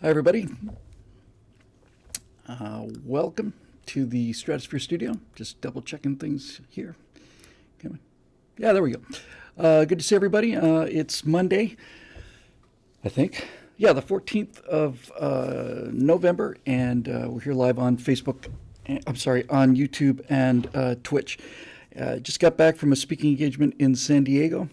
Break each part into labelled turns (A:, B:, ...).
A: Hi, everybody. Welcome to the Stratosphere Studio. Just double checking things here. Come on. Yeah, there we go. Good to see everybody. It's Monday, I think. Yeah, the 14th of November, and we're here live on Facebook. I'm sorry, on YouTube and Twitch. Just got back from a speaking engagement in San Diego.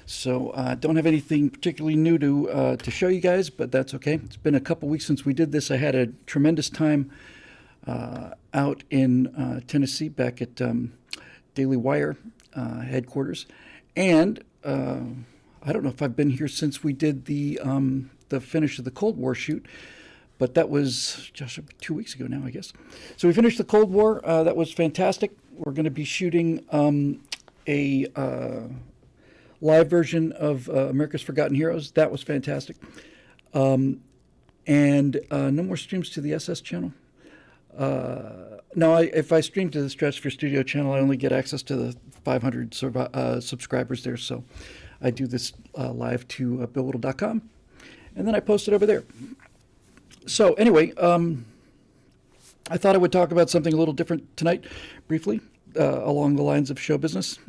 A: So don't have anything particularly new to show you guys, but that's okay. It's been a couple weeks since we did this. I had a tremendous time out in Tennessee, back at Daily Wire headquarters, and I don't know if I've been here since we did the finish of the Cold War shoot, but that was just 2 weeks ago now, I guess. So we finished the Cold War. That was fantastic. We're going to be shooting a live version of America's Forgotten Heroes. That was fantastic. And no more streams to the SS channel. No, if I stream to the Stratosphere Studio channel, I only get access to the 500 subscribers there. So I do this live to BillWhittle.com, and then I post it over there. So anyway, I thought I would talk about something a little different tonight, briefly, along the lines of show business.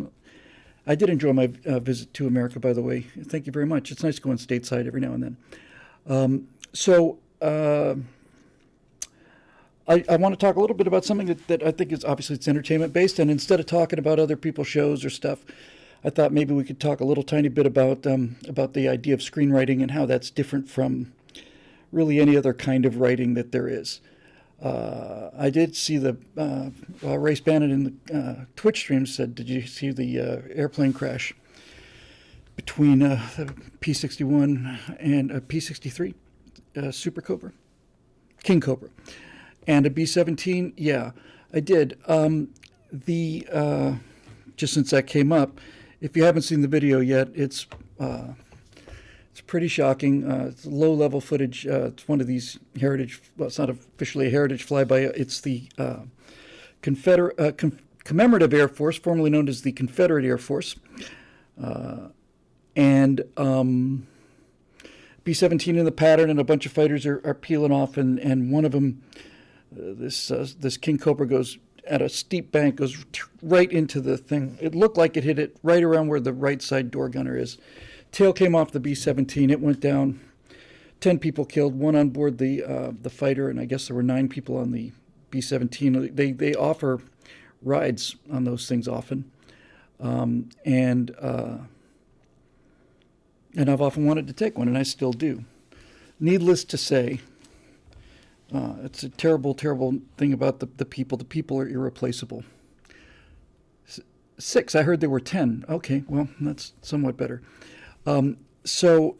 A: I did enjoy my visit to America, by the way. Thank you very much. It's nice going stateside every now and then. I want to talk a little bit about something that I think is obviously it's entertainment based, and instead of talking about other people's shows or stuff, I thought maybe we could talk a little tiny bit about the idea of screenwriting and how that's different from really any other kind of writing that there is. I did see the Race Bannon in the Twitch stream said, did you see the airplane crash between the P-61 and a P-63 Super Cobra, King Cobra, and a B-17? Yeah, I did. Just since that came up, if you haven't seen the video yet, it's pretty shocking. It's low-level footage. It's one of these heritage. Well, it's not officially a heritage flyby. It's the Commemorative Air Force, formerly known as the Confederate Air Force, and B-17 in the pattern, and a bunch of fighters are peeling off, and one of them, this King Cobra, goes at a steep bank, goes right into the thing. It looked like it hit it right around where the right side door gunner is. Tail came off the B-17. It went down. 10 people killed, one on board the fighter, and I guess there were 9 people on the B-17. They offer rides on those things often, and I've often wanted to take one, and I still do. Needless to say, it's a terrible, terrible thing about the people. The people are irreplaceable. 6. I heard there were 10. Okay, well, that's somewhat better. So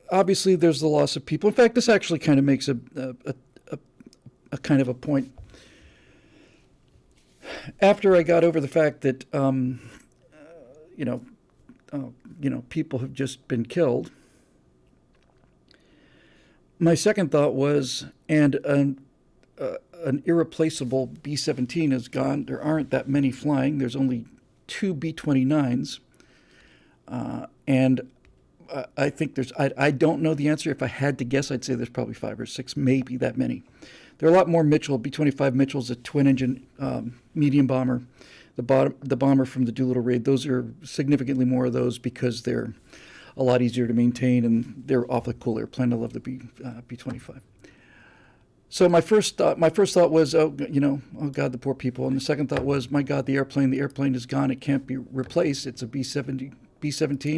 A: obviously there's the loss of people. In fact, this actually kind of makes a kind of a point. After I got over the fact that people have just been killed, my second thought was, and an irreplaceable B-17 is gone. There aren't that many flying. There's only 2 B-29s. And I think I don't know the answer. If I had to guess, I'd say there's probably 5 or 6, maybe that many. There are a lot more Mitchell. B-25 Mitchell's a twin-engine medium bomber. The bomber from the Doolittle raid, those are significantly more of those because they're a lot easier to maintain, and they're awfully cool airplane. I love the B-25. So my first thought was, oh God, the poor people. And the second thought was, my God, the airplane is gone. It can't be replaced. It's a B-17,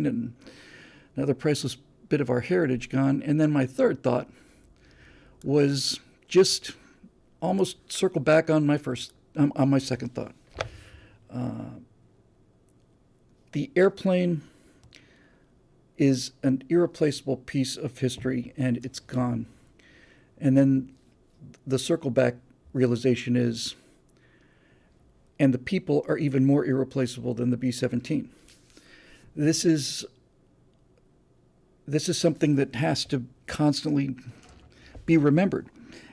A: and another priceless bit of our heritage gone. And then my third thought was just almost circle back on my second thought. The airplane is an irreplaceable piece of history, and it's gone. And then the circle back realization is, and the people are even more irreplaceable than the B-17. This is something that has to constantly be remembered.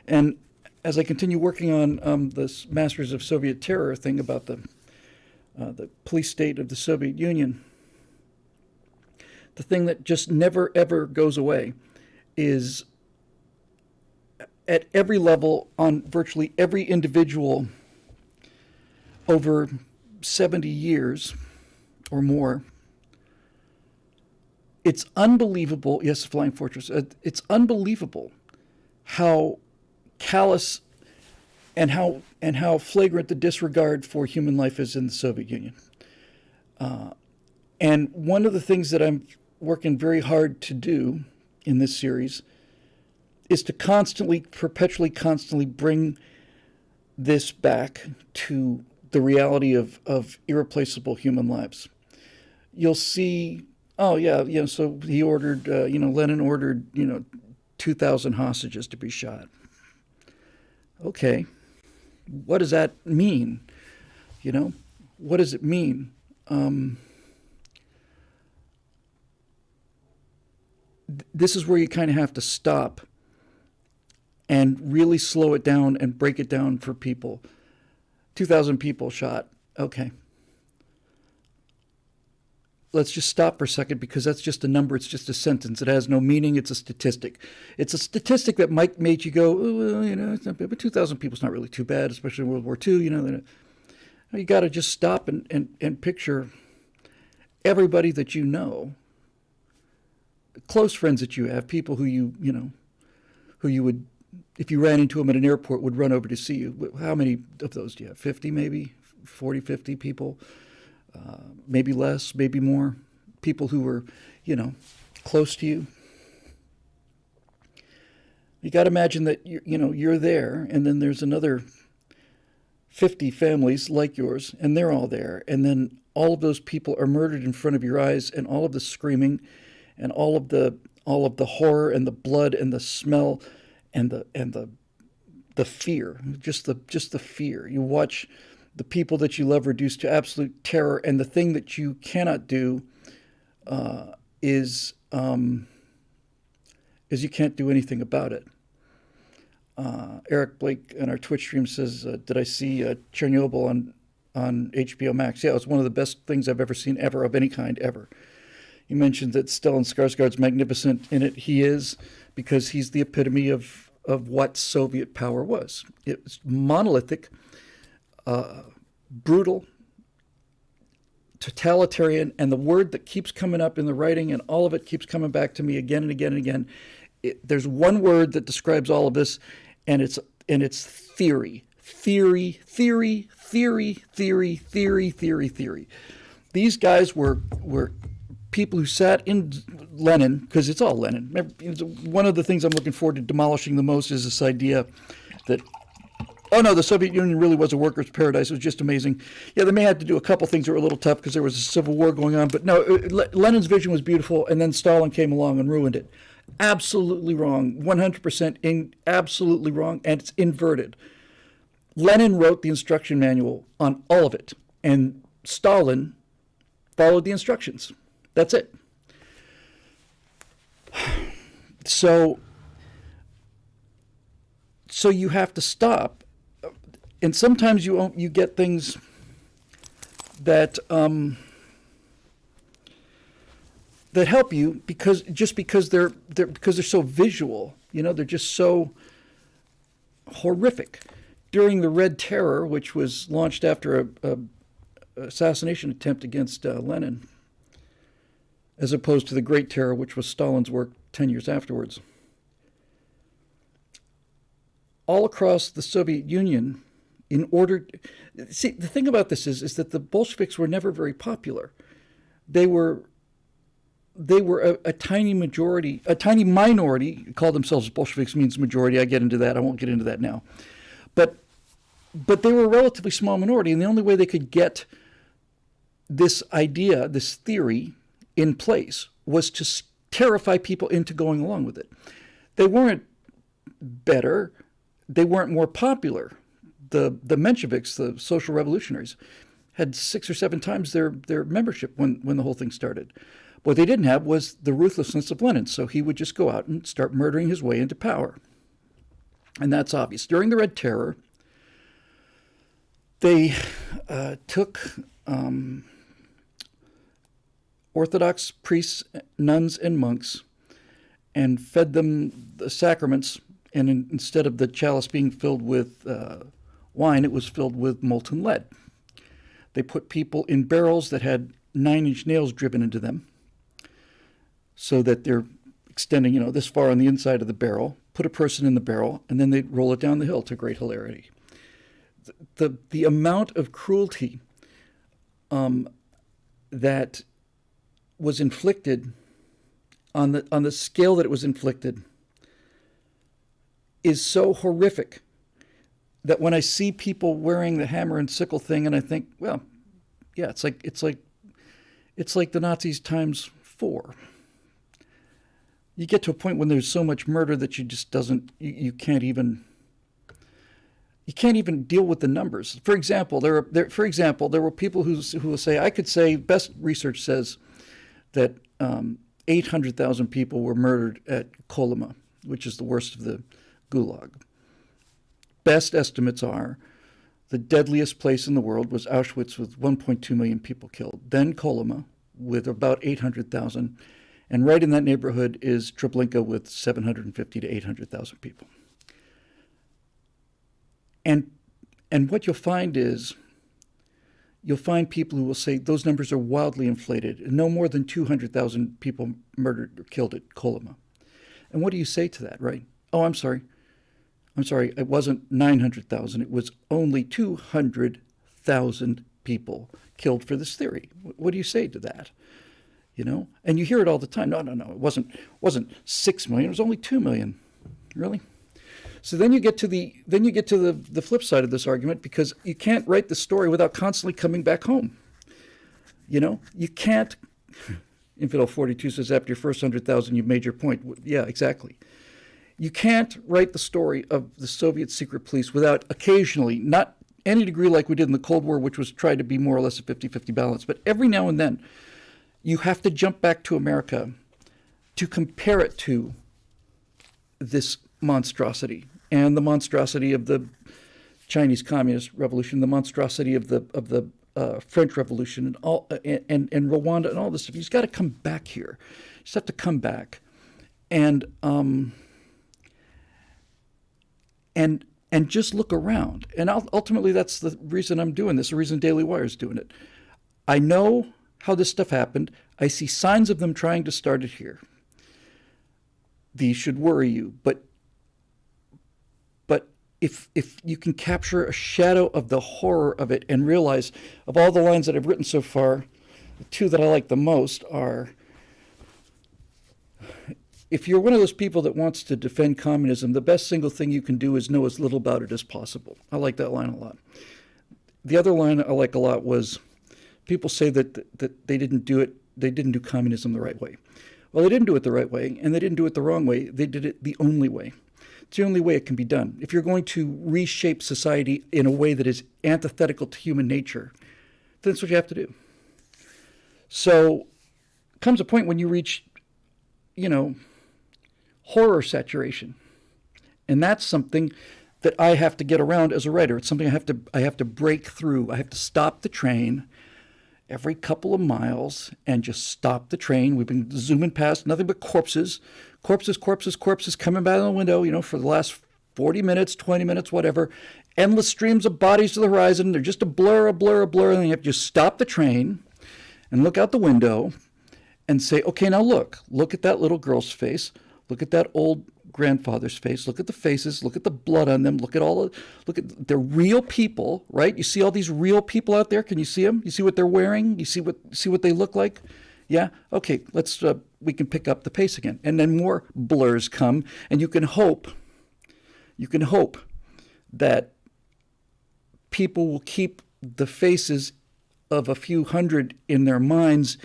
A: And as I continue working on this Masters of Soviet Terror thing about the police state of the Soviet Union, the thing that just never, ever goes away is at every level on virtually every individual over 70 years or more. It's unbelievable. Yes, Flying Fortress. It's unbelievable how callous and how flagrant the disregard for human life is in the Soviet Union. And one of the things that I'm working very hard to do in this series is to perpetually, constantly bring this back to the reality of irreplaceable human lives. You'll see, oh yeah, so he ordered, Lenin ordered, 2,000 hostages to be shot. Okay, what does that mean? What does it mean? This is where you kind of have to stop and really slow it down and break it down for people. 2,000 people shot. Okay. Let's just stop for a second, because that's just a number. It's just a sentence. It has no meaning. It's a statistic. It's a statistic that might make you go, oh, well, it's not bad, but 2,000 people is not really too bad, especially in World War II. You got to just stop and picture everybody that you know, close friends that you have, people who who you would, if you ran into them at an airport, would run over to see you. How many of those do you have? 50 maybe? 40, 50 people? Maybe less, maybe more. People who were, close to you. You got to imagine that you're there, and then there's another 50 families like yours, and they're all there, and then all of those people are murdered in front of your eyes, and all of the screaming, and all of the horror and the blood and the smell, and the fear, just the fear. You watch the people that you love reduced to absolute terror, and the thing that you cannot do is you can't do anything about it. Eric Blake in our Twitch stream says, "Did I see Chernobyl on HBO Max?" Yeah, it's one of the best things I've ever seen ever, of any kind ever. You mentioned that Stellan Skarsgård's magnificent in it. He is, because he's the epitome of what Soviet power was. It was monolithic, brutal, totalitarian, and the word that keeps coming up in the writing, and all of it keeps coming back to me again and again and again. There's one word that describes all of this, and it's theory. Theory. These guys were people who sat in Lenin, because it's all Lenin. One of the things I'm looking forward to demolishing the most is this idea that, oh no, the Soviet Union really was a workers' paradise. It was just amazing. Yeah, they may have to do a couple things that were a little tough because there was a civil war going on, but no, Lenin's vision was beautiful, and then Stalin came along and ruined it. Absolutely wrong, 100% absolutely wrong, and it's inverted. Lenin wrote the instruction manual on all of it, and Stalin followed the instructions. That's it. So you have to stop, and sometimes you get things that that help you because they're so visual. They're just so horrific. During the Red Terror, which was launched after a assassination attempt against Lenin, as opposed to the Great Terror, which was Stalin's work 10 years afterwards. All across the Soviet Union, the thing about this is that the Bolsheviks were never very popular. They were a tiny majority, a tiny minority. Called themselves Bolsheviks means majority. I get into that. I won't get into that now. But they were a relatively small minority, and the only way they could get this idea, this theory, in place was to terrify people into going along with it. They weren't better. They weren't more popular. The Mensheviks, the social revolutionaries, had 6 or 7 times their membership when the whole thing started. What they didn't have was the ruthlessness of Lenin, so he would just go out and start murdering his way into power. And that's obvious. During the Red Terror, they took Orthodox priests, nuns, and monks and fed them the sacraments and instead of the chalice being filled with wine, it was filled with molten lead. They put people in barrels that had 9-inch nails driven into them so that they're extending, this far on the inside of the barrel, put a person in the barrel, and then they'd roll it down the hill to great hilarity. The amount of cruelty that was inflicted on the scale that it was inflicted is so horrific that when I see people wearing the hammer and sickle thing, and I think, well, yeah, it's like the Nazis times 4. You get to a point when there's so much murder that you can't even deal with the numbers. For example, there were people who will say, I could say, best research says that 800,000 people were murdered at Kolyma, which is the worst of the Gulag. Best estimates are the deadliest place in the world was Auschwitz with 1.2 million people killed, then Kolyma with about 800,000, and right in that neighborhood is Treblinka with 750 to 800,000 people. And what you'll find is, you'll find people who will say those numbers are wildly inflated. No more than 200,000 people murdered or killed at Kolyma. And what do you say to that, right? Oh, I'm sorry, it wasn't 900,000. It was only 200,000 people killed for this theory. What do you say to that? And you hear it all the time. No, it wasn't 6 million. It was only 2 million. Really? So then you get to the flip side of this argument, because you can't write the story without constantly coming back home. You can't. Infidel 42 says, after your first 100,000, you've made your point. Yeah, exactly. You can't write the story of the Soviet secret police without occasionally, not any degree like we did in the Cold War, which was tried to be more or less a 50-50 balance, but every now and then you have to jump back to America to compare it to this monstrosity, and the monstrosity of the Chinese Communist Revolution, the monstrosity of the French Revolution, and all, and Rwanda, and all this stuff. You just got to come back here. You just have to come back, and just look around. And ultimately, that's the reason I'm doing this. The reason Daily Wire is doing it. I know how this stuff happened. I see signs of them trying to start it here. These should worry you, but if you can capture a shadow of the horror of it and realize, of all the lines that I've written so far, the two that I like the most are, if you're one of those people that wants to defend communism, the best single thing you can do is know as little about it as possible. I like that line a lot. The other line I like a lot was, people say that they didn't do communism the right way. Well, they didn't do it the right way, and they didn't do it the wrong way. They did it the only way. It's the only way it can be done. If you're going to reshape society in a way that is antithetical to human nature, then that's what you have to do. So comes a point when you reach, horror saturation. And that's something that I have to get around as a writer. It's something I have to break through. I have to stop the train every couple of miles and just stop the train. We've been zooming past nothing but corpses coming by the window, for the last 40 minutes, 20 minutes, whatever. Endless streams of bodies to the horizon. They're just a blur. And then you have to just stop the train and look out the window and say, okay, now look at that little girl's face. Look at that old grandfather's face. Look at the faces. Look at the blood on them. Look at they're real people, right? You see all these real people out there. Can you see them? You see what they're wearing? You see what they look like? Yeah. Okay. We can pick up the pace again, and then more blurs come, and you can hope that people will keep the faces of a few hundred in their minds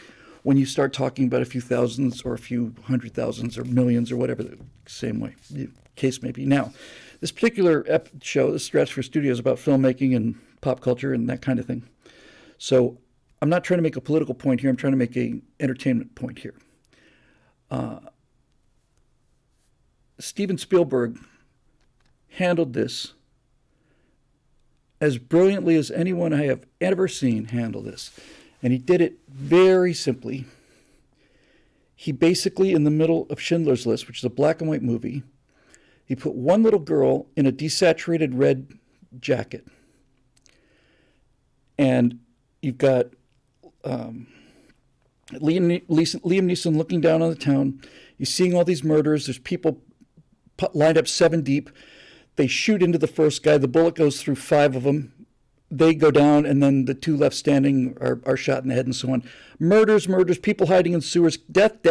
A: when you start talking about a few thousands or a few 100,000s or millions or whatever the same way the case may be. Now, this particular show, the Stratosphere Studio, is about filmmaking and pop culture and that kind of thing. So I'm not trying to make a political point here. I'm trying to make an entertainment point here. Steven Spielberg handled this as brilliantly as anyone I have ever seen handle this. And he did it very simply. He basically, in the middle of Schindler's List, which is a black and white movie, He put one little girl in a desaturated red jacket. And you've got Liam Neeson looking down on the town. You're seeing all these murders. There's people lined up 7 deep. They shoot into the first guy. The bullet goes through 5 of them. They go down, and then the 2 left standing are shot in the head and so on. Murders, people hiding in sewers. Death.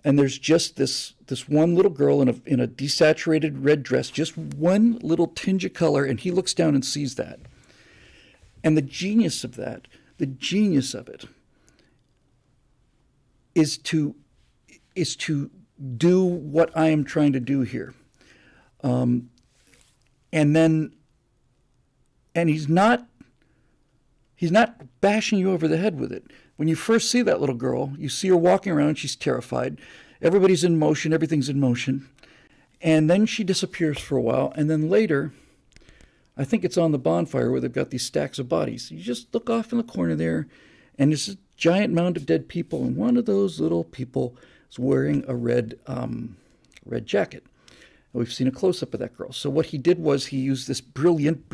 A: And there's just this one little girl in a desaturated red dress, just one little tinge of color, and he looks down and sees that. And the genius of it, is to do what I am trying to do here. And he's not bashing you over the head with it. When you first see that little girl, you see her walking around, she's terrified. Everybody's in motion, everything's in motion. And then she disappears for a while, and then later, I think it's on the bonfire where they've got these stacks of bodies. You just look off in the corner there, and there's a giant mound of dead people, and one of those little people is wearing a red jacket. And we've seen a close-up of that girl. So what he did was he used this brilliant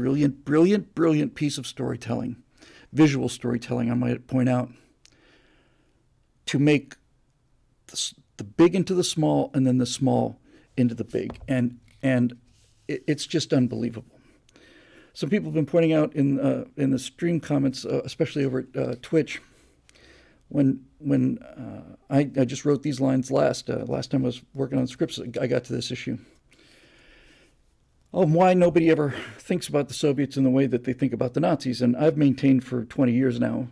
A: piece of storytelling, visual storytelling, I might point out, to make the big into the small and then the small into the big. And it's just unbelievable. Some people have been pointing out in the stream comments, especially over at Twitch, when I just wrote these lines last time I was working on scripts, I got to this issue. Why nobody ever thinks about the Soviets in the way that they think about the Nazis. And I've maintained for 20 years now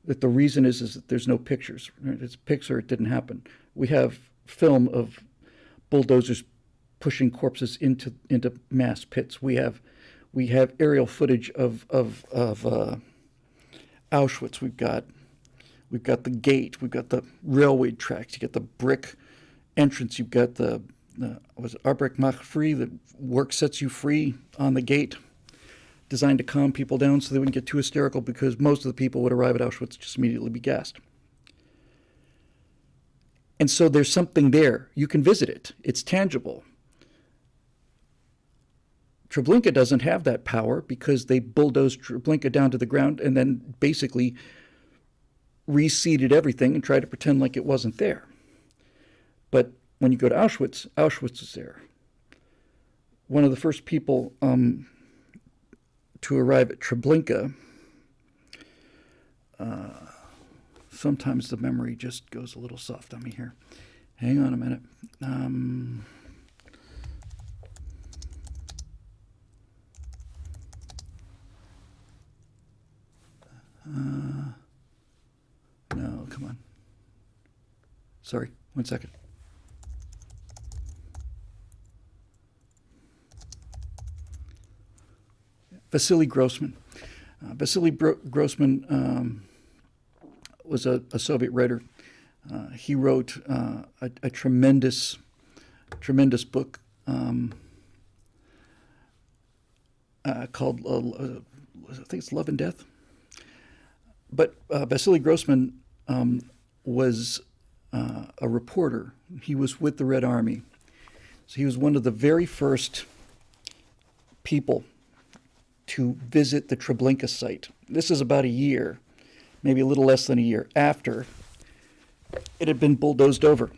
A: that the reason is that there's no pictures. Right? It's Pixar, it didn't happen. We have film of bulldozers pushing corpses into mass pits. We have aerial footage of Auschwitz. We've got the gate. We've got the railway tracks. You got the brick entrance. You've got the Arbrecht macht free. The work sets you free on the gate, designed to calm people down so they wouldn't get too hysterical, because most of the people would arrive at Auschwitz just immediately be gassed. And so there's something there. You can visit it. It's tangible. Treblinka doesn't have that power because they bulldozed Treblinka down to the ground and then basically reseeded everything and tried to pretend like it wasn't there. But when you go to Auschwitz, Auschwitz is there. One of the first people to arrive at Treblinka, sometimes the memory just goes a little soft on me here. Hang on a minute. No, come on. Sorry, 1 second. Vasily Grossman. Vasily Grossman was a Soviet writer. He wrote a tremendous book called, I think it's Love and Death. But Vasily Grossman was a reporter. He was with the Red Army. So he was one of the very first people to visit the Treblinka site. This is about a year, maybe a little less than a year, after it had been bulldozed over.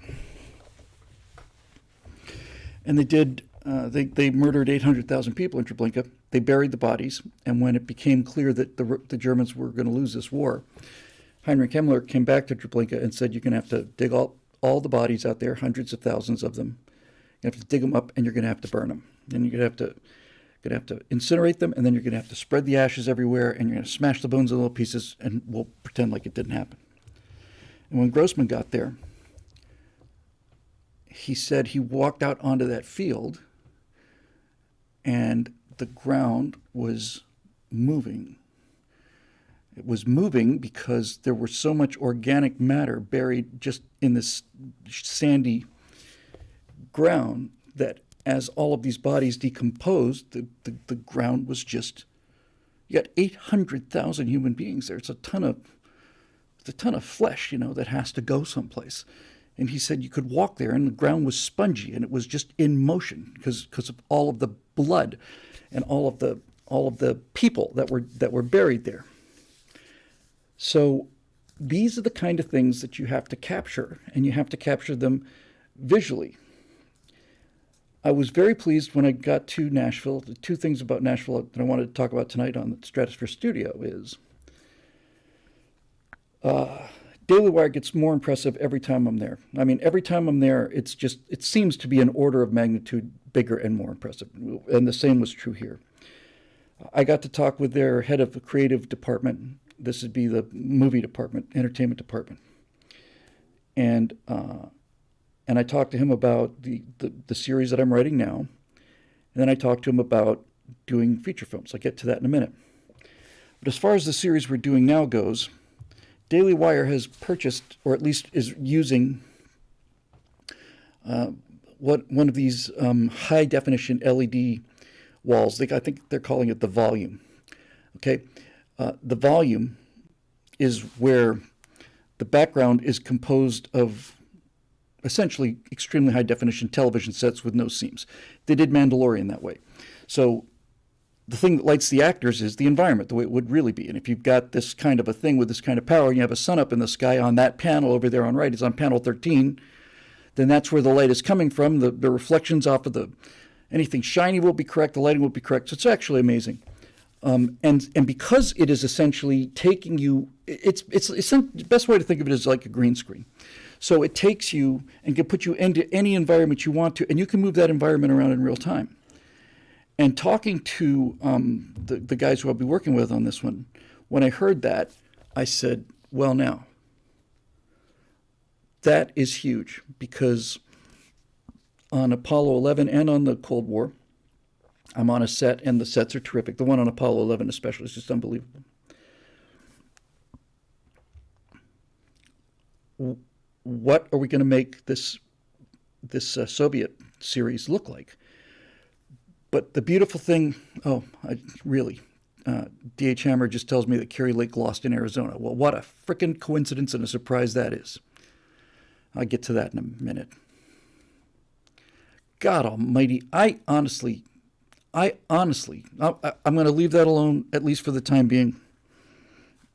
A: And they murdered 800,000 people in Treblinka. They buried the bodies, and when it became clear that the Germans were going to lose this war, Heinrich Himmler came back to Treblinka and said, you're going to have to dig all the bodies out there, hundreds of thousands of them. You have to dig them up, and you're going to have to burn them. Then you're going to have to incinerate them, and then you're going to have to spread the ashes everywhere, and you're going to smash the bones in little pieces, and we'll pretend like it didn't happen. And when Grossman got there, he said he walked out onto that field, and the ground was moving. It was moving because there was so much organic matter buried just in this sandy ground that as all of these bodies decomposed, the ground was just, you got 800,000 human beings there. It's a ton of flesh, that has to go someplace. And he said you could walk there and the ground was spongy and it was just in motion because of all of the blood and all of the people that were buried there. So these are the kind of things that you have to capture, and you have to capture them visually. I was very pleased when I got to Nashville. The two things about Nashville that I wanted to talk about tonight on the Stratosphere Studio is Daily Wire gets more impressive every time I'm there. I mean, every time I'm there, it seems to be an order of magnitude bigger and more impressive. And the same was true here. I got to talk with their head of the creative department. This would be the movie department, entertainment department. And I talked to him about the series that I'm writing now. And then I talked to him about doing feature films. I'll get to that in a minute. But as far as the series we're doing now goes, Daily Wire has purchased, or at least is using, one of these high-definition LED walls. I think they're calling it the volume. Okay, the volume is where the background is composed of essentially extremely high-definition television sets with no seams. They did Mandalorian that way. So the thing that lights the actors is the environment, the way it would really be. And if you've got this kind of a thing with this kind of power, and you have a sun up in the sky on that panel over there on right, it's on panel 13, then that's where the light is coming from. The reflections off of anything shiny will be correct, the lighting will be correct. So it's actually amazing. And because it is essentially taking you, it's the best way to think of it is like a green screen. So it takes you and can put you into any environment you want to, and you can move that environment around in real time. And talking to the guys who I'll be working with on this one, when I heard that, I said, well, now, that is huge, because on Apollo 11 and on the Cold War, I'm on a set, and the sets are terrific. The one on Apollo 11 especially is just unbelievable. What are we going to make this Soviet series look like? But the beautiful thing, D.H. Hammer just tells me that Carrie Lake lost in Arizona. Well, what a frickin' coincidence and a surprise that is. I'll get to that in a minute. God almighty, I'm going to leave that alone, at least for the time being,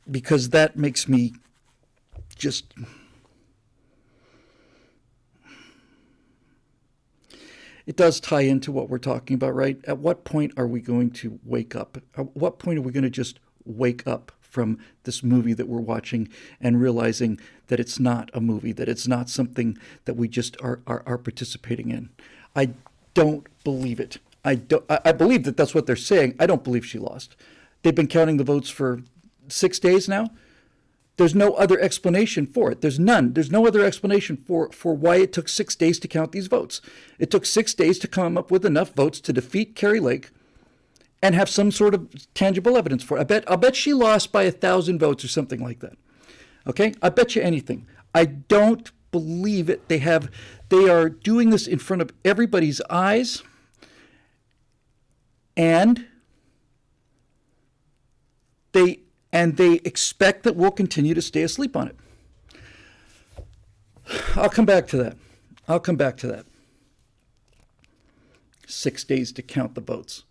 A: because that makes me just... It does tie into what we're talking about, right? At what point are we going to wake up? At what point are we going to just wake up from this movie that we're watching and realizing that it's not a movie, that it's not something that we just are participating in? I don't believe it. I believe that that's what they're saying. I don't believe she lost. They've been counting the votes for 6 days now. There's no other explanation for it. There's none. There's no other explanation for why it took 6 days to count these votes. It took 6 days to come up with enough votes to defeat Carrie Lake and have some sort of tangible evidence for it. I'll bet she lost by 1,000 votes or something like that. Okay? I bet you anything. I don't believe it. They are doing this in front of everybody's eyes, and they expect that we'll continue to stay asleep on it. I'll come back to that. 6 days to count the votes.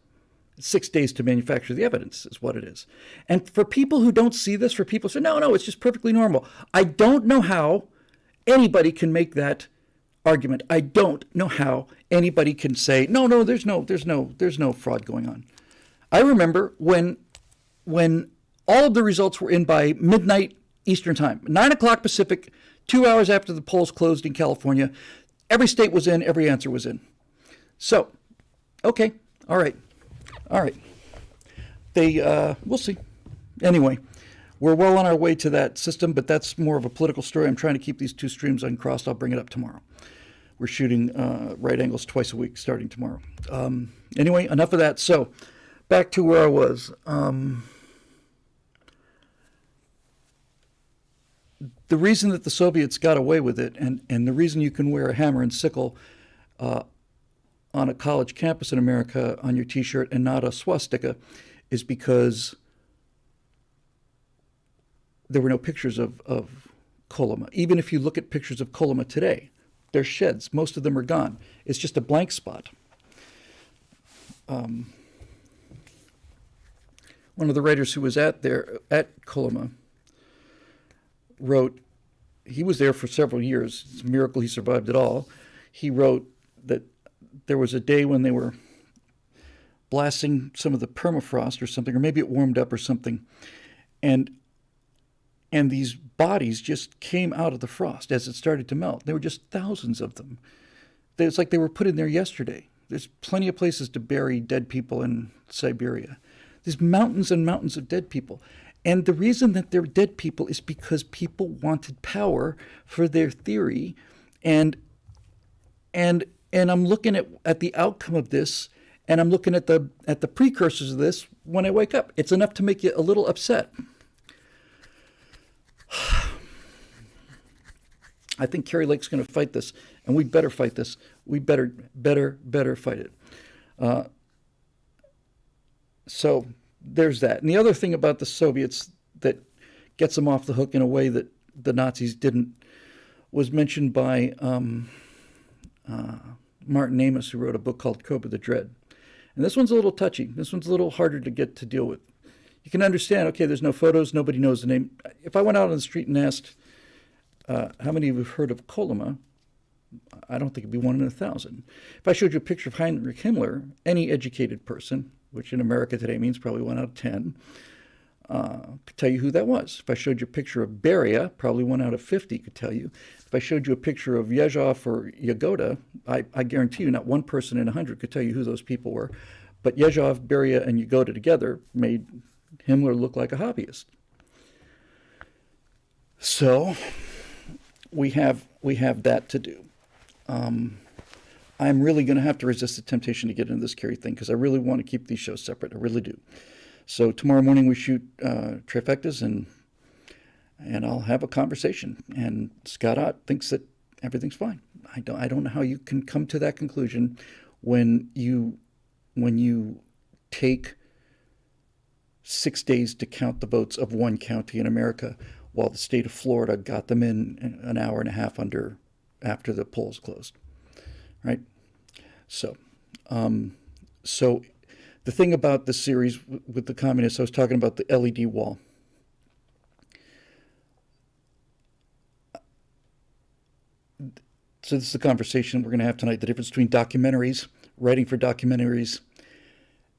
A: 6 days to manufacture the evidence is what it is. And for people who don't see this, for people who say, no, it's just perfectly normal. I don't know how anybody can make that argument. I don't know how anybody can say, no, there's no fraud going on. I remember when all of the results were in by midnight Eastern time, 9 o'clock Pacific, 2 hours after the polls closed in California. Every state was in, every answer was in. So, okay, all right. We'll see. Anyway, we're well on our way to that system, but that's more of a political story. I'm trying to keep these two streams uncrossed. I'll bring it up tomorrow. We're shooting right angles twice a week starting tomorrow. Anyway, enough of that. So, back to where I was. The reason that the Soviets got away with it, and the reason you can wear a hammer and sickle on a college campus in America on your T-shirt and not a swastika, is because there were no pictures of Kolyma. Even if you look at pictures of Kolyma today, they're sheds. Most of them are gone. It's just a blank spot. One of the writers who was at Kolyma wrote, he was there for several years. It's a miracle he survived it all. He wrote that there was a day when they were blasting some of the permafrost or something, or maybe it warmed up or something, and these bodies just came out of the frost as it started to melt. There were just thousands of them. It's like they were put in there yesterday. There's plenty of places to bury dead people in Siberia. There's mountains and mountains of dead people. And the reason that they're dead people is because people wanted power for their theory. And I'm looking at the outcome of this, and I'm looking at the precursors of this when I wake up. It's enough to make you a little upset. I think Kerry Lake's going to fight this, and we better fight this. We better fight it. So there's that. And the other thing about the Soviets that gets them off the hook in a way that the Nazis didn't was mentioned by Martin Amis, who wrote a book called Cobra the Dread. And this one's a little touchy. This one's a little harder to get to deal with. You can understand, okay, there's no photos, nobody knows the name. If I went out on the street and asked, how many of you have heard of Kolyma? I don't think it'd be 1 in 1,000. If I showed you a picture of Heinrich Himmler, any educated person, which in America today means probably 1 out of 10, could tell you who that was. If I showed you a picture of Beria, probably 1 out of 50 could tell you. If I showed you a picture of Yezhov or Yagoda, I guarantee you not one person in 100 could tell you who those people were. But Yezhov, Beria, and Yagoda together made Himmler look like a hobbyist. So we have that to do. I'm really going to have to resist the temptation to get into this Kerry thing because I really want to keep these shows separate. I really do. So tomorrow morning we shoot trifectas and I'll have a conversation. And Scott Ott thinks that everything's fine. I don't know how you can come to that conclusion when you take 6 days to count the votes of one county in America, while the state of Florida got them in an hour and a half after the polls closed, right? So the thing about the series with the communists, I was talking about the LED wall. So this is the conversation we're going to have tonight, the difference between documentaries, writing for documentaries,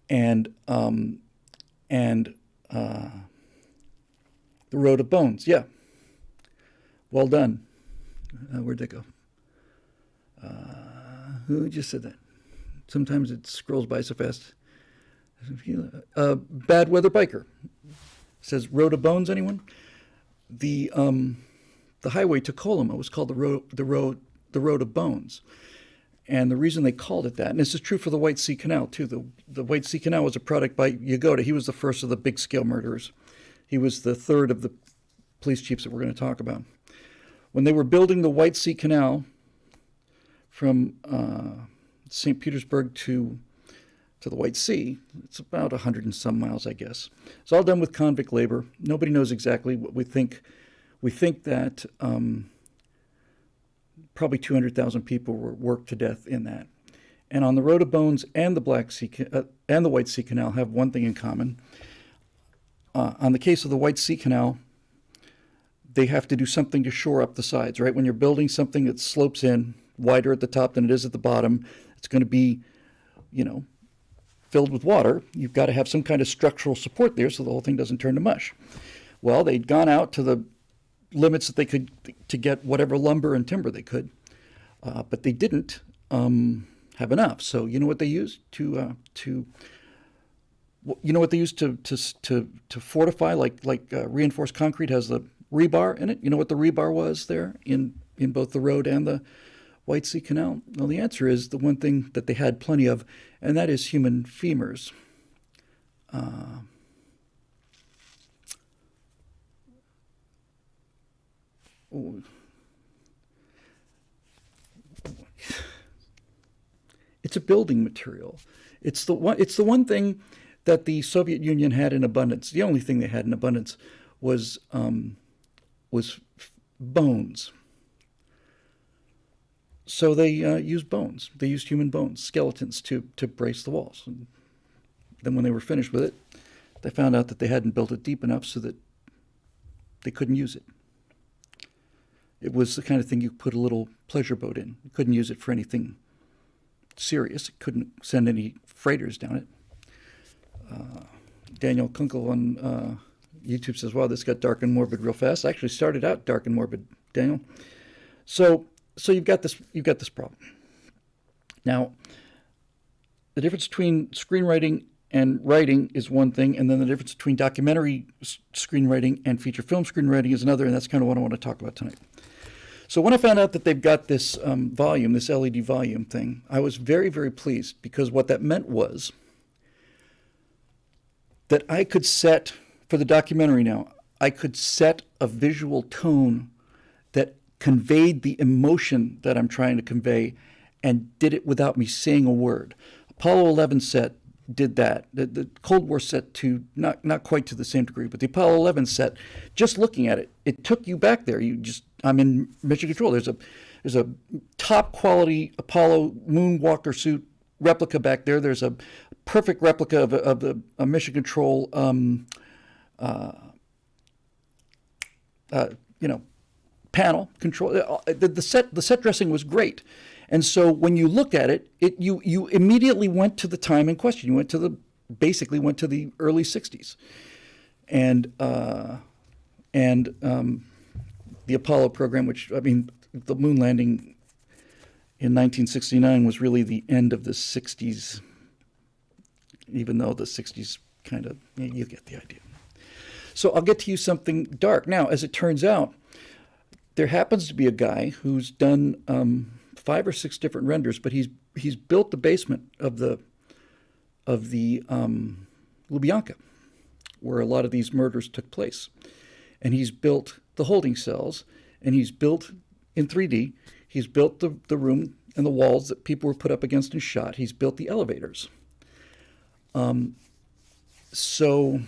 A: and The Road of Bones. Yeah. Well done. Where'd that go? Who just said that? Sometimes it scrolls by so fast. Bad Weather Biker says Road of Bones. Anyone? The highway to Kolyma was called the Road of Bones. And the reason they called it that, and this is true for the White Sea Canal too. The White Sea Canal was a product by Yagoda. He was the first of the big scale murderers. He was the third of the police chiefs that we're going to talk about. When they were building the White Sea Canal from St. Petersburg to the White Sea, it's about 100 and some miles, I guess. It's all done with convict labor. Nobody knows exactly what we think. We think that probably 200,000 people were worked to death in that. And on the Road of Bones and the and the White Sea Canal have one thing in common. On the case of the White Sea Canal, they have to do something to shore up the sides, right? When you're building something that slopes in wider at the top than it is at the bottom, it's going to be, filled with water. You've got to have some kind of structural support there so the whole thing doesn't turn to mush. Well, they'd gone out to the limits that they could to get whatever lumber and timber they could, but they didn't have enough. So you know what they used to fortify, like reinforced concrete has the rebar in it. You know what the rebar was there in both the road and the White Sea Canal? Well, the answer is the one thing that they had plenty of, and that is human femurs. It's a building material. It's the one thing that the Soviet Union had in abundance. The only thing they had in abundance was bones. So they used bones. They used human bones, skeletons, to brace the walls. And then when they were finished with it, they found out that they hadn't built it deep enough so that they couldn't use it. It was the kind of thing you put a little pleasure boat in. You couldn't use it for anything serious. It couldn't send any freighters down it. Daniel Kunkel on YouTube says, wow, this got dark and morbid real fast. I actually started out dark and morbid, Daniel. So you've got this problem. Now, the difference between screenwriting and writing is one thing, and then the difference between documentary screenwriting and feature film screenwriting is another, and that's kind of what I want to talk about tonight. So when I found out that they've got this volume, this LED volume thing, I was very, very pleased, because what that meant was that I could set, for the documentary now, I could set a visual tone that conveyed the emotion that I'm trying to convey and did it without me saying a word. Apollo 11 set did that. The Cold War set to not quite to the same degree, but the Apollo 11 set, just looking at it, it took you back there. I'm in mission control. There's a top quality Apollo moonwalker suit replica back there. There's a perfect replica of a mission control panel control. The set dressing was great. And so when you look at it, you immediately went to the time in question. You basically went to the early 60s. And the Apollo program, the moon landing in 1969 was really the end of the 60s, even though the 60s kind of, you get the idea. So I'll get to you something dark. Now, as it turns out, there happens to be a guy who's done 5 or 6 different renders, but he's built the basement of the Lubyanka, where a lot of these murders took place, and he's built the holding cells, and he's built in 3D. He's built the room and the walls that people were put up against and shot. He's built the elevators. So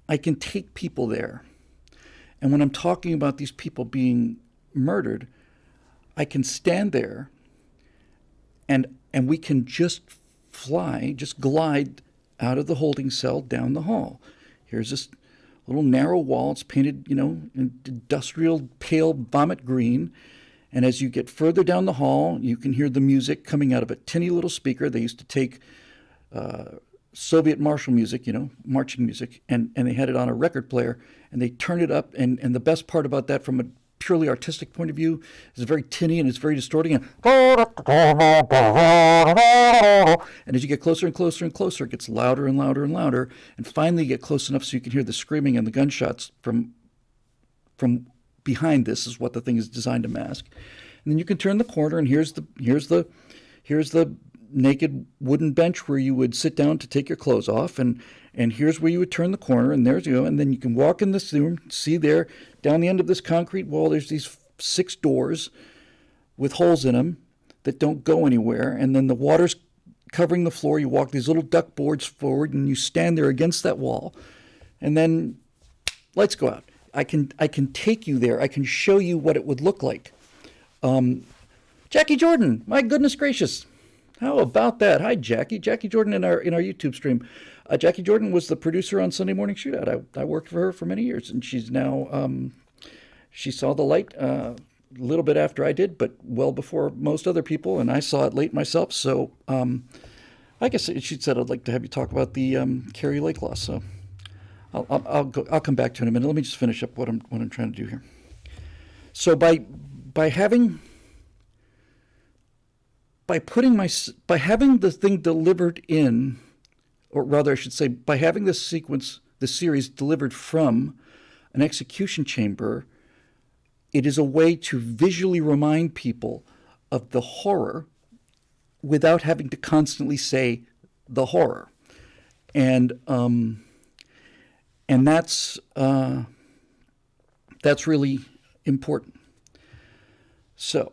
A: I can take people there, and when I'm talking about these people being murdered, I can stand there and we can just glide out of the holding cell down the hall. Here's this little narrow wall. It's painted, in industrial pale vomit green. And as you get further down the hall, you can hear the music coming out of a tinny little speaker. They used to take Soviet martial music, marching music, and they had it on a record player, and they turned it up. And the best part about that from a purely artistic point of view is very tinny and it's very distorting. And as you get closer and closer and closer, it gets louder and louder and louder. And finally you get close enough so you can hear the screaming and the gunshots from behind. This is what the thing is designed to mask. And then you can turn the corner, and here's the naked wooden bench where you would sit down to take your clothes off, and here's where you would turn the corner, and there's you, and then you can walk in this room, see there down the end of this concrete wall, there's these 6 doors with holes in them that don't go anywhere, and then the water's covering the floor. You walk these little duck boards forward, and you stand there against that wall, and then lights go out. I can take you there. I can show you what it would look like. Jackie Jordan, my goodness gracious. How about that? Hi, Jackie. Jackie Jordan in our YouTube stream. Jackie Jordan was the producer on Sunday Morning Shootout. I worked for her for many years, and she's now, she saw the light a little bit after I did, but well before most other people, and I saw it late myself. So I guess she said, I'd like to have you talk about the Carrie Lake law. So I'll come back to it in a minute. Let me just finish up what I'm trying to do here. So by having the thing delivered in, or rather I should say, by having this series delivered from an execution chamber, it is a way to visually remind people of the horror without having to constantly say the horror. And that's really important. So,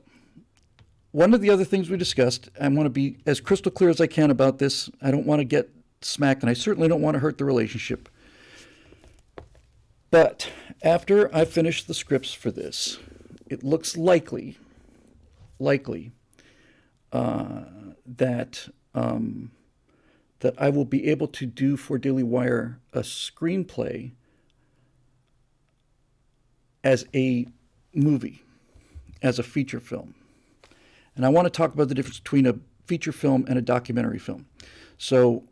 A: one of the other things we discussed, I want to be as crystal clear as I can about this. I don't want to get smacked, and I certainly don't want to hurt the relationship. But after I finish the scripts for this, it looks likely that that I will be able to do for Daily Wire a screenplay as a movie, as a feature film. And I want to talk about the difference between a feature film and a documentary film. So,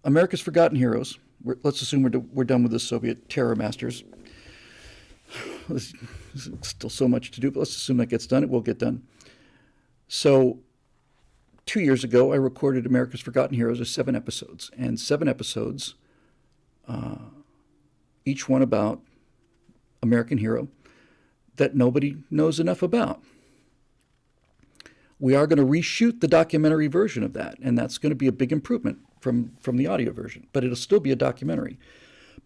A: America's Forgotten Heroes. Let's assume we're done with the Soviet terror masters. There's still so much to do, but let's assume that gets done. It will get done. So, 2 years ago, I recorded America's Forgotten Heroes as 7 episodes. And 7 episodes, each one about American hero that nobody knows enough about. We are going to reshoot the documentary version of that, and that's going to be a big improvement from the audio version, but it'll still be a documentary.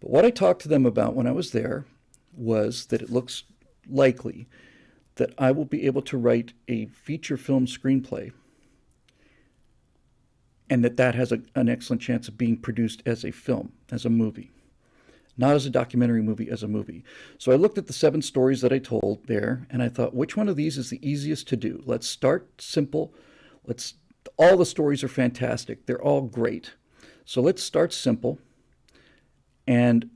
A: But what I talked to them about when I was there was that it looks likely that I will be able to write a feature film screenplay, and that has an excellent chance of being produced as a film, as a movie. Not as a documentary movie, as a movie. So I looked at the 7 stories that I told there, and I thought, which one of these is the easiest to do? Let's start simple. All the stories are fantastic. They're all great. So let's start simple, and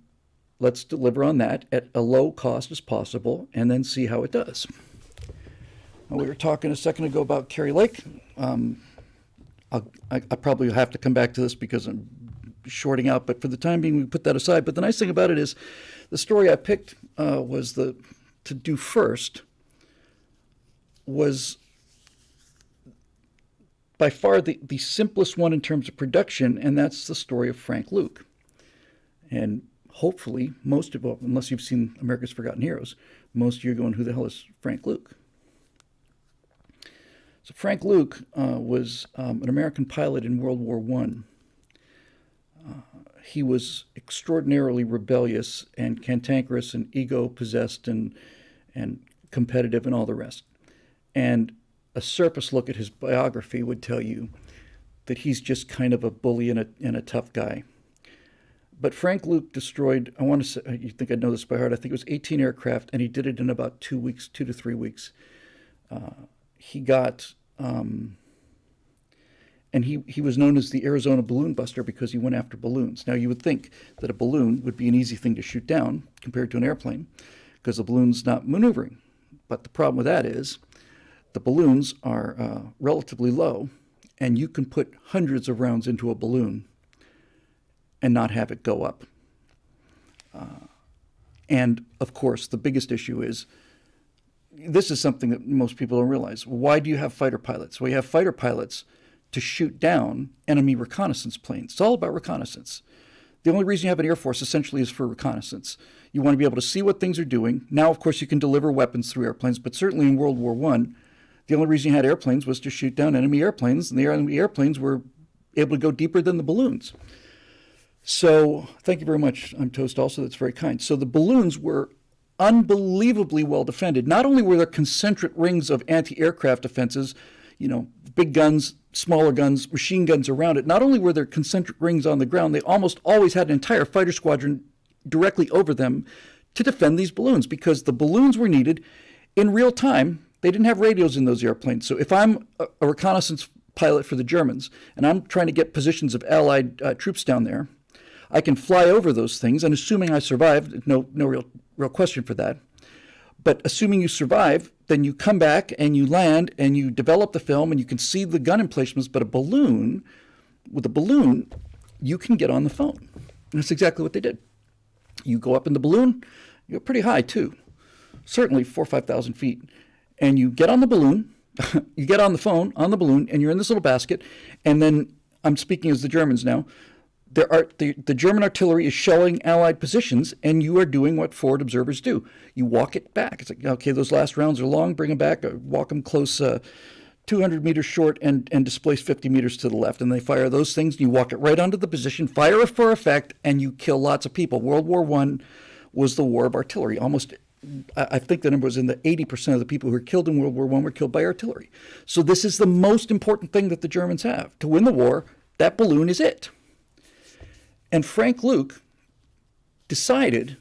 A: let's deliver on that at a low cost as possible, and then see how it does. Now, we were talking a second ago about Carrie Lake. I probably have to come back to this because I'm shorting out, but for the time being, we put that aside. But the nice thing about it is the story I picked to do first was by far the simplest one in terms of production, and that's the story of Frank Luke. And hopefully, unless you've seen America's Forgotten Heroes, most of you are going, who the hell is Frank Luke? So Frank Luke was an American pilot in World War I. He was extraordinarily rebellious and cantankerous and ego-possessed and competitive and all the rest. And a surface look at his biography would tell you that he's just kind of a bully and a tough guy. But Frank Luke destroyed, I want to say, you think I know this by heart, I think it was 18 aircraft, and he did it in about 2 weeks, 2 to 3 weeks. He got... And he was known as the Arizona Balloon Buster because he went after balloons. Now, you would think that a balloon would be an easy thing to shoot down compared to an airplane because the balloon's not maneuvering. But the problem with that is the balloons are relatively low, and you can put hundreds of rounds into a balloon and not have it go up. And, of course, the biggest issue is this is something that most people don't realize. Why do you have fighter pilots? Well, you have fighter pilots to shoot down enemy reconnaissance planes. It's all about reconnaissance. The only reason you have an Air Force essentially is for reconnaissance. You want to be able to see what things are doing. Now, of course, you can deliver weapons through airplanes, but certainly in World War I, the only reason you had airplanes was to shoot down enemy airplanes, and the enemy airplanes were able to go deeper than the balloons. So, thank you very much. I'm Toast also. That's very kind. So the balloons were unbelievably well defended. Not only were there concentric rings of anti-aircraft defenses, big guns, smaller guns, machine guns around it. Not only were there concentric rings on the ground, they almost always had an entire fighter squadron directly over them to defend these balloons because the balloons were needed in real time. They didn't have radios in those airplanes. So if I'm a reconnaissance pilot for the Germans and I'm trying to get positions of Allied troops down there, I can fly over those things, and assuming I survived, no real question for that. But assuming you survive, then you come back and you land and you develop the film and you can see the gun emplacements. But with a balloon, you can get on the phone. And that's exactly what they did. You go up in the balloon, you go pretty high too, certainly 4,000 or 5,000 feet. And you get on the balloon, you get on the phone, on the balloon, and you're in this little basket. And then, I'm speaking as the Germans now, the German artillery is shelling Allied positions, and you are doing what forward observers do. You walk it back. It's like, okay, those last rounds are long, bring them back, walk them close 200 meters short and displace 50 meters to the left. And they fire those things, and you walk it right onto the position, fire it for effect, and you kill lots of people. World War I was the war of artillery. I think the number was in the 80% of the people who were killed in World War I were killed by artillery. So this is the most important thing that the Germans have. To win the war, that balloon is it. And Frank Luke decided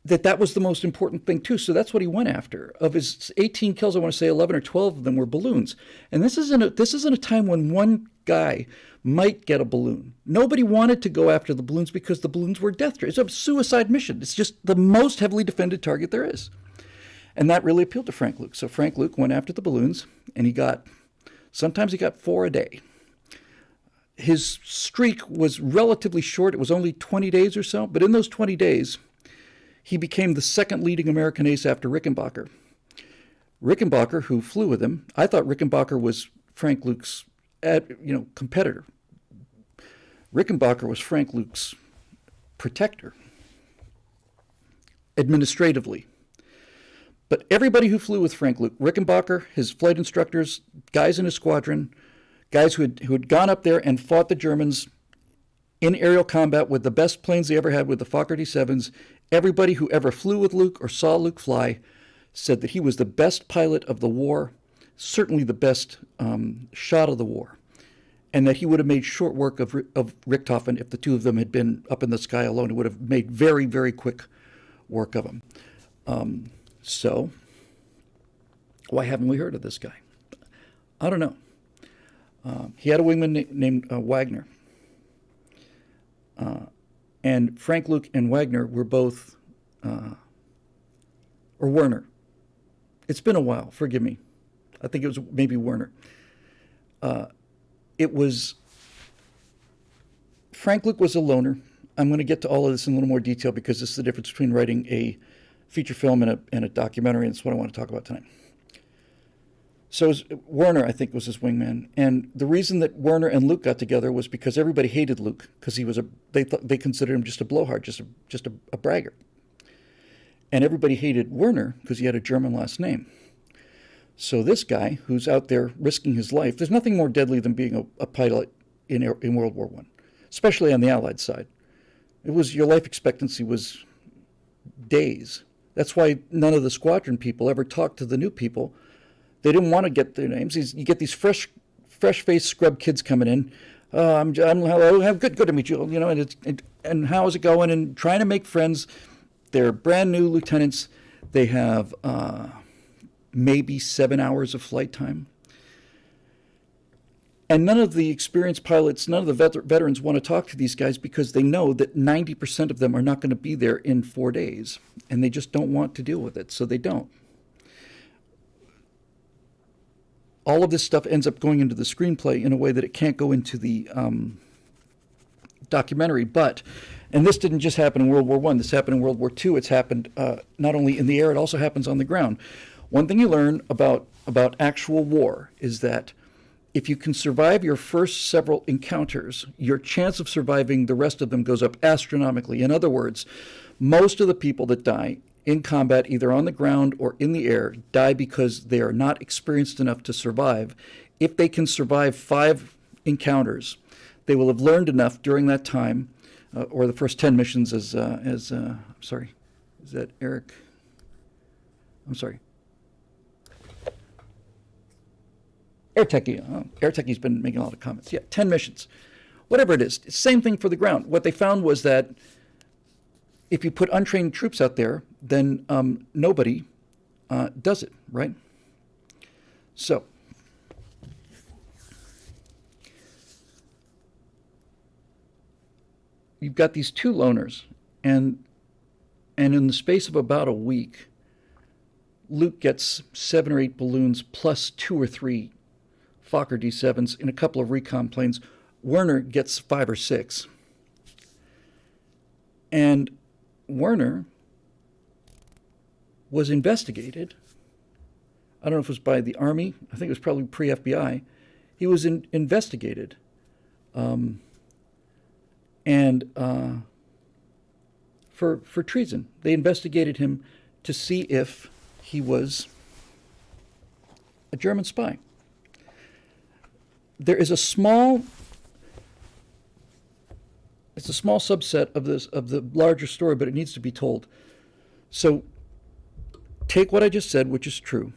A: that was the most important thing too. So that's what he went after. Of his 18 kills, I want to say 11 or 12 of them were balloons. And this isn't a time when one guy might get a balloon. Nobody wanted to go after the balloons because the balloons were death traps. It's a suicide mission. It's just the most heavily defended target there is. And that really appealed to Frank Luke. So Frank Luke went after the balloons, and sometimes he got 4 a day. His streak was relatively short. It was only 20 days or so. But in those 20 days, he became the second leading American ace after Rickenbacker. Rickenbacker, who flew with him, I thought Rickenbacker was Frank Luke's competitor. Rickenbacker was Frank Luke's protector, administratively. But everybody who flew with Frank Luke, Rickenbacker, his flight instructors, guys in his squadron, guys who had gone up there and fought the Germans in aerial combat with the best planes they ever had, with the Fokker D7s, everybody who ever flew with Luke or saw Luke fly said that he was the best pilot of the war, certainly the best shot of the war, and that he would have made short work of Richthofen if the two of them had been up in the sky alone. It would have made very, very quick work of him. So why haven't we heard of this guy? I don't know. He had a wingman named Wagner. And Frank Luke and Wagner were both, or Werner. It's been a while, forgive me. I think it was maybe Werner. Frank Luke was a loner. I'm going to get to all of this in a little more detail because this is the difference between writing a feature film and a documentary, and it's what I want to talk about tonight. So Werner, I think, was his wingman, and the reason that Werner and Luke got together was because everybody hated Luke because they considered him just a blowhard, just a braggart, and everybody hated Werner because he had a German last name. So this guy who's out there risking his life, there's nothing more deadly than being a pilot in World War I, especially on the Allied side. Your life expectancy was days. That's why none of the squadron people ever talked to the new people. They didn't want to get their names. You get these fresh-faced scrub kids coming in. Hello, good to meet you. And how is it going? And trying to make friends. They're brand new lieutenants. They have maybe 7 hours of flight time. And none of the experienced pilots, none of the veterans want to talk to these guys because they know that 90% of them are not going to be there in 4 days. And they just don't want to deal with it, so they don't. All of this stuff ends up going into the screenplay in a way that it can't go into the documentary. And this didn't just happen in World War I. This happened in World War II. It's happened not only in the air, it also happens on the ground. One thing you learn about actual war is that if you can survive your first several encounters, your chance of surviving the rest of them goes up astronomically. In other words, most of the people that die in combat, either on the ground or in the air, die because they are not experienced enough to survive. If they can survive 5 encounters, they will have learned enough during that time, or the first 10 missions I'm sorry, is that Eric? I'm sorry. Air Techie's been making a lot of comments. Yeah, 10 missions. Whatever it is, same thing for the ground. What they found was that if you put untrained troops out there, then nobody does it, right? So, you've got these 2 loners, and in the space of about a week, Luke gets 7 or 8 balloons plus 2 or 3 Fokker D7s in a couple of recon planes. Werner gets 5 or 6. And Werner was investigated. I don't know if it was by the Army. I think it was probably pre-FBI. He was investigated. For treason. They investigated him to see if he was a German spy. There is a small subset of the larger story, but it needs to be told. So take what I just said, which is true,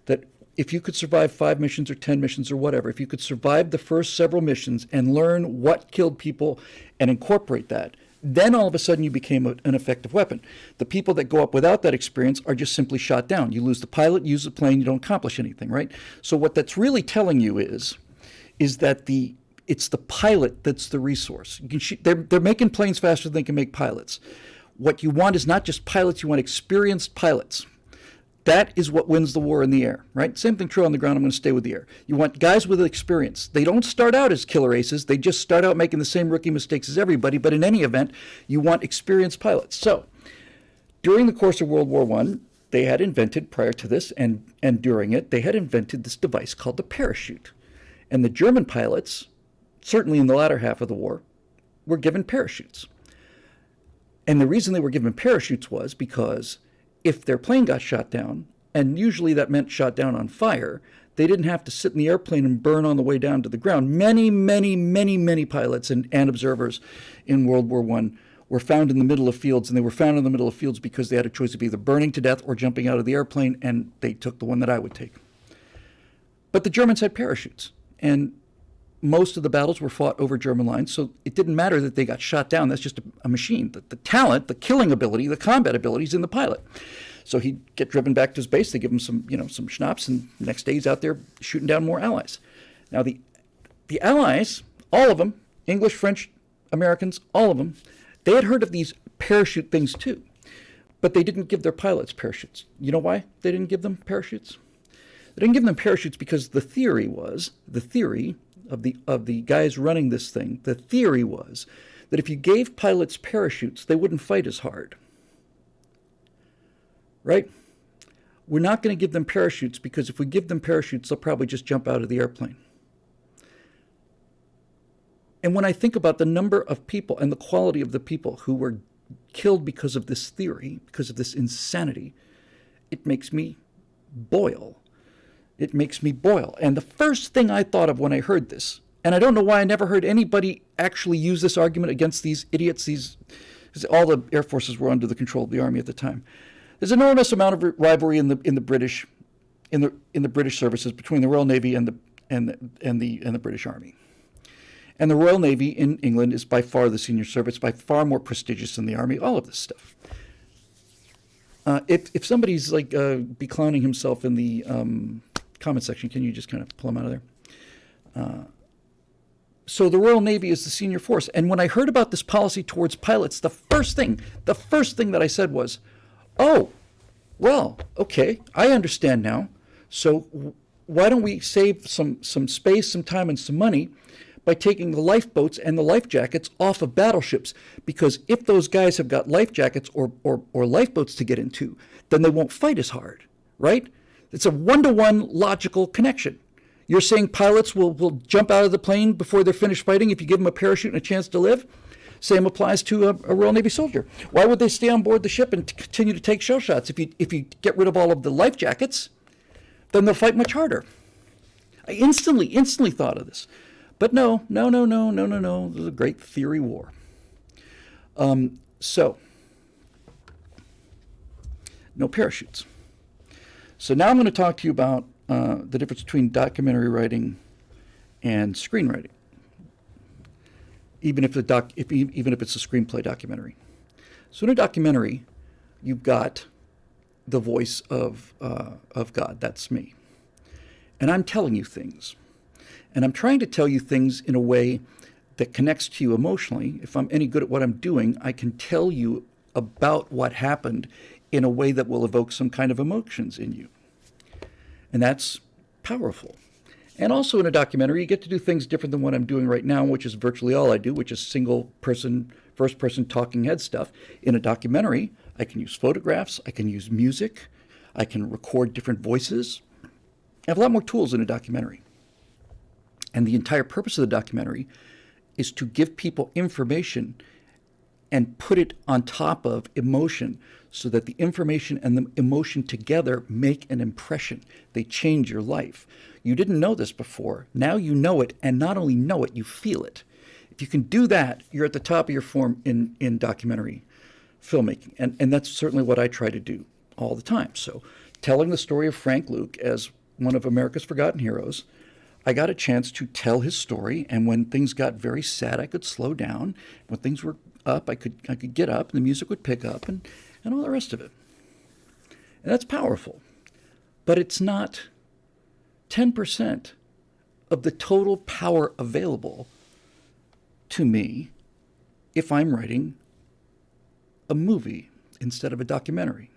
A: that if you could survive 5 missions or 10 missions or whatever, if you could survive the first several missions and learn what killed people and incorporate that, then all of a sudden you became an effective weapon. The people that go up without that experience are just simply shot down. You lose the pilot, you use the plane, you don't accomplish anything, right? So what that's really telling you is that it's the pilot that's the resource. You can shoot, they're making planes faster than they can make pilots. What you want is not just pilots, you want experienced pilots. That is what wins the war in the air, right? Same thing true on the ground. I'm going to stay with the air. You want guys with experience. They don't start out as killer aces. They just start out making the same rookie mistakes as everybody. But in any event, you want experienced pilots. So during the course of World War I, they had invented, prior to this and during it, they had invented this device called the parachute. And the German pilots, certainly in the latter half of the war, were given parachutes. And the reason they were given parachutes was because if their plane got shot down, and usually that meant shot down on fire, they didn't have to sit in the airplane and burn on the way down to the ground. Many pilots and observers in World War I were found in the middle of fields, and they were found in the middle of fields because they had a choice of either burning to death or jumping out of the airplane, and they took the one that I would take. But the Germans had parachutes, and most of the battles were fought over German lines, so it didn't matter that they got shot down. That's just a machine. The talent, the killing ability, the combat ability is in the pilot. So he'd get driven back to his base. They give him some schnapps, and the next day he's out there shooting down more Allies. Now the Allies, all of them, English, French, Americans, all of them, they had heard of these parachute things too, but they didn't give their pilots parachutes. You know why they didn't give them parachutes? They didn't give them parachutes because the theory of the guys running this thing, the theory was that if you gave pilots parachutes, they wouldn't fight as hard. Right? We're not going to give them parachutes because if we give them parachutes, they'll probably just jump out of the airplane. And when I think about the number of people and the quality of the people who were killed because of this theory, because of this insanity, it makes me boil. It makes me boil. And the first thing I thought of when I heard this, and I don't know why I never heard anybody actually use this argument against these idiots, because all the air forces were under the control of the army at the time. There's an enormous amount of rivalry in the British services between the Royal Navy and the British Army. And the Royal Navy in England is by far the senior service, by far more prestigious than the Army, all of this stuff. If somebody's like be clowning himself in the comment section, can you just kind of pull him out of there? So the Royal Navy is the senior force. And when I heard about this policy towards pilots, the first thing that I said was, oh, well, okay, I understand now. So why don't we save some space, some time, and some money by taking the lifeboats and the life jackets off of battleships? Because if those guys have got life jackets or lifeboats to get into, then they won't fight as hard, right? It's a one-to-one logical connection. You're saying pilots will jump out of the plane before they're finished fighting if you give them a parachute and a chance to live? Same applies to a Royal Navy soldier. Why would they stay on board the ship and continue to take shell shots? If you get rid of all of the life jackets, then they'll fight much harder. I instantly thought of this. But no. This is a great theory war. So, no parachutes. So now I'm going to talk to you about the difference between documentary writing and screenwriting, even if it's a screenplay documentary. So in a documentary, you've got the voice of God. That's me, and I'm telling you things, and I'm trying to tell you things in a way that connects to you emotionally. If I'm any good at what I'm doing, I can tell you about what happened in a way that will evoke some kind of emotions in you. And that's powerful. And also in a documentary, you get to do things different than what I'm doing right now, which is virtually all I do, which is single person, first person talking head stuff. In a documentary, I can use photographs, I can use music, I can record different voices. I have a lot more tools in a documentary. And the entire purpose of the documentary is to give people information and put it on top of emotion so that the information and the emotion together make an impression. They change your life. You didn't know this before. Now you know it, and not only know it, you feel it. If you can do that, you're at the top of your form in documentary filmmaking. And that's certainly what I try to do all the time. So telling the story of Frank Luke as one of America's forgotten heroes, I got a chance to tell his story, and when things got very sad, I could slow down. When things were up, I could get up, and the music would pick up, and all the rest of it. And that's powerful. But it's not 10% of the total power available to me if I'm writing a movie instead of a documentary.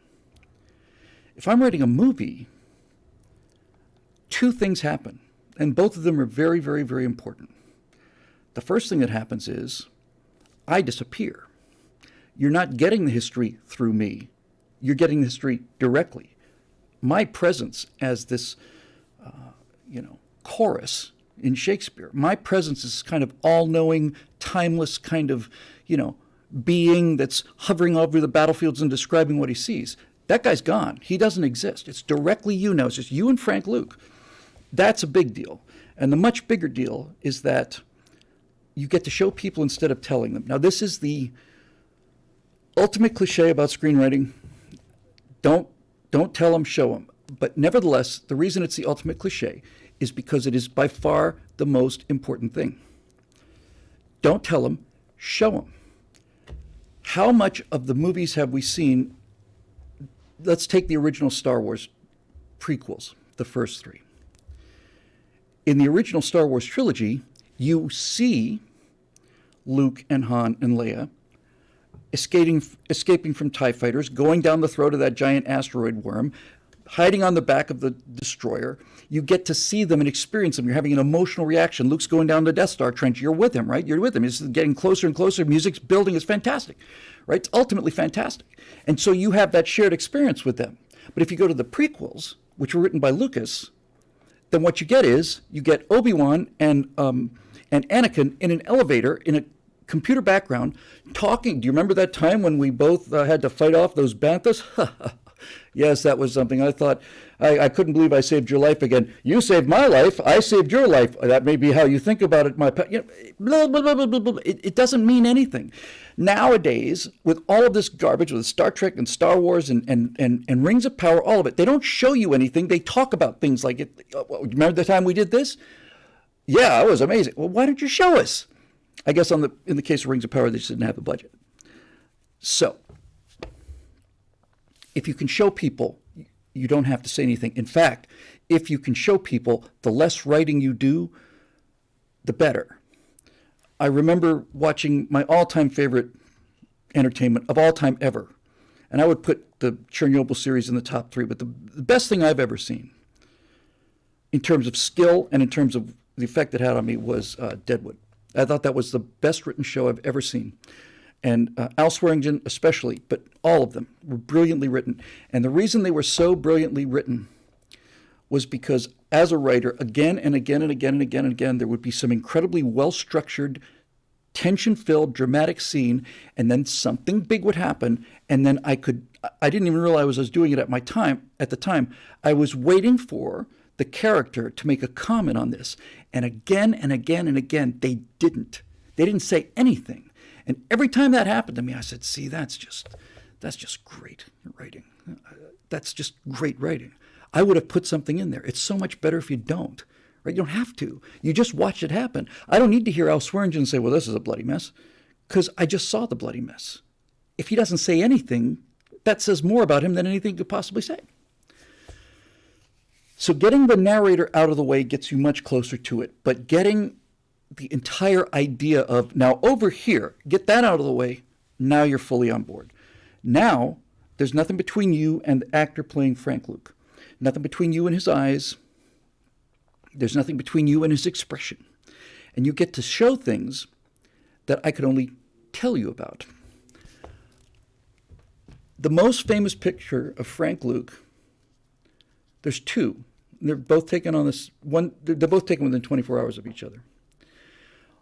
A: If I'm writing a movie, two things happen, and both of them are very, very, very important. The first thing that happens is I disappear. You're not getting the history through me. You're getting the history directly. My presence as this, chorus in Shakespeare, my presence is kind of all-knowing, timeless kind of, being that's hovering over the battlefields and describing what he sees. That guy's gone. He doesn't exist. It's directly you now. It's just you and Frank Luke. That's a big deal. And the much bigger deal is that you get to show people instead of telling them. Now, this is the ultimate cliche about screenwriting. Don't tell them, show them. But nevertheless, the reason it's the ultimate cliche is because it is by far the most important thing. Don't tell them, show them. How much of the movies have we seen? Let's take the original Star Wars prequels, the first three. In the original Star Wars trilogy, you see Luke and Han and Leia escaping from TIE fighters, going down the throat of that giant asteroid worm, hiding on the back of the destroyer. You get to see them and experience them. You're having an emotional reaction. Luke's going down the Death Star trench. You're with him, right? You're with him. It's getting closer and closer. Music's building. It's fantastic, right? It's ultimately fantastic. And so you have that shared experience with them. But if you go to the prequels, which were written by Lucas, then what you get is you get Obi-Wan and Anakin in an elevator in a computer background talking. Do you remember that time when we both had to fight off those banthas? Yes, that was something. I thought, I couldn't believe I saved your life again. You saved my life. I saved your life. That may be how you think about it. Blah, blah, blah, blah, blah. It doesn't mean anything. Nowadays, with all of this garbage, with Star Trek and Star Wars and Rings of Power, all of it, they don't show you anything. They talk about things like it. Remember the time we did this? Yeah, it was amazing. Well, why don't you show us? I guess in the case of Rings of Power, they just didn't have the budget. So, if you can show people, you don't have to say anything. In fact, if you can show people, the less writing you do, the better. I remember watching my all-time favorite entertainment of all time ever, and I would put the Chernobyl series in the top 3, but the best thing I've ever seen in terms of skill and in terms of the effect it had on me was Deadwood. I thought that was the best written show I've ever seen. And Al Swearingen especially, but all of them were brilliantly written. And the reason they were so brilliantly written was because as a writer, again and again and again and again and again, there would be some incredibly well-structured, tension-filled, dramatic scene, and then something big would happen, and then I didn't even realize I was doing it at the time. I was waiting for the character to make a comment on this. And again and again and again, they didn't. They didn't say anything. And every time that happened to me, I said, see, that's just great writing. That's just great writing. I would have put something in there. It's so much better if you don't. Right? You don't have to. You just watch it happen. I don't need to hear Al Swearingen say, well, this is a bloody mess, because I just saw the bloody mess. If he doesn't say anything, that says more about him than anything could possibly say. So getting the narrator out of the way gets you much closer to it, but getting the entire idea of, now over here, get that out of the way, now you're fully on board. Now, there's nothing between you and the actor playing Frank Luke. Nothing between you and his eyes. There's nothing between you and his expression. And you get to show things that I could only tell you about. The most famous picture of Frank Luke, there's two. They're both taken on this one. They're both taken within 24 hours of each other.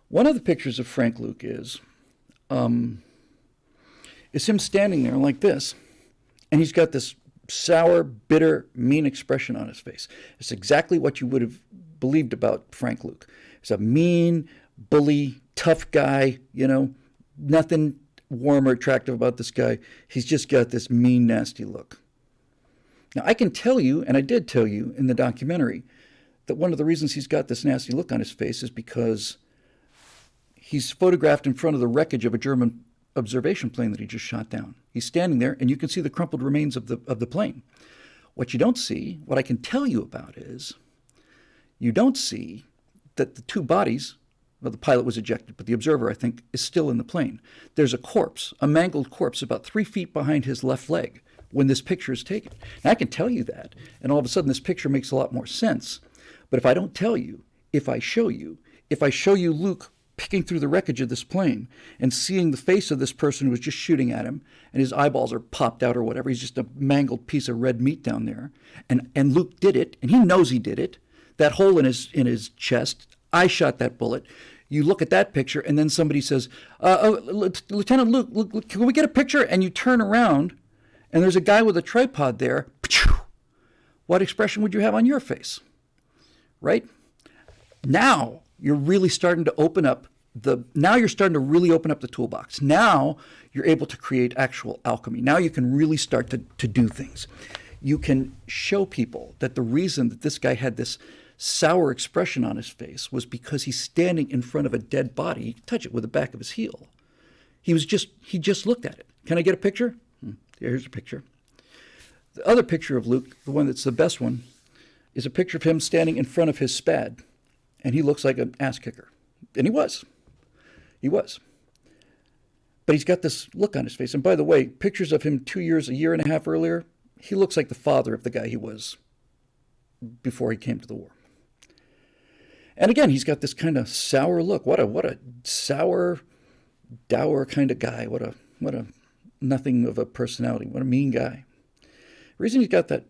A: One of the pictures of Frank Luke is him standing there like this, and he's got this sour, bitter, mean expression on his face. It's exactly what you would have believed about Frank Luke. He's a mean, bully, tough guy, nothing warm or attractive about this guy. He's just got this mean, nasty look. Now, I can tell you, and I did tell you in the documentary, that one of the reasons he's got this nasty look on his face is because he's photographed in front of the wreckage of a German observation plane that he just shot down. He's standing there, and you can see the crumpled remains of the plane. What you don't see, what I can tell you about is, you don't see that the two bodies, well, the pilot was ejected, but the observer, I think, is still in the plane. There's a corpse, a mangled corpse, about 3 feet behind his left leg when this picture is taken. Now, I can tell you that, and all of a sudden this picture makes a lot more sense. But if I don't tell you, if I show you Luke picking through the wreckage of this plane and seeing the face of this person who was just shooting at him, and his eyeballs are popped out or whatever, he's just a mangled piece of red meat down there, and Luke did it, and he knows he did it, that hole in his chest, I shot that bullet. You look at that picture, and then somebody says, Lieutenant Luke, can we get a picture? And you turn around, and there's a guy with a tripod there. What expression would you have on your face? Right? Now you're really starting to open up really open up the toolbox. Now you're able to create actual alchemy. Now you can really start to do things. You can show people that the reason that this guy had this sour expression on his face was because he's standing in front of a dead body. He can touch it with the back of his heel. He just looked at it. Can I get a picture? Here's a picture. The other picture of Luke, the one that's the best one, is a picture of him standing in front of his Spad. And he looks like an ass kicker. And he was. He was. But he's got this look on his face. And by the way, pictures of him a year and a half earlier, he looks like the father of the guy he was before he came to the war. And again, he's got this kind of sour look. What a sour, dour kind of guy. What a nothing of a personality. What a mean guy. The reason he's got that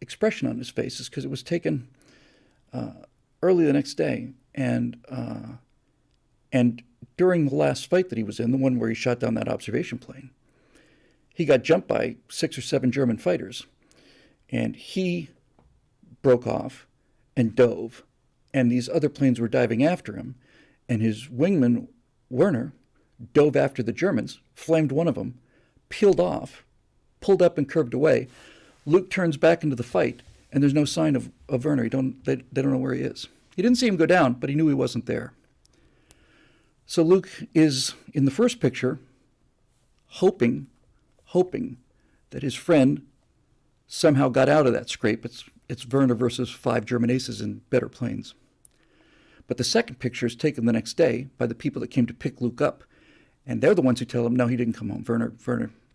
A: expression on his face is because it was taken early the next day, and during the last fight that he was in, the one where he shot down that observation plane, he got jumped by 6 or 7 German fighters, and he broke off and dove, and these other planes were diving after him, and his wingman, Werner, dove after the Germans, flamed one of them, peeled off, pulled up and curved away. Luke turns back into the fight, and there's no sign of Werner. They don't know where he is. He didn't see him go down, but he knew he wasn't there. So Luke is, in the first picture, hoping that his friend somehow got out of that scrape. It's Werner versus 5 German aces in better planes. But the second picture is taken the next day by the people that came to pick Luke up, and they're the ones who tell him, no, he didn't come home. Werner,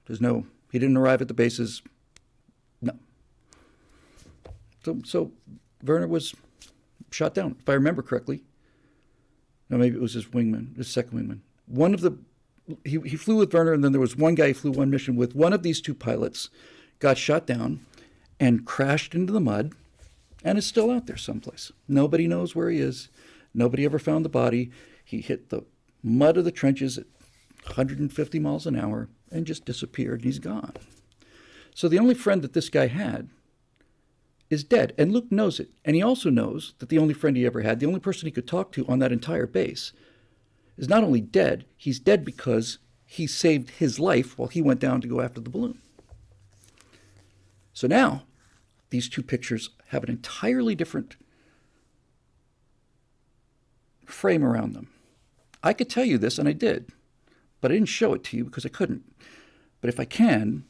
A: he didn't arrive at the bases. No. So Werner was shot down, if I remember correctly. No, maybe it was his second wingman. He flew with Werner, and then there was one guy he flew one mission with. One of these 2 pilots got shot down and crashed into the mud and is still out there someplace. Nobody knows where he is. Nobody ever found the body. He hit the mud of the trenches at 150 miles an hour and just disappeared, and he's gone. So the only friend that this guy had is dead, and Luke knows it. And he also knows that the only friend he ever had, the only person he could talk to on that entire base, is not only dead, he's dead because he saved his life while he went down to go after the balloon. So now, these 2 pictures have an entirely different frame around them. I could tell you this, and I did, but I didn't show it to you because I couldn't. But if I can,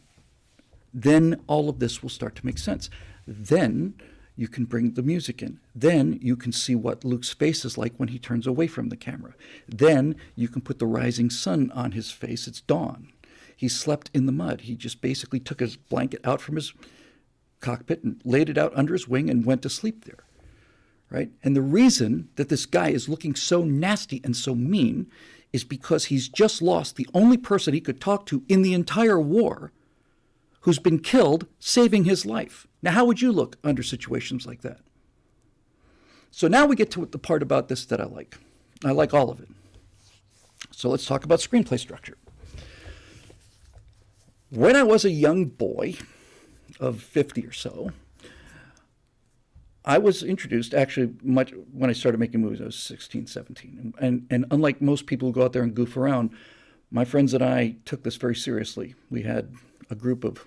A: then all of this will start to make sense. Then you can bring the music in. Then you can see what Luke's face is like when he turns away from the camera. Then you can put the rising sun on his face. It's dawn. He slept in the mud. He just basically took his blanket out from his cockpit and laid it out under his wing and went to sleep there. Right? And the reason that this guy is looking so nasty and so mean is because he's just lost the only person he could talk to in the entire war who's been killed saving his life. Now, how would you look under situations like that? So now we get to the part about this that I like. I like all of it. So let's talk about screenplay structure. When I was a young boy of 50 or so, I was introduced, actually, when I started making movies, I was 16, 17. And unlike most people who go out there and goof around, my friends and I took this very seriously. We had a group of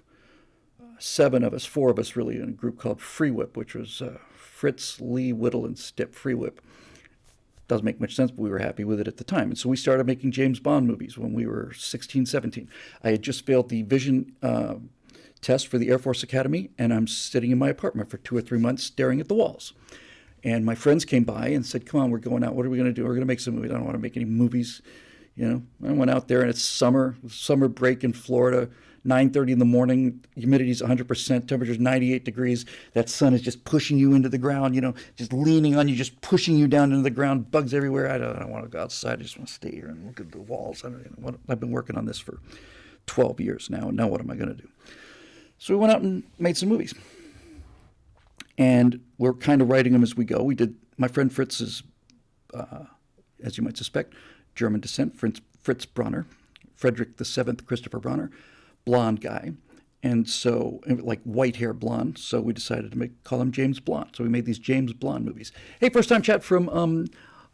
A: 7 of us, 4 of us really, in a group called Free Whip, which was Fritz, Lee, Whittle, and Step Free Whip. Doesn't make much sense, but we were happy with it at the time. And so we started making James Bond movies when we were 16, 17. I had just failed the vision test for the Air Force Academy, and I'm sitting in my apartment for 2 or 3 months staring at the walls. And my friends came by and said, come on, we're going out. What are we going to do? We're going to make some movies. I don't want to make any movies. I went out there, and it's summer break in Florida, 9:30 in the morning, humidity's 100%, temperature's 98 degrees. That sun is just pushing you into the ground, just leaning on you, just pushing you down into the ground, bugs everywhere. I don't want to go outside. I just want to stay here and look at the walls. I've been working on this for 12 years now, and now what am I going to do? So we went out and made some movies. And we're kind of writing them as we go. My friend Fritz is, as you might suspect, German descent, Fritz Bronner, Frederick VII, Christopher Bronner, blonde guy, and so like white hair blonde. So we decided to call him James Blonde. So we made these James Blonde movies. Hey, first time chat from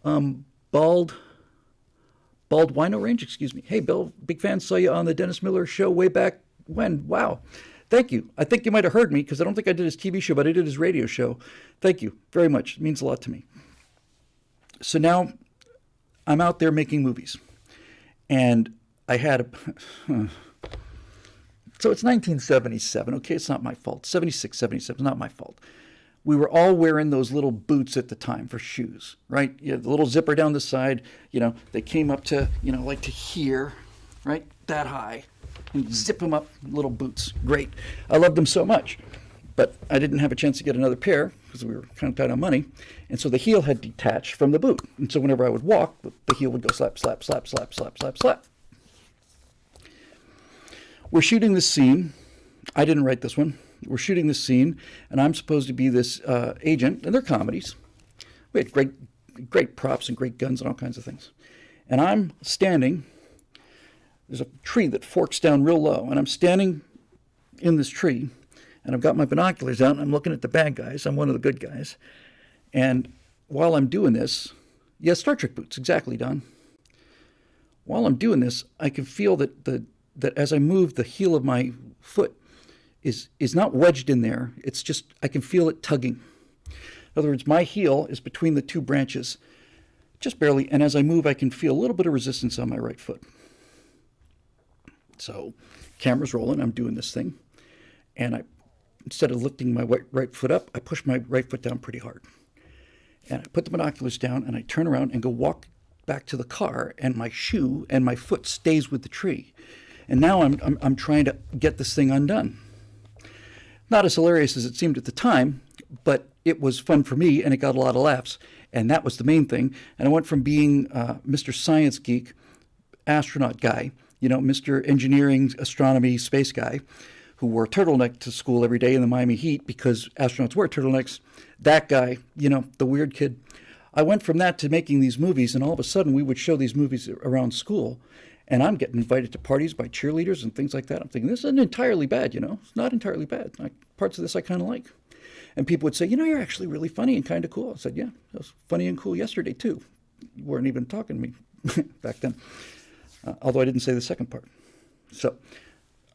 A: Bald Wino Range. Excuse me. Hey, Bill, big fan. Saw you on the Dennis Miller show way back when. Wow. Thank you. I think you might have heard me because I don't think I did his TV show, but I did his radio show. Thank you very much. It means a lot to me. So now I'm out there making movies, and I had so it's 1977. Okay, it's not my fault. 76, 77, it's not my fault. We were all wearing those little boots at the time for shoes, right? You have the little zipper down the side. They came up to, like to here, right? That high. And zip them up, little boots. Great. I loved them so much. But I didn't have a chance to get another pair because we were kind of tight on money. And so the heel had detached from the boot. And so whenever I would walk, the heel would go slap, slap, slap, slap, slap, slap, slap. We're shooting this scene. I didn't write this one. We're shooting this scene, and I'm supposed to be this agent, and they're comedies. We had great props and great guns and all kinds of things. And I'm standing. There's a tree that forks down real low, and I'm standing in this tree, and I've got my binoculars out, and I'm looking at the bad guys. I'm one of the good guys. And while I'm doing this, Star Trek boots, exactly, Don. While I'm doing this, I can feel that as I move, the heel of my foot is not wedged in there. It's just, I can feel it tugging. In other words, my heel is between the two branches, just barely, and as I move, I can feel a little bit of resistance on my right foot. So, camera's rolling, I'm doing this thing, and instead of lifting my right foot up, I push my right foot down pretty hard. And I put the binoculars down, and I turn around and go walk back to the car, and my shoe and my foot stays with the tree. And now I'm trying to get this thing undone. Not as hilarious as it seemed at the time, but it was fun for me, and it got a lot of laughs. And that was the main thing. And I went from being Mr. Science Geek, astronaut guy, Mr. Engineering, Astronomy, Space guy, who wore a turtleneck to school every day in the Miami heat because astronauts wear turtlenecks. That guy, the weird kid. I went from that to making these movies, and all of a sudden we would show these movies around school. And I'm getting invited to parties by cheerleaders and things like that. I'm thinking, this isn't entirely bad, It's not entirely bad. Parts of this I kind of like. And people would say, you're actually really funny and kind of cool. I said, yeah, that was funny and cool yesterday, too. You weren't even talking to me back then. Although I didn't say the second part. So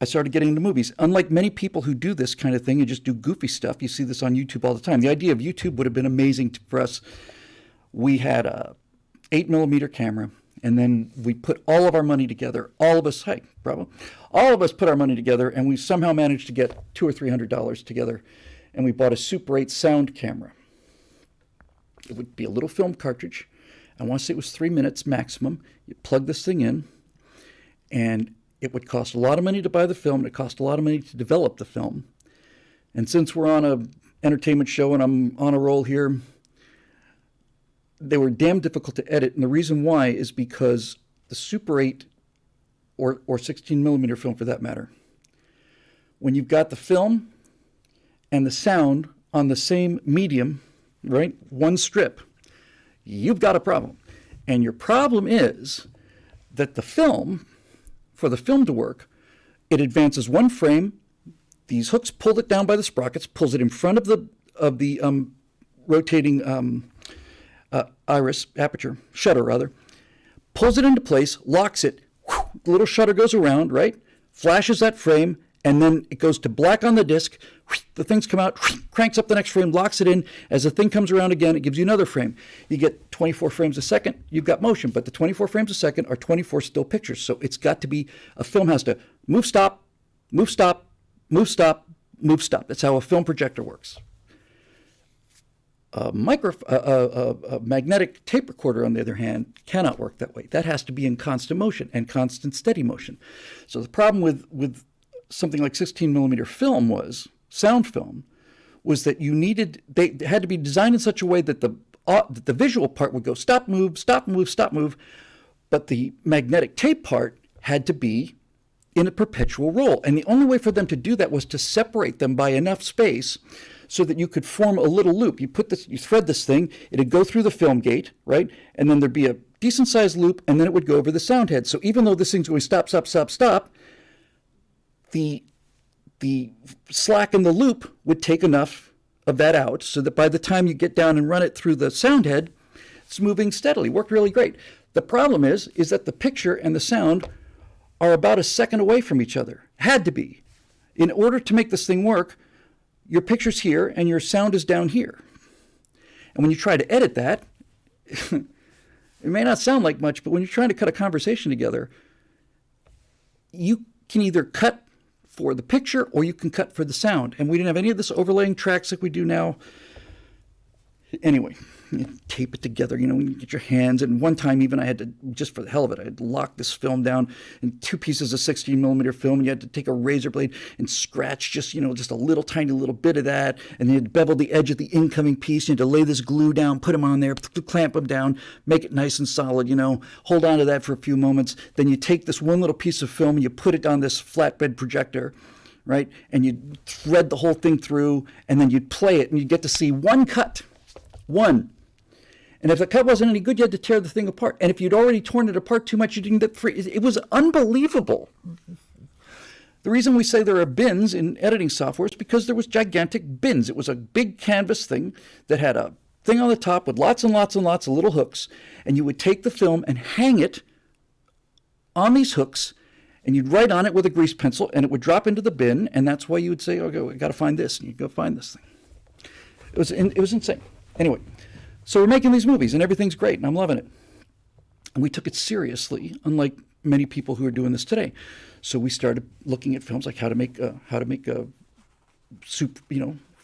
A: I started getting into movies. Unlike many people who do this kind of thing and just do goofy stuff, you see this on YouTube all the time. The idea of YouTube would have been amazing for us. We had a 8mm camera. And then we put all of our money together. All of us, hey, bravo. All of us put our money together, and we somehow managed to get $200 or $300 together, and we bought a Super 8 sound camera. It would be a little film cartridge. I want to say it was 3 minutes maximum. You plug this thing in, and it would cost a lot of money to buy the film. And it cost a lot of money to develop the film. And since we're on an entertainment show and I'm on a roll here, they were damn difficult to edit, and the reason why is because the Super 8 or 16mm film for that matter, when you've got the film and the sound on the same medium, right, one strip, you've got a problem. And your problem is that the film, for the film to work, it advances one frame, these hooks pull it down by the sprockets, pulls it in front of the rotating shutter rather, pulls it into place, locks it, the little shutter goes around, right, flashes that frame, and then it goes to black on the disc. The things come out, cranks up the next frame, locks it in. As the thing comes around again, it gives you another frame. You get 24 frames a second, you've got motion, but the 24 frames a second are 24 still pictures. So it's got to be, a film has to move, stop, move, stop, move, stop, move, stop. That's how a film projector works. A magnetic tape recorder, on the other hand, cannot work that way. That has to be in constant motion and constant steady motion. So the problem with something like 16 millimeter film was, sound film, was that they had to be designed in such a way that the visual part would go stop, move, stop, move, stop, move, but the magnetic tape part had to be in a perpetual roll. And the only way for them to do that was to separate them by enough space so that you could form a little loop. You thread this thing, it'd go through the film gate, right? And then there'd be a decent sized loop, and then it would go over the sound head. So even though this thing's going stop, stop, stop, stop, the slack in the loop would take enough of that out so that by the time you get down and run it through the sound head, it's moving steadily. Worked really great. The problem is that the picture and the sound are about a second away from each other. Had to be. In order to make this thing work, your picture's here and your sound is down here. And when you try to edit that, it may not sound like much, but when you're trying to cut a conversation together, you can either cut for the picture or you can cut for the sound. And we didn't have any of this overlaying tracks like we do now. Anyway, you tape it together, when you get your hands. And one time even I had to, just for the hell of it, I had to lock this film down in 2 pieces of 16 millimeter film. And you had to take a razor blade and scratch just a little tiny little bit of that. And then you had to bevel the edge of the incoming piece. You had to lay this glue down, put them on there, clamp them down, make it nice and solid, hold on to that for a few moments. Then you take this one little piece of film and you put it on this flatbed projector, right? And you thread the whole thing through, and then you'd play it and you get to see one cut. One. And if the cut wasn't any good, you had to tear the thing apart. And if you'd already torn it apart too much, you didn't get free. It was unbelievable. The reason we say there are bins in editing software is because there was gigantic bins. It was a big canvas thing that had a thing on the top with lots and lots and lots of little hooks. And you would take the film and hang it on these hooks, and you'd write on it with a grease pencil, and it would drop into the bin. And that's why you would say, okay, I got to find this. And you'd go find this thing. It was insane. Anyway, so we're making these movies and everything's great and I'm loving it. And we took it seriously, unlike many people who are doing this today. So we started looking at films like how to make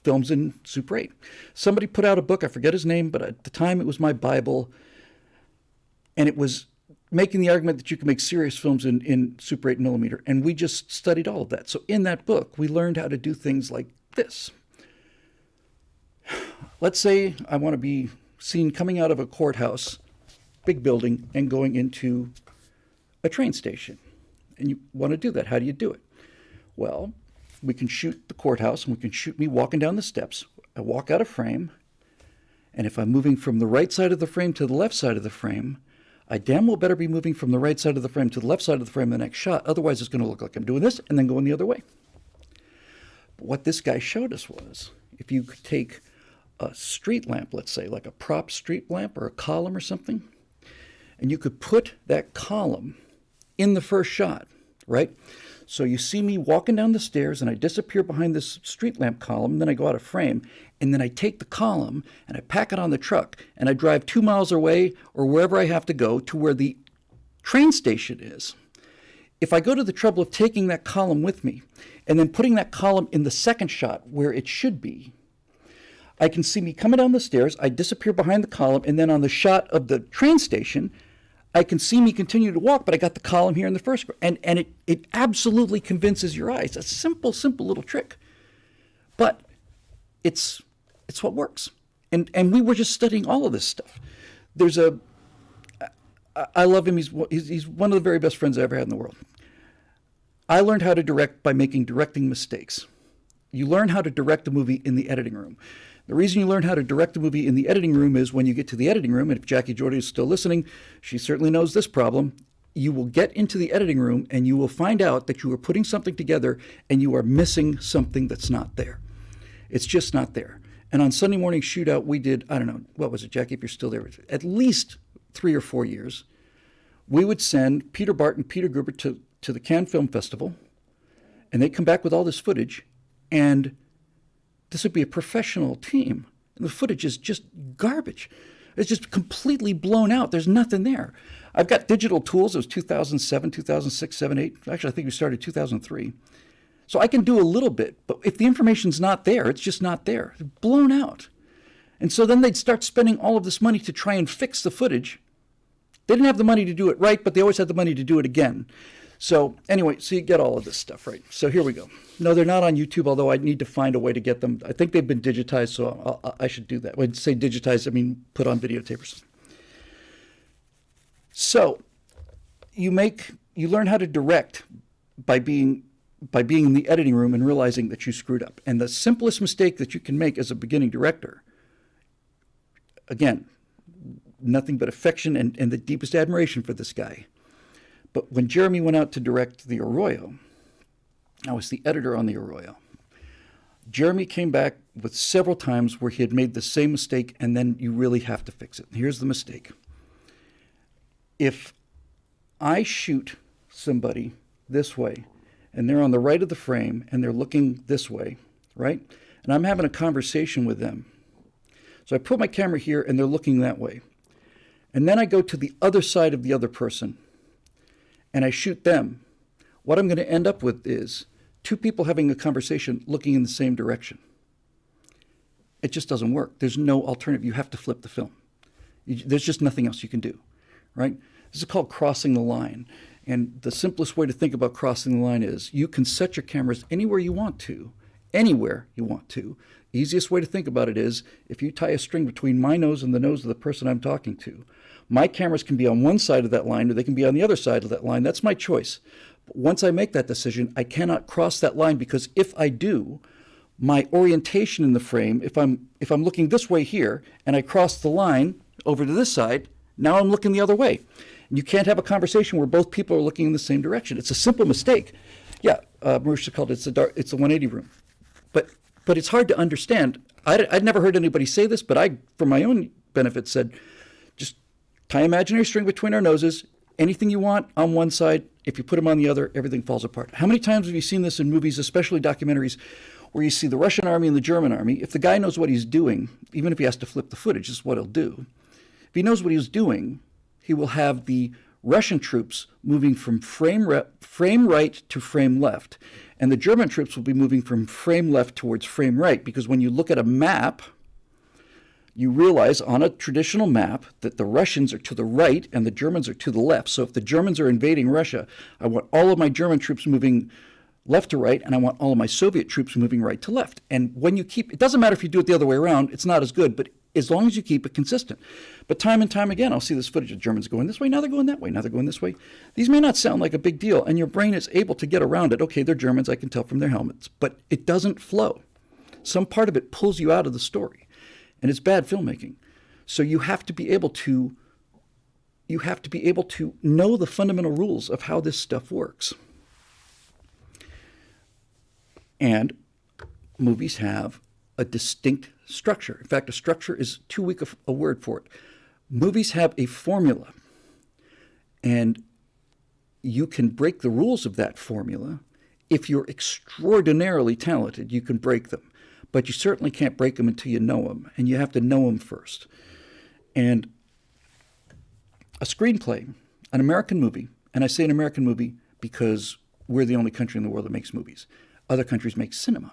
A: films in Super 8. Somebody put out a book, I forget his name, but at the time it was my Bible. And it was making the argument that you can make serious films in Super 8 millimeter. And we just studied all of that. So in that book, we learned how to do things like this. Let's say I want to be seen coming out of a courthouse, big building, and going into a train station. And you want to do that. How do you do it? Well, we can shoot the courthouse, and we can shoot me walking down the steps. I walk out of frame, and if I'm moving from the right side of the frame to the left side of the frame, I damn well better be moving from the right side of the frame to the left side of the frame in the next shot. Otherwise, it's going to look like I'm doing this and then going the other way. But what this guy showed us was, if you could take a street lamp, let's say, like a prop street lamp or a column or something, and you could put that column in the first shot, right? So you see me walking down the stairs and I disappear behind this street lamp column, and then I go out of frame, and then I take the column and I pack it on the truck and I drive 2 miles away or wherever I have to go to where the train station is. If I go to the trouble of taking that column with me and then putting that column in the second shot where it should be, I can see me coming down the stairs, I disappear behind the column, and then on the shot of the train station, I can see me continue to walk, but I got the column here in the first. And it absolutely convinces your eyes. A simple little trick. But it's what works. And we were just studying all of this stuff. I love him. He's one of the very best friends I ever had in the world. I learned how to direct by making directing mistakes. You learn how to direct a movie in the editing room. The reason you learn how to direct a movie in the editing room is when you get to the editing room, and if Jackie Jordy is still listening, she certainly knows this problem, you will get into the editing room and you will find out that you are putting something together and you are missing something that's not there. It's just not there. And on Sunday Morning Shootout, we did, I don't know, what was it, Jackie, if you're still there, at least 3 or 4 years, we would send Peter Bart and Peter Gruber to the Cannes Film Festival, And they come back with all this footage, and this would be a professional team. And the footage is just garbage. It's just completely blown out. There's nothing there. I've got digital tools. It was 2007, 2006, 7, 8. Actually, I think we started 2003. So I can do a little bit, but if the information's not there, it's just not there. It's blown out. And so then they'd start spending all of this money to try and fix the footage. They didn't have the money to do it right, but they always had the money to do it again. So anyway, so you get all of this stuff, right? So here we go. No, they're not on YouTube, although I need to find a way to get them. I think they've been digitized, so I should do that. When I say digitized, I mean put on videotapers. So you learn how to direct by being in the editing room and realizing that you screwed up. And the simplest mistake that you can make as a beginning director, again, nothing but affection and the deepest admiration for this guy. But when Jeremy went out to direct The Arroyo, I was the editor on The Arroyo. Jeremy came back with several times where he had made the same mistake, and then you really have to fix it. Here's the mistake. If I shoot somebody this way, and they're on the right of the frame, and they're looking this way, right? And I'm having a conversation with them. So I put my camera here, and they're looking that way. And then I go to the other side of the other person, and I shoot them. What I'm going to end up with is two people having a conversation looking in the same direction. It just doesn't work. There's no alternative. You have to flip the film. There's just nothing else you can do, right? This is called crossing the line. And the simplest way to think about crossing the line is you can set your cameras anywhere you want to, anywhere you want to. The easiest way to think about it is if you tie a string between my nose and the nose of the person I'm talking to, my cameras can be on one side of that line or they can be on the other side of that line. That's my choice. But once I make that decision, I cannot cross that line, because if I do, my orientation in the frame, if I'm looking this way here and I cross the line over to this side, now I'm looking the other way. And you can't have a conversation where both people are looking in the same direction. It's a simple mistake. Yeah, Marusha called it, it's a 180 room. But it's hard to understand. I'd never heard anybody say this, but I, for my own benefit, said, just tie imaginary string between our noses, anything you want on one side, if you put them on the other, everything falls apart. How many times have you seen this in movies, especially documentaries, where you see the Russian army and the German army? If the guy knows what he's doing, even if he has to flip the footage, this is what he'll do. If he knows what he's doing, he will have the Russian troops moving from frame right to frame left. And the German troops will be moving from frame left towards frame right, because when you look at a map, you realize on a traditional map that the Russians are to the right and the Germans are to the left. So if the Germans are invading Russia, I want all of my German troops moving left to right, and I want all of my Soviet troops moving right to left. And when you keep, it doesn't matter if you do it the other way around, it's not as good, but as long as you keep it consistent. But time and time again, I'll see this footage of Germans going this way, now they're going that way, now they're going this way. These may not sound like a big deal, and your brain is able to get around it. Okay, they're Germans, I can tell from their helmets, but it doesn't flow. Some part of it pulls you out of the story, and it's bad filmmaking. So you have to be able to know the fundamental rules of how this stuff works. And movies have a distinct structure. In fact, a structure is too weak a word for it. Movies have a formula, and you can break the rules of that formula. If you're extraordinarily talented, you can break them, but you certainly can't break them until you know them, and you have to know them first. And a screenplay, an American movie, and I say an American movie because we're the only country in the world that makes movies. Other countries make cinema,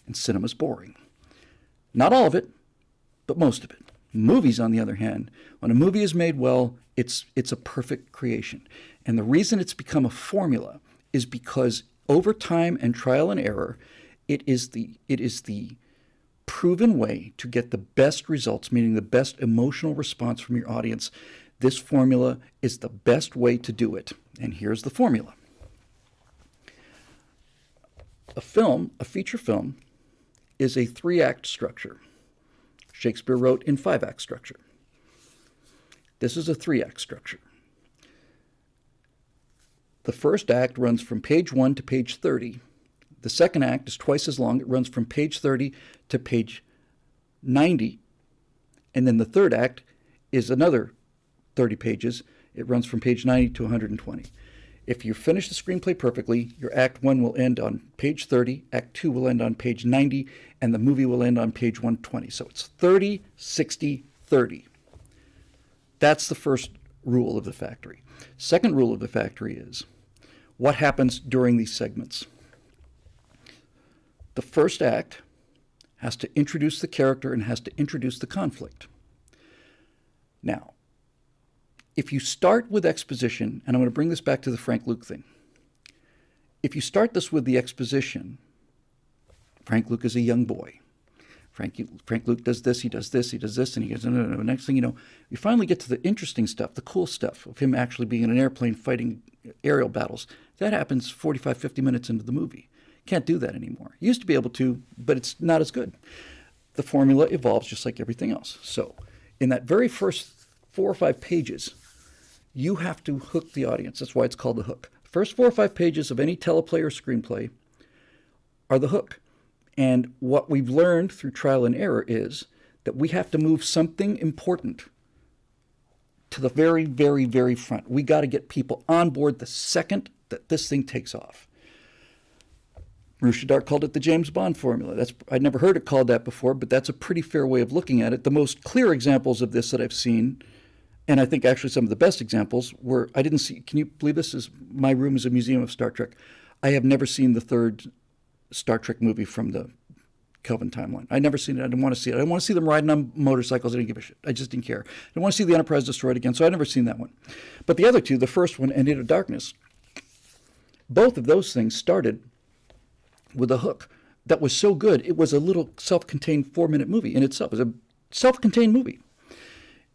A: and cinema's boring. Not all of it, but most of it. Movies, on the other hand, when a movie is made well, it's a perfect creation. And the reason it's become a formula is because over time and trial and error, it is the proven way to get the best results, meaning the best emotional response from your audience. This formula is the best way to do it. And here's the formula. A feature film, is a 3-act structure. Shakespeare wrote in 5-act structure. This is a 3-act structure. The first act runs from page 1 to page 30. The second act is twice as long. It runs from page 30 to page 90. And then the third act is another 30 pages. It runs from page 90 to 120. If you finish the screenplay perfectly, your Act 1 will end on page 30, Act 2 will end on page 90, and the movie will end on page 120. So it's 30, 60, 30. That's the first rule of the factory. Second rule of the factory is what happens during these segments. The first act has to introduce the character and has to introduce the conflict. Now, if you start with exposition, and I'm going to bring this back to the Frank Luke thing. If you start this with the exposition, Frank Luke is a young boy. Frank Luke does this, he does this, he does this, and he goes, no. Next thing you know, you finally get to the interesting stuff, the cool stuff of him actually being in an airplane fighting aerial battles. That happens 45, 50 minutes into the movie. Can't do that anymore. Used to be able to, but it's not as good. The formula evolves just like everything else. So in that very first 4 or 5 pages, you have to hook the audience. That's why it's called the hook. First 4 or 5 pages of any teleplay or screenplay are the hook. And what we've learned through trial and error is that we have to move something important to the very, very, very front. We got to get people on board the second that this thing takes off. Rushadar called it the James Bond formula. I'd never heard it called that before, but that's a pretty fair way of looking at it. The most clear examples of this that I've seen, and I think actually some of the best examples, were, I didn't see, can you believe this? My room is a museum of Star Trek. I have never seen the third Star Trek movie from the Kelvin timeline. I'd never seen it. I didn't want to see it. I didn't want to see them riding on motorcycles. I didn't give a shit. I just didn't care. I didn't want to see the Enterprise destroyed again, so I'd never seen that one. But the other two, the first one and Into Darkness, both of those things started with a hook that was so good, it was a little self-contained 4-minute movie in itself. It was a self-contained movie.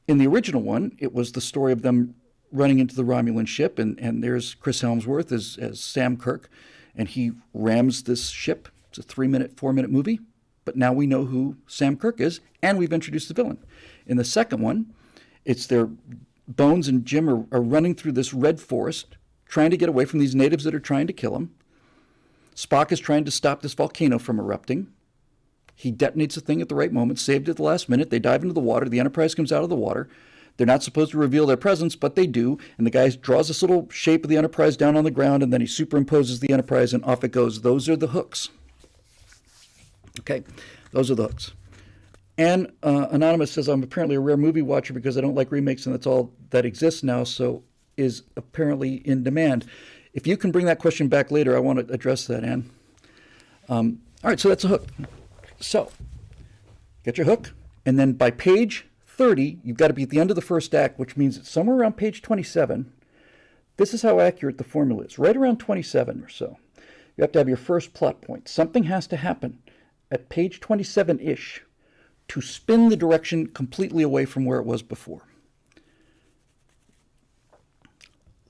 A: In the original one, it was the story of them running into the Romulan ship, and there's Chris Helmsworth as Sam Kirk, and he rams this ship. It's a 4-minute movie, but now we know who Sam Kirk is, and we've introduced the villain. In the second one, it's their Bones and Jim are running through this red forest, trying to get away from these natives that are trying to kill them. Spock is trying to stop this volcano from erupting. He detonates the thing at the right moment, saved it at the last minute. They dive into the water. The Enterprise comes out of the water. They're not supposed to reveal their presence, but they do. And the guy draws this little shape of the Enterprise down on the ground, and then he superimposes the Enterprise, and off it goes. Those are the hooks. Okay, those are the hooks. And Anonymous says, I'm apparently a rare movie watcher because I don't like remakes, and that's all that exists now, so is apparently in demand. If you can bring that question back later, I want to address that, Ann. All right, so that's a hook. So, get your hook, and then by page 30, you've got to be at the end of the first act, which means it's somewhere around page 27. This is how accurate the formula is. Right around 27 or so, you have to have your first plot point. Something has to happen at page 27-ish to spin the direction completely away from where it was before.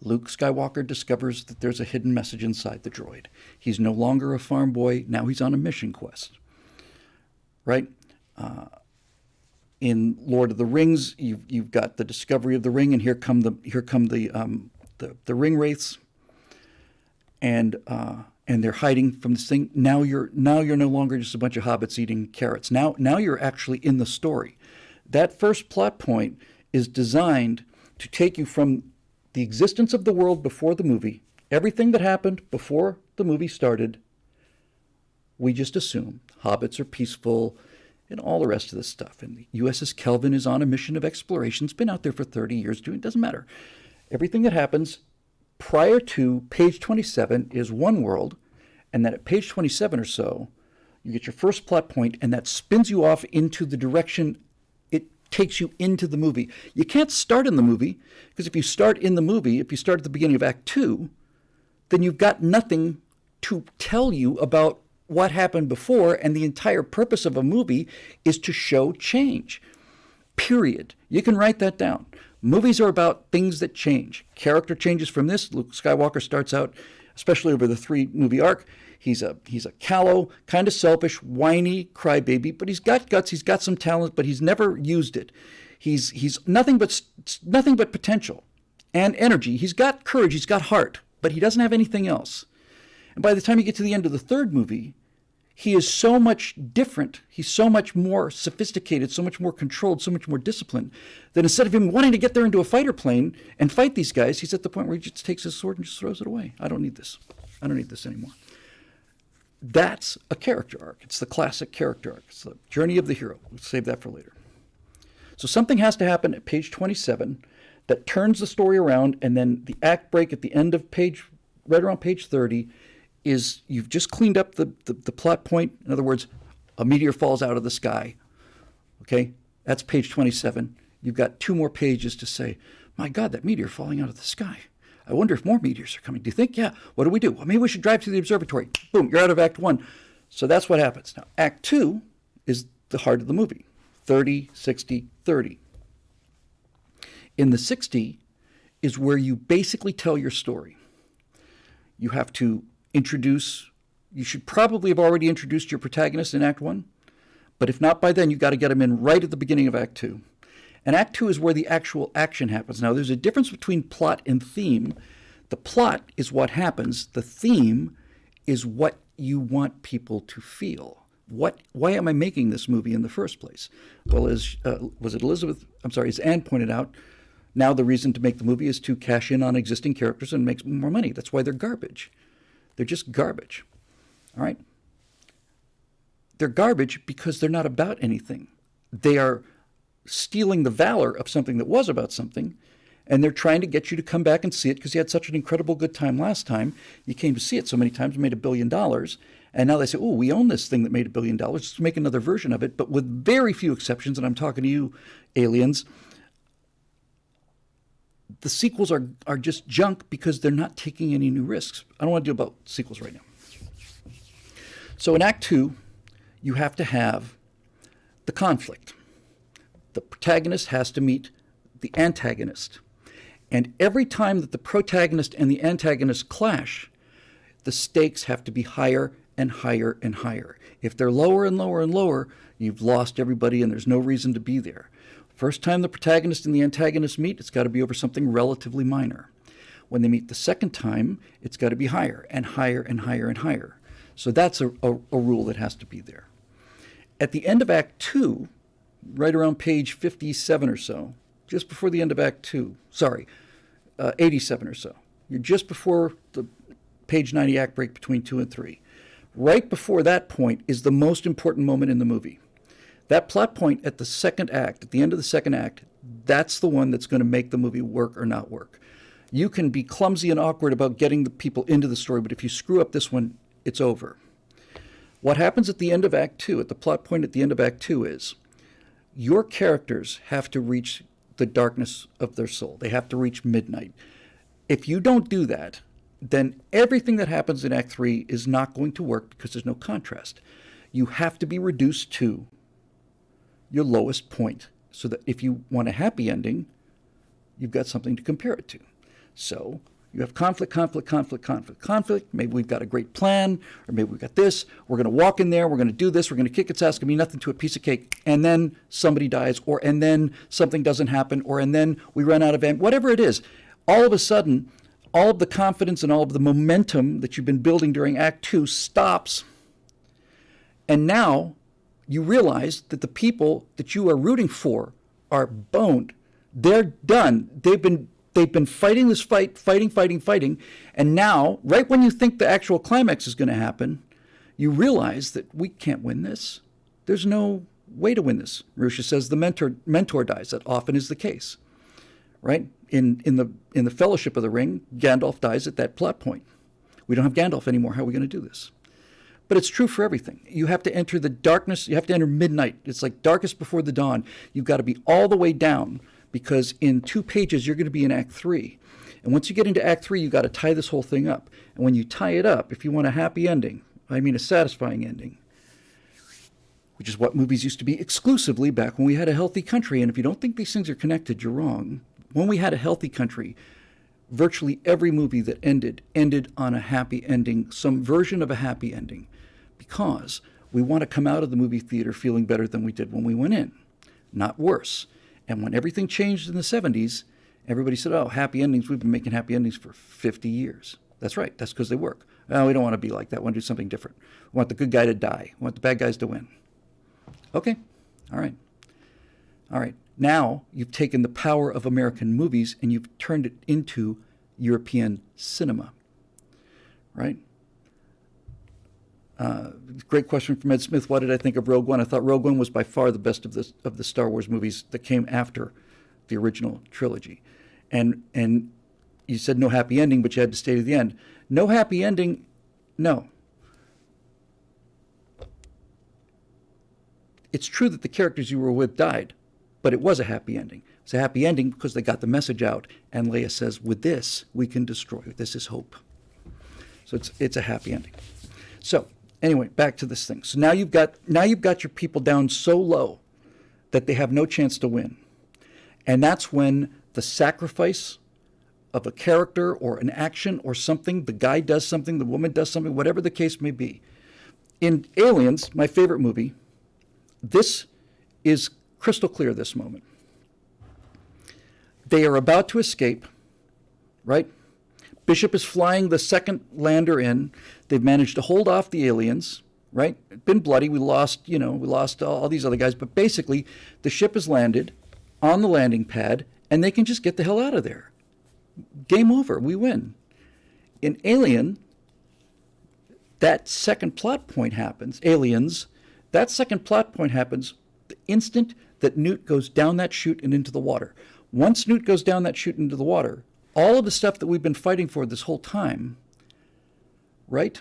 A: Luke Skywalker discovers that there's a hidden message inside the droid. He's no longer a farm boy. Now he's on a mission quest. Right? In Lord of the Rings, you've got the discovery of the ring, and here come the ring wraiths, and they're hiding from this thing. Now you're no longer just a bunch of hobbits eating carrots. Now you're actually in the story. That first plot point is designed to take you from the existence of the world before the movie, everything that happened before the movie started. We just assume hobbits are peaceful and all the rest of this stuff. And the USS Kelvin is on a mission of exploration. It's been out there for 30 years. It doesn't matter. Everything that happens prior to page 27 is one world, and then at page 27 or so, you get your first plot point, and that spins you off into the direction it takes you into the movie. You can't start in the movie, because if you start in the movie, if you start at the beginning of Act 2, then you've got nothing to tell you about what happened before, and the entire purpose of a movie is to show change. Period. You can write that down. Movies are about things that change. Character changes from this. Luke Skywalker starts out, especially over the 3-movie arc, he's a callow, kind of selfish, whiny crybaby, but he's got guts, he's got some talent, but he's never used it. He's nothing but potential and energy. He's got courage, he's got heart, but he doesn't have anything else. And by the time you get to the end of the 3rd movie, he is so much different. He's so much more sophisticated, so much more controlled, so much more disciplined, that instead of him wanting to get there into a fighter plane and fight these guys, he's at the point where he just takes his sword and just throws it away. I don't need this. I don't need this anymore. That's a character arc. It's the classic character arc. It's the journey of the hero. We'll save that for later. So something has to happen at page 27 that turns the story around, and then the act break at the end of page, right around page 30, is you've just cleaned up the plot point. In other words, a meteor falls out of the sky. Okay? That's page 27. You've got 2 more pages to say, my God, that meteor falling out of the sky. I wonder if more meteors are coming. Do you think? Yeah. What do we do? Well, maybe we should drive to the observatory. Boom, you're out of Act 1. So that's what happens. Now, Act 2 is the heart of the movie. 30, 60, 30. In the 60 is where you basically tell your story. You have to introduce, you should probably have already introduced your protagonist in Act 1, but if not by then, you've got to get him in right at the beginning of Act 2. And Act 2 is where the actual action happens. Now, there's a difference between plot and theme. The plot is what happens. The theme is what you want people to feel. Why am I making this movie in the first place? Well, as Anne pointed out, now the reason to make the movie is to cash in on existing characters and make more money. That's why they're garbage. They're just garbage. All right? They're garbage because they're not about anything. They are stealing the valor of something that was about something, and they're trying to get you to come back and see it because you had such an incredible good time last time. You came to see it so many times, made $1 billion, and now they say, oh, we own this thing that made $1 billion. Let's make another version of it, but with very few exceptions, and I'm talking to you, aliens. The sequels are just junk because they're not taking any new risks. I don't want to deal about sequels right now. So in Act 2, you have to have the conflict. The protagonist has to meet the antagonist. And every time that the protagonist and the antagonist clash, the stakes have to be higher and higher and higher. If they're lower and lower and lower, you've lost everybody and there's no reason to be there. First time the protagonist and the antagonist meet, it's got to be over something relatively minor. When they meet the second time, it's got to be higher and higher and higher and higher. So that's a rule that has to be there. At the end of Act 2, right around page 57 or so, just before the end of Act 2, 87 or so. You're just before the page 90 act break between 2 and 3. Right before that point is the most important moment in the movie. That plot point at the second act, at the end of the second act, that's the one that's going to make the movie work or not work. You can be clumsy and awkward about getting the people into the story, but if you screw up this one, it's over. What happens at the end of Act 2, at the plot point at the end of Act 2 is your characters have to reach the darkness of their soul. They have to reach midnight. If you don't do that, then everything that happens in Act 3 is not going to work because there's no contrast. You have to be reduced to your lowest point so that if you want a happy ending, you've got something to compare it to. So you have conflict. Maybe we've got a great plan, or maybe we've got this. We're going to walk in there. We're going to do this. We're going to kick its ass. It's going to be nothing to a piece of cake. And then somebody dies, and then something doesn't happen, and then we run out of ammo. Whatever it is, all of a sudden, all of the confidence and all of the momentum that you've been building during Act 2 stops. And now you realize that the people that you are rooting for are boned. They're done. They've been fighting this fighting, and now, right when you think the actual climax is going to happen, you realize that we can't win this. There's no way to win this. Marusha says the mentor dies. That often is the case, right? In the Fellowship of the Ring, Gandalf dies at that plot point. We don't have Gandalf anymore. How are we going to do this? But it's true for everything. You have to enter the darkness. You have to enter midnight. It's like darkest before the dawn. You've got to be all the way down, because in 2 pages, you're going to be in Act 3. And once you get into Act 3, you've got to tie this whole thing up. And when you tie it up, if you want a happy ending, I mean a satisfying ending, which is what movies used to be exclusively back when we had a healthy country. And if you don't think these things are connected, you're wrong. When we had a healthy country, virtually every movie that ended on a happy ending, some version of a happy ending, because we want to come out of the movie theater feeling better than we did when we went in, not worse. And when everything changed in the 70s, everybody said, oh, happy endings, we've been making happy endings for 50 years. That's right. That's because they work. Oh, we don't want to be like that. We want to do something different. We want the good guy to die. We want the bad guys to win. Okay. All right. All right. Now you've taken the power of American movies and you've turned it into European cinema. Right? Great question from Ed Smith. What did I think of Rogue One? I thought Rogue One was by far the best of the Star Wars movies that came after the original trilogy. And you said no happy ending, but you had to stay to the end. No happy ending, no. It's true that the characters you were with died, but it was a happy ending. It's a happy ending because they got the message out, and Leia says, with this, we can destroy. This is hope. So it's a happy ending. So anyway, back to this thing. So now you've got your people down so low that they have no chance to win. And that's when the sacrifice of a character or an action or something, the guy does something, the woman does something, whatever the case may be. In Aliens, my favorite movie, this is crystal clear, this moment. They are about to escape, right? Bishop is flying the second lander in. They've managed to hold off the aliens, right? It's been bloody. We lost all these other guys. But basically, the ship has landed on the landing pad, and they can just get the hell out of there. Game over. We win. In Alien, that second plot point happens. Aliens, that second plot point happens the instant that Newt goes down that chute and into the water. Once Newt goes down that chute into the water, all of the stuff that we've been fighting for this whole time, right?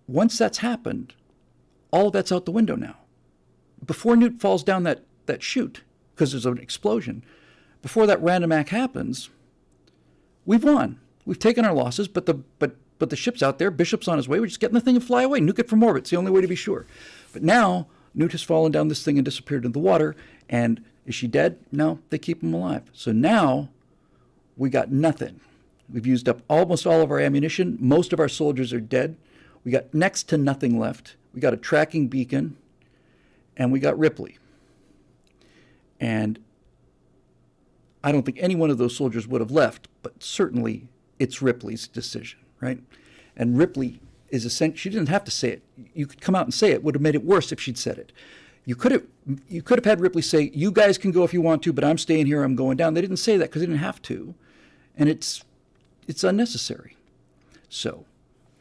A: Once that's happened, all of that's out the window now. Before Newt falls down that chute, because there's an explosion, before that random act happens, we've won. We've taken our losses, but the ship's out there. Bishop's on his way. We're just getting the thing and fly away. Nuke it from orbit. It's the only way to be sure. But now Newt has fallen down this thing and disappeared in the water. And is she dead? No, they keep him alive. So now we got nothing. We've used up almost all of our ammunition. Most of our soldiers are dead. We got next to nothing left. We got a tracking beacon, and we got Ripley. And I don't think any one of those soldiers would have left, but certainly it's Ripley's decision, right? And Ripley is essentially, she didn't have to say it. You could come out and say it. Would have made it worse if she'd said it. You could have had Ripley say, you guys can go if you want to, but I'm staying here, I'm going down. They didn't say that because they didn't have to. And it's unnecessary. So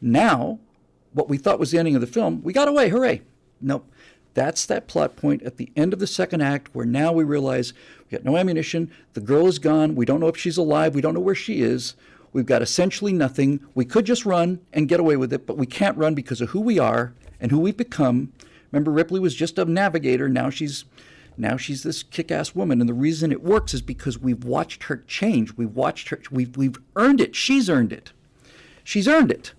A: now, what we thought was the ending of the film, we got away, hooray. Nope. That's that plot point at the end of the second act where now we realize we got no ammunition, the girl is gone, we don't know if she's alive, we don't know where she is, we've got essentially nothing. We could just run and get away with it, but we can't run because of who we are and who we've become. Remember, Ripley was just a navigator, now she's this kick-ass woman, and the reason it works is because we've watched her change. We've watched her, we've earned it. She's earned it. She's earned it.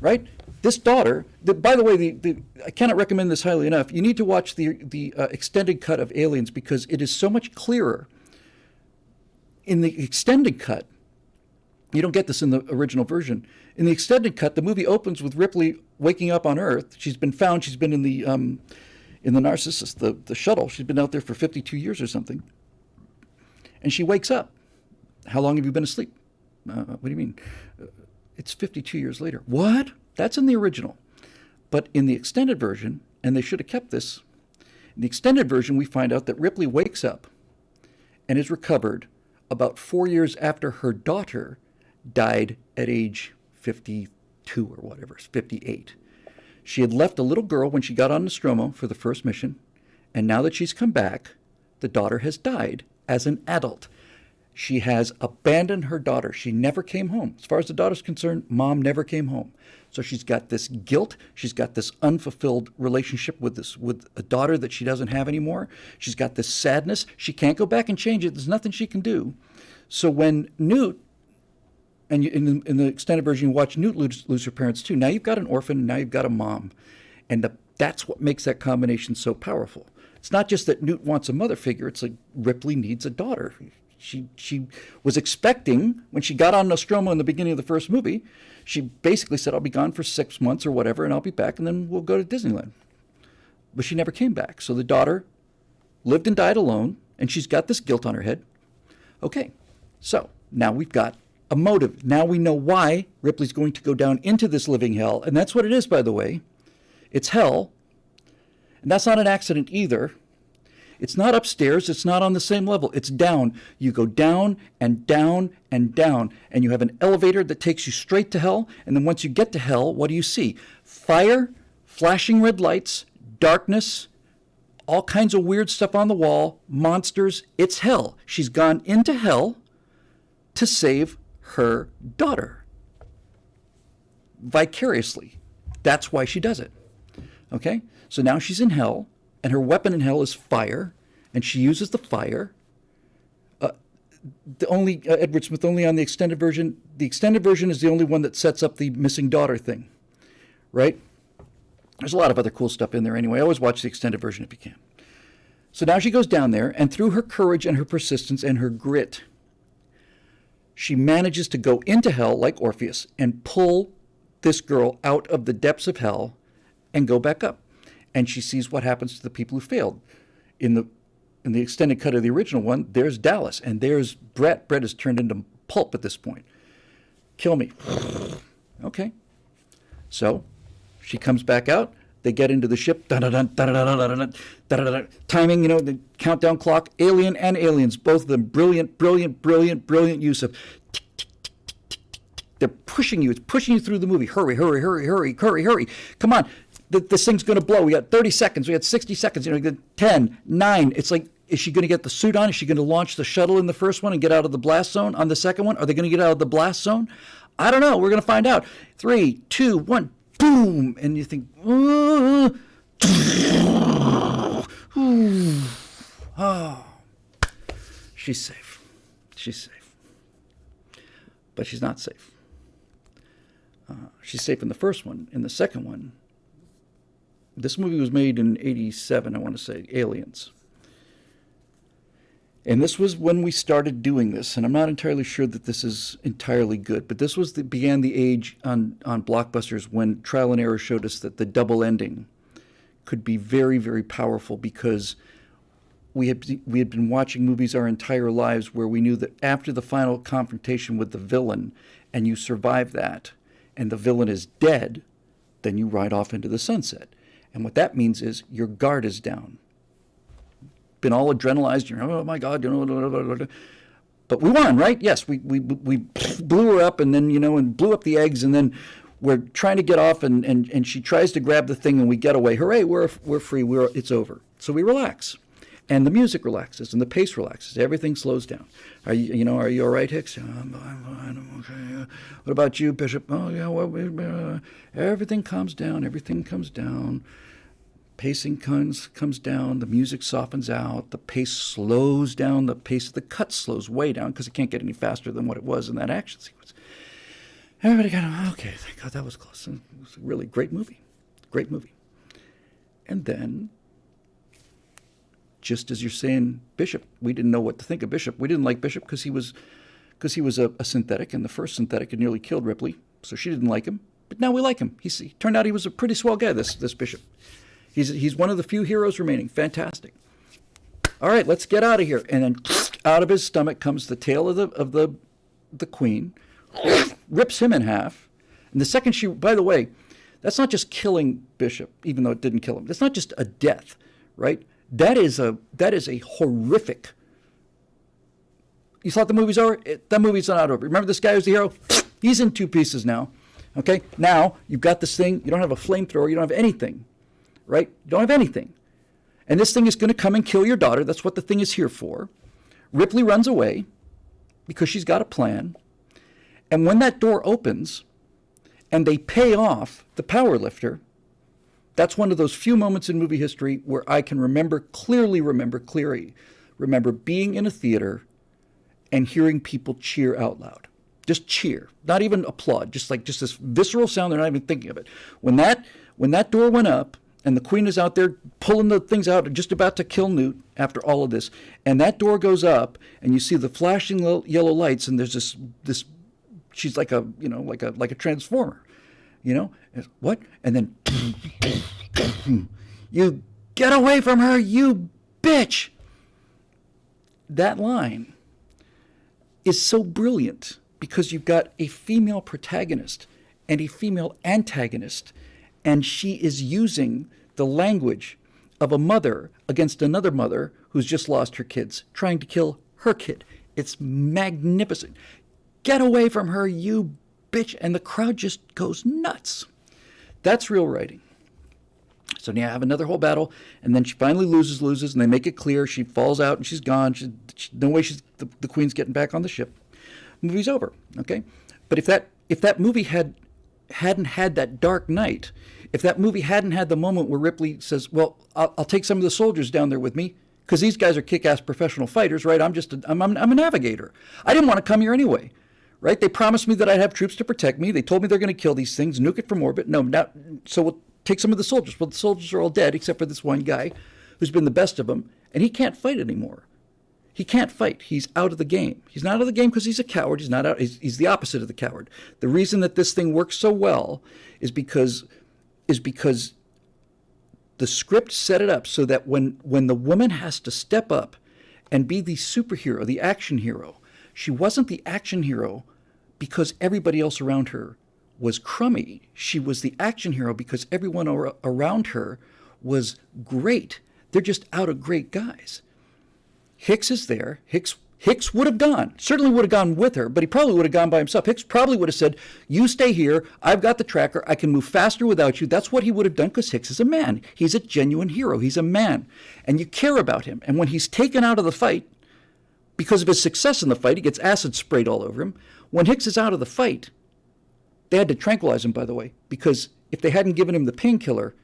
A: Right? This daughter, by the way, I cannot recommend this highly enough. You need to watch the extended cut of Aliens because it is so much clearer. In the extended cut, you don't get this in the original version. In the extended cut, the movie opens with Ripley waking up on Earth. She's been found. She's been in the Narcissus, the shuttle. She's been out there for 52 years or something. And she wakes up. How long have you been asleep? What do you mean? It's 52 years later. What? That's in the original. But in the extended version, and they should have kept this, in the extended version, we find out that Ripley wakes up and is recovered about 4 years after her daughter died at age 52 or whatever, 58. She had left a little girl when she got on Nostromo for the first mission, and now that she's come back, the daughter has died as an adult. She has abandoned her daughter. She never came home. As far as the daughter's concerned, mom never came home. So she's got this guilt. She's got this unfulfilled relationship with a daughter that she doesn't have anymore. She's got this sadness. She can't go back and change it. There's nothing she can do. So when Newt, and in the extended version, you watch Newt lose her parents too. Now you've got an orphan, and now you've got a mom. And that's what makes that combination so powerful. It's not just that Newt wants a mother figure. It's like Ripley needs a daughter. She was expecting, when she got on Nostromo in the beginning of the first movie, she basically said, I'll be gone for 6 months or whatever, and I'll be back, and then we'll go to Disneyland. But she never came back. So the daughter lived and died alone, and she's got this guilt on her head. Okay, so now we've got a motive. Now we know why Ripley's going to go down into this living hell. And that's what it is, by the way. It's hell. And that's not an accident either. It's not upstairs. It's not on the same level. It's down. You go down and down and down. And you have an elevator that takes you straight to hell. And then once you get to hell, what do you see? Fire, flashing red lights, darkness, all kinds of weird stuff on the wall, monsters. It's hell. She's gone into hell to save her daughter. Vicariously. That's why she does it. Okay? So now she's in hell. And her weapon in hell is fire, and she uses the fire. Edward Smith only on the extended version. The extended version is the only one that sets up the missing daughter thing, right? There's a lot of other cool stuff in there anyway. Always watch the extended version if you can. So now she goes down there, and through her courage and her persistence and her grit, she manages to go into hell like Orpheus and pull this girl out of the depths of hell and go back up. And she sees what happens to the people who failed. In the extended cut of the original one, there's Dallas, and there's Brett. Brett is turned into pulp at this point. Kill me. Okay. So she comes back out. They get into the ship. Timing, the countdown clock. Alien and Aliens, both of them. Brilliant, brilliant, brilliant, brilliant use of tick, tick, tick, tick, tick, tick. They're pushing you. It's pushing you through the movie. Hurry, hurry, hurry, hurry, hurry, hurry. Come on. This thing's going to blow. We got 30 seconds. We got 60 seconds. 10, 9. It's like, is she going to get the suit on? Is she going to launch the shuttle in the first one and get out of the blast zone on the second one? Are they going to get out of the blast zone? I don't know. We're going to find out. 3, 2, 1, boom. And you think, oh, she's safe. She's safe. But she's not safe. She's safe in the first one. In the second one, this movie was made in 87, I want to say, Aliens. And this was when we started doing this, and I'm not entirely sure that this is entirely good, but this was began the age on blockbusters when trial and error showed us that the double ending could be very, very powerful, because we had been watching movies our entire lives where we knew that after the final confrontation with the villain, and you survive that, and the villain is dead, then you ride off into the sunset. And what that means is your guard is down. Been all adrenalized, oh my God, but we won, right? Yes, we blew her up, and then, and blew up the eggs, and then we're trying to get off, and she tries to grab the thing, and we get away. Hooray, we're free, it's over. So we relax. And the music relaxes, and the pace relaxes. Everything slows down. Are you all right, Hicks? I'm fine, I'm okay. What about you, Bishop? Oh, yeah, well, everything calms down. Everything comes down. Pacing comes down. The music softens out. The pace slows down. The pace of the cut slows way down, because it can't get any faster than what it was in that action sequence. Everybody okay, thank God, that was close. It was a really great movie. Great movie. And then, just as you're saying Bishop, we didn't know what to think of Bishop. We didn't like Bishop because he was a synthetic, and the first synthetic had nearly killed Ripley, so she didn't like him. But now we like him. He turned out he was a pretty swell guy, this Bishop. He's one of the few heroes remaining. Fantastic. All right, let's get out of here. And then out of his stomach comes the tail of the queen, rips him in half. And the second by the way, that's not just killing Bishop, even though it didn't kill him. That's not just a death, right? That is a horrific. You thought the movie's over? That movie's not over. Remember this guy who's the hero? He's in 2 pieces now. Okay? Now you've got this thing. You don't have a flamethrower. You don't have anything, right? You don't have anything. And this thing is going to come and kill your daughter. That's what the thing is here for. Ripley runs away because she's got a plan. And when that door opens and they pay off the power lifter, that's one of those few moments in movie history where I can clearly remember being in a theater and hearing people cheer out loud. Just cheer, not even applaud, just this visceral sound. They're not even thinking of it. When that door went up and the queen is out there pulling the things out, just about to kill Newt after all of this, and that door goes up and you see the flashing yellow lights, and there's this she's like a transformer, what? And then you get away from her, you bitch. That line is so brilliant because you've got a female protagonist and a female antagonist, and she is using the language of a mother against another mother who's just lost her kids, trying to kill her kid. It's magnificent. Get away from her, you bitch. And the crowd just goes nuts. That's real writing. So now you have another whole battle, and then she finally loses, and they make it clear. She falls out, and she's gone. No way the queen's getting back on the ship. Movie's over, okay? But if that movie hadn't had that dark night, if that movie hadn't had the moment where Ripley says, well, I'll take some of the soldiers down there with me, because these guys are kick-ass professional fighters, right? I'm a navigator. I didn't want to come here anyway, right? They promised me that I'd have troops to protect me. They told me they're going to kill these things, nuke it from orbit. So we'll take some of the soldiers. Well, the soldiers are all dead except for this one guy who's been the best of them, and he can't fight anymore. He can't fight. He's out of the game. He's not out of the game because he's a coward. He's not out. He's the opposite of the coward. The reason that this thing works so well is because the script set it up so that when the woman has to step up and be the superhero, the action hero, she wasn't the action hero because everybody else around her was crummy. She was the action hero because everyone around her was great. They're just out of great guys. Hicks is there. Hicks would have gone, certainly would have gone with her, but he probably would have gone by himself. Hicks probably would have said, you stay here. I've got the tracker. I can move faster without you. That's what he would have done because Hicks is a man. He's a genuine hero. He's a man. And you care about him. And when he's taken out of the fight, because of his success in the fight, he gets acid sprayed all over him. When Hicks is out of the fight, they had to tranquilize him, by the way, because if they hadn't given him the painkiller,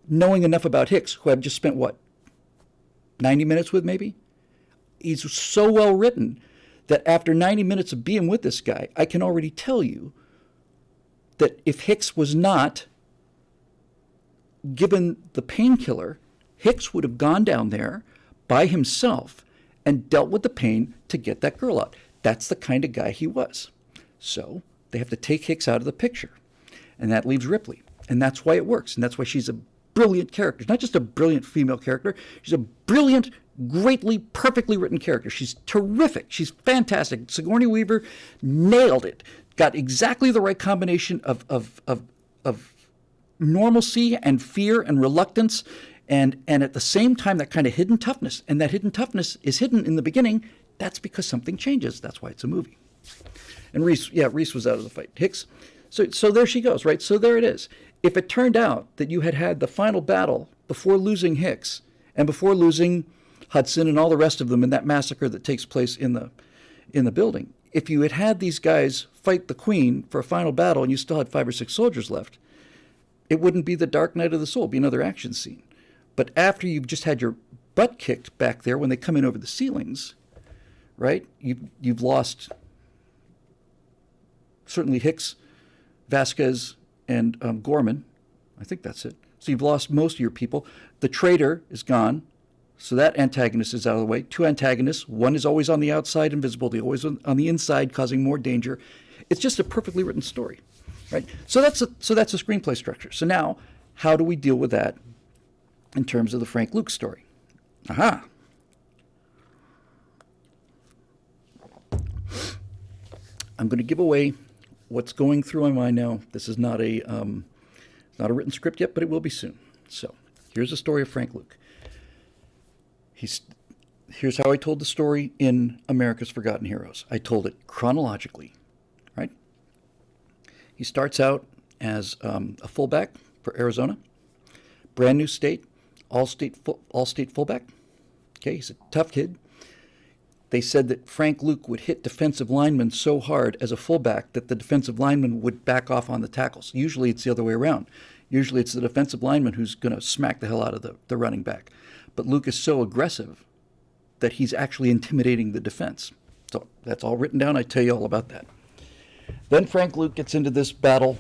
A: knowing enough about Hicks, who I've just spent, 90 minutes with maybe? He's so well written that after 90 minutes of being with this guy, I can already tell you that if Hicks was not given the painkiller, Hicks would have gone down there by himself and dealt with the pain to get that girl out. That's the kind of guy he was. So they have to take Hicks out of the picture. And that leaves Ripley. And that's why it works. And that's why she's a brilliant character. She's not just a brilliant female character. She's a brilliant, greatly, perfectly written character. She's terrific. She's fantastic. Sigourney Weaver nailed it. Got exactly the right combination of normalcy and fear and reluctance, and at the same time that kind of hidden toughness. And that hidden toughness is hidden in the beginning. That's because something changes. That's why it's a movie. And Reese was out of the fight. Hicks. So there she goes, right? So there it is. If it turned out that you had the final battle before losing Hicks and before losing Hudson and all the rest of them in that massacre that takes place in the building, if you had these guys fight the Queen for a final battle and you still had 5 or 6 soldiers left, it wouldn't be the Dark Night of the Soul. It'd be another action scene. But after you've just had your butt kicked back there when they come in over the ceilings, right? You've lost certainly Hicks, Vasquez, and Gorman. I think that's it. So you've lost most of your people. The traitor is gone. So that antagonist is out of the way. 2 antagonists. One is always on the outside, invisible. The always on the inside, causing more danger. It's just a perfectly written story, right? So that's a screenplay structure. So now, how do we deal with that in terms of the Frank Luke story? Aha. I'm going to give away what's going through my mind now. This is not a written script yet, but it will be soon. So here's the story of Frank Luke. Here's how I told the story in America's Forgotten Heroes. I told it chronologically, right? He starts out as a fullback for Arizona, brand new state, all-state fullback. Okay, he's a tough kid. They said that Frank Luke would hit defensive linemen so hard as a fullback that the defensive lineman would back off on the tackles. Usually it's the other way around. Usually it's the defensive lineman who's going to smack the hell out of the running back. But Luke is so aggressive that he's actually intimidating the defense. So that's all written down. I tell you all about that. Then Frank Luke gets into this battle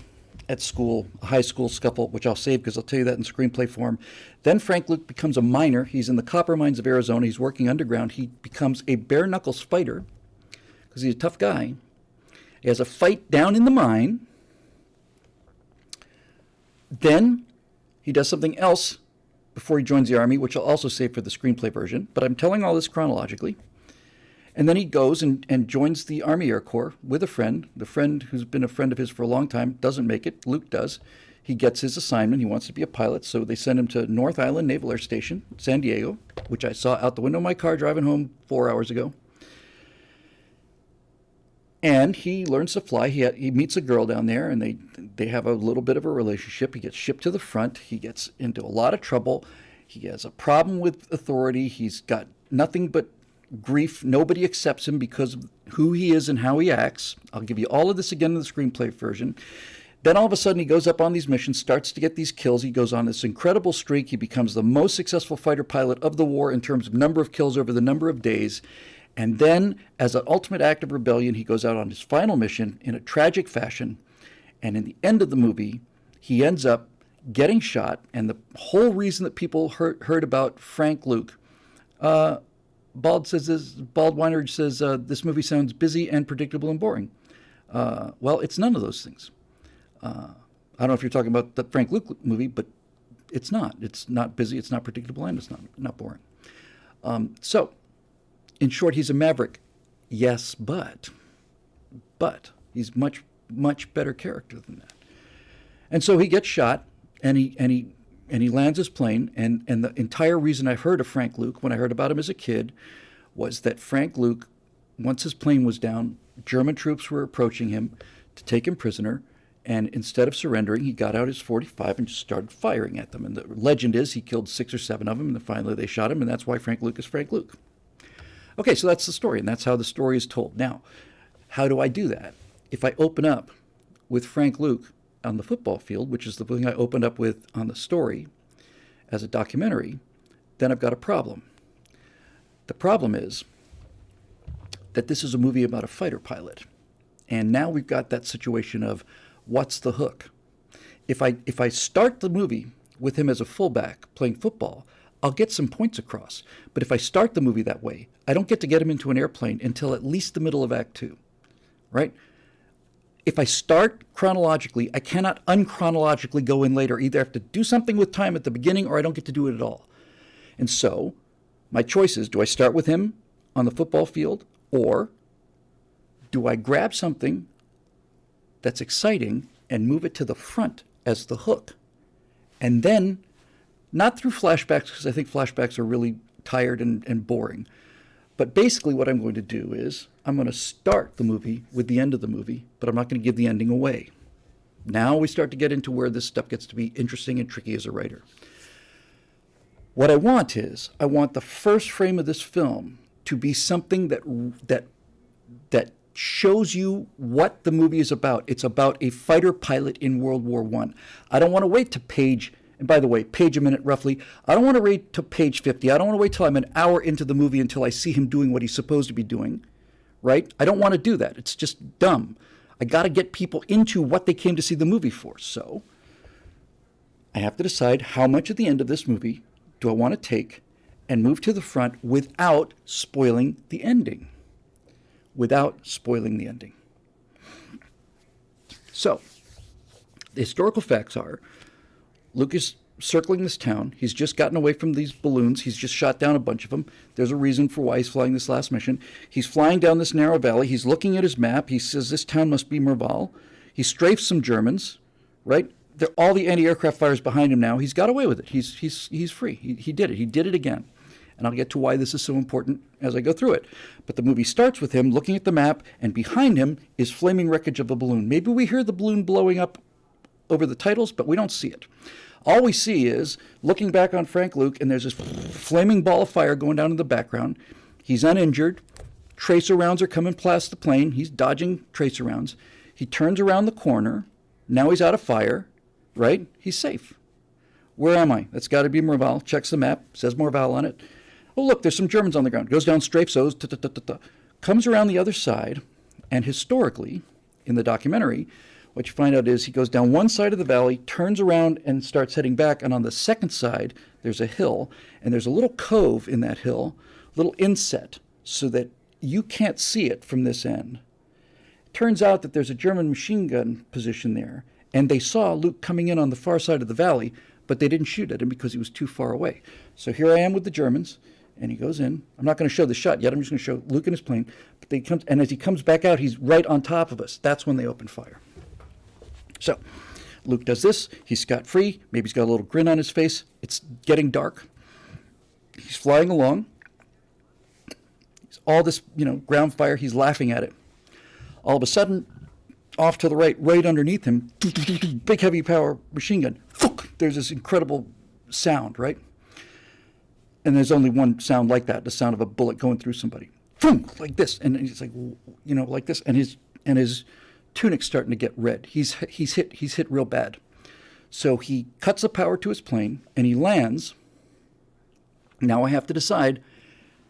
A: at school, a high school scuffle, which I'll save because I'll tell you that in screenplay form. Then Frank Luke becomes a miner. He's in the copper mines of Arizona. He's working underground. He becomes a bare knuckles fighter because he's a tough guy. He has a fight down in the mine. Then he does something else before he joins the army, which I'll also save for the screenplay version. But I'm telling all this chronologically. And then he goes and joins the Army Air Corps with a friend. The friend who's been a friend of his for a long time doesn't make it. Luke does. He gets his assignment. He wants to be a pilot, so they send him to North Island Naval Air Station, San Diego, which I saw out the window of my car driving home 4 hours ago. And he learns to fly. He meets a girl down there, and they have a little bit of a relationship. He gets shipped to the front. He gets into a lot of trouble. He has a problem with authority. He's got nothing but grief. Nobody accepts him because of who he is and how he acts. I'll give you all of this again in the screenplay version. Then all of a sudden he goes up on these missions, starts to get these kills. He goes on this incredible streak. He becomes the most successful fighter pilot of the war in terms of number of kills over the number of days. And then, as an ultimate act of rebellion, he goes out on his final mission in a tragic fashion. And in the end of the movie, he ends up getting shot. And the whole reason that people heard about Frank Luke, Bald Weinrich says, this movie sounds busy and predictable and boring. Well, it's none of those things. I don't know if you're talking about the Frank Luke movie, but it's not. It's not busy, it's not predictable, and it's not boring. So, in short, he's a maverick. Yes, but he's much, much better character than that. And so he gets shot, and he lands his plane, and the entire reason I've heard of Frank Luke, when I heard about him as a kid, was that Frank Luke, once his plane was down, German troops were approaching him to take him prisoner, and instead of surrendering, he got out his .45 and just started firing at them. And the legend is he killed 6 or 7 of them, and then finally they shot him, and that's why Frank Luke is Frank Luke. Okay, so that's the story, and that's how the story is told. Now, how do I do that? If I open up with Frank Luke on the football field, which is the thing I opened up with on the story as a documentary, then I've got a problem. The problem is that this is a movie about a fighter pilot. And now we've got that situation of what's the hook? If I start the movie with him as a fullback playing football, I'll get some points across. But if I start the movie that way, I don't get to get him into an airplane until at least the middle of Act 2, right? If I start chronologically, I cannot unchronologically go in later. Either I have to do something with time at the beginning or I don't get to do it at all. And so my choice is, do I start with him on the football field, or do I grab something that's exciting and move it to the front as the hook? And then, not through flashbacks, because I think flashbacks are really tired and boring, but basically what I'm going to do is I'm going to start the movie with the end of the movie, but I'm not going to give the ending away. Now we start to get into where this stuff gets to be interesting and tricky as a writer. What I want the first frame of this film to be something that shows you what the movie is about. It's about a fighter pilot in World War I. I don't want to wait to page, and by the way, page a minute roughly. I don't want to wait to page 50. I don't want to wait till I'm an hour into the movie until I see him doing what he's supposed to be doing, right? I don't want to do that. It's just dumb. I got to get people into what they came to see the movie for. So I have to decide how much at the end of this movie do I want to take and move to the front without spoiling the ending. So, the historical facts are, Luke is circling this town. He's just gotten away from these balloons. He's just shot down a bunch of them. There's a reason for why he's flying this last mission. He's flying down this narrow valley. He's looking at his map. He says this town must be Merval. He strafes some Germans, right? All the anti-aircraft fires behind him now. He's got away with it. He's free. He did it. He did it again. And I'll get to why this is so important as I go through it. But the movie starts with him looking at the map, and behind him is flaming wreckage of a balloon. Maybe we hear the balloon blowing up over the titles, but we don't see it. All we see is looking back on Frank Luke, and there's this flaming ball of fire going down in the background. He's uninjured. Tracer rounds are coming past the plane. He's dodging tracer rounds. He turns around the corner. Now he's out of fire, right? He's safe. Where am I? That's got to be Merval. Checks the map. Says Merval on it. Oh, look, there's some Germans on the ground. Goes down, strafes those, comes around the other side, and historically, in the documentary, what you find out is he goes down one side of the valley, turns around, and starts heading back, and on the second side, there's a hill, and there's a little cove in that hill, little inset, so that you can't see it from this end. Turns out that there's a German machine gun position there, and they saw Luke coming in on the far side of the valley, but they didn't shoot at him because he was too far away. So here I am with the Germans, And he goes in. I'm not going to show the shot yet. I'm just going to show Luke in his plane. But he comes, and as he comes back out, he's right on top of us. That's when they open fire. So Luke does this. He's scot-free. Maybe he's got a little grin on his face. It's getting dark. He's flying along. All this, ground fire. He's laughing at it. All of a sudden, off to the right, right underneath him, big heavy power machine gun. There's this incredible sound, right? And there's only one sound like that, the sound of a bullet going through somebody. Like this. And he's like, like this. And his tunic's starting to get red. He's hit real bad. So he cuts the power to his plane and he lands. Now I have to decide,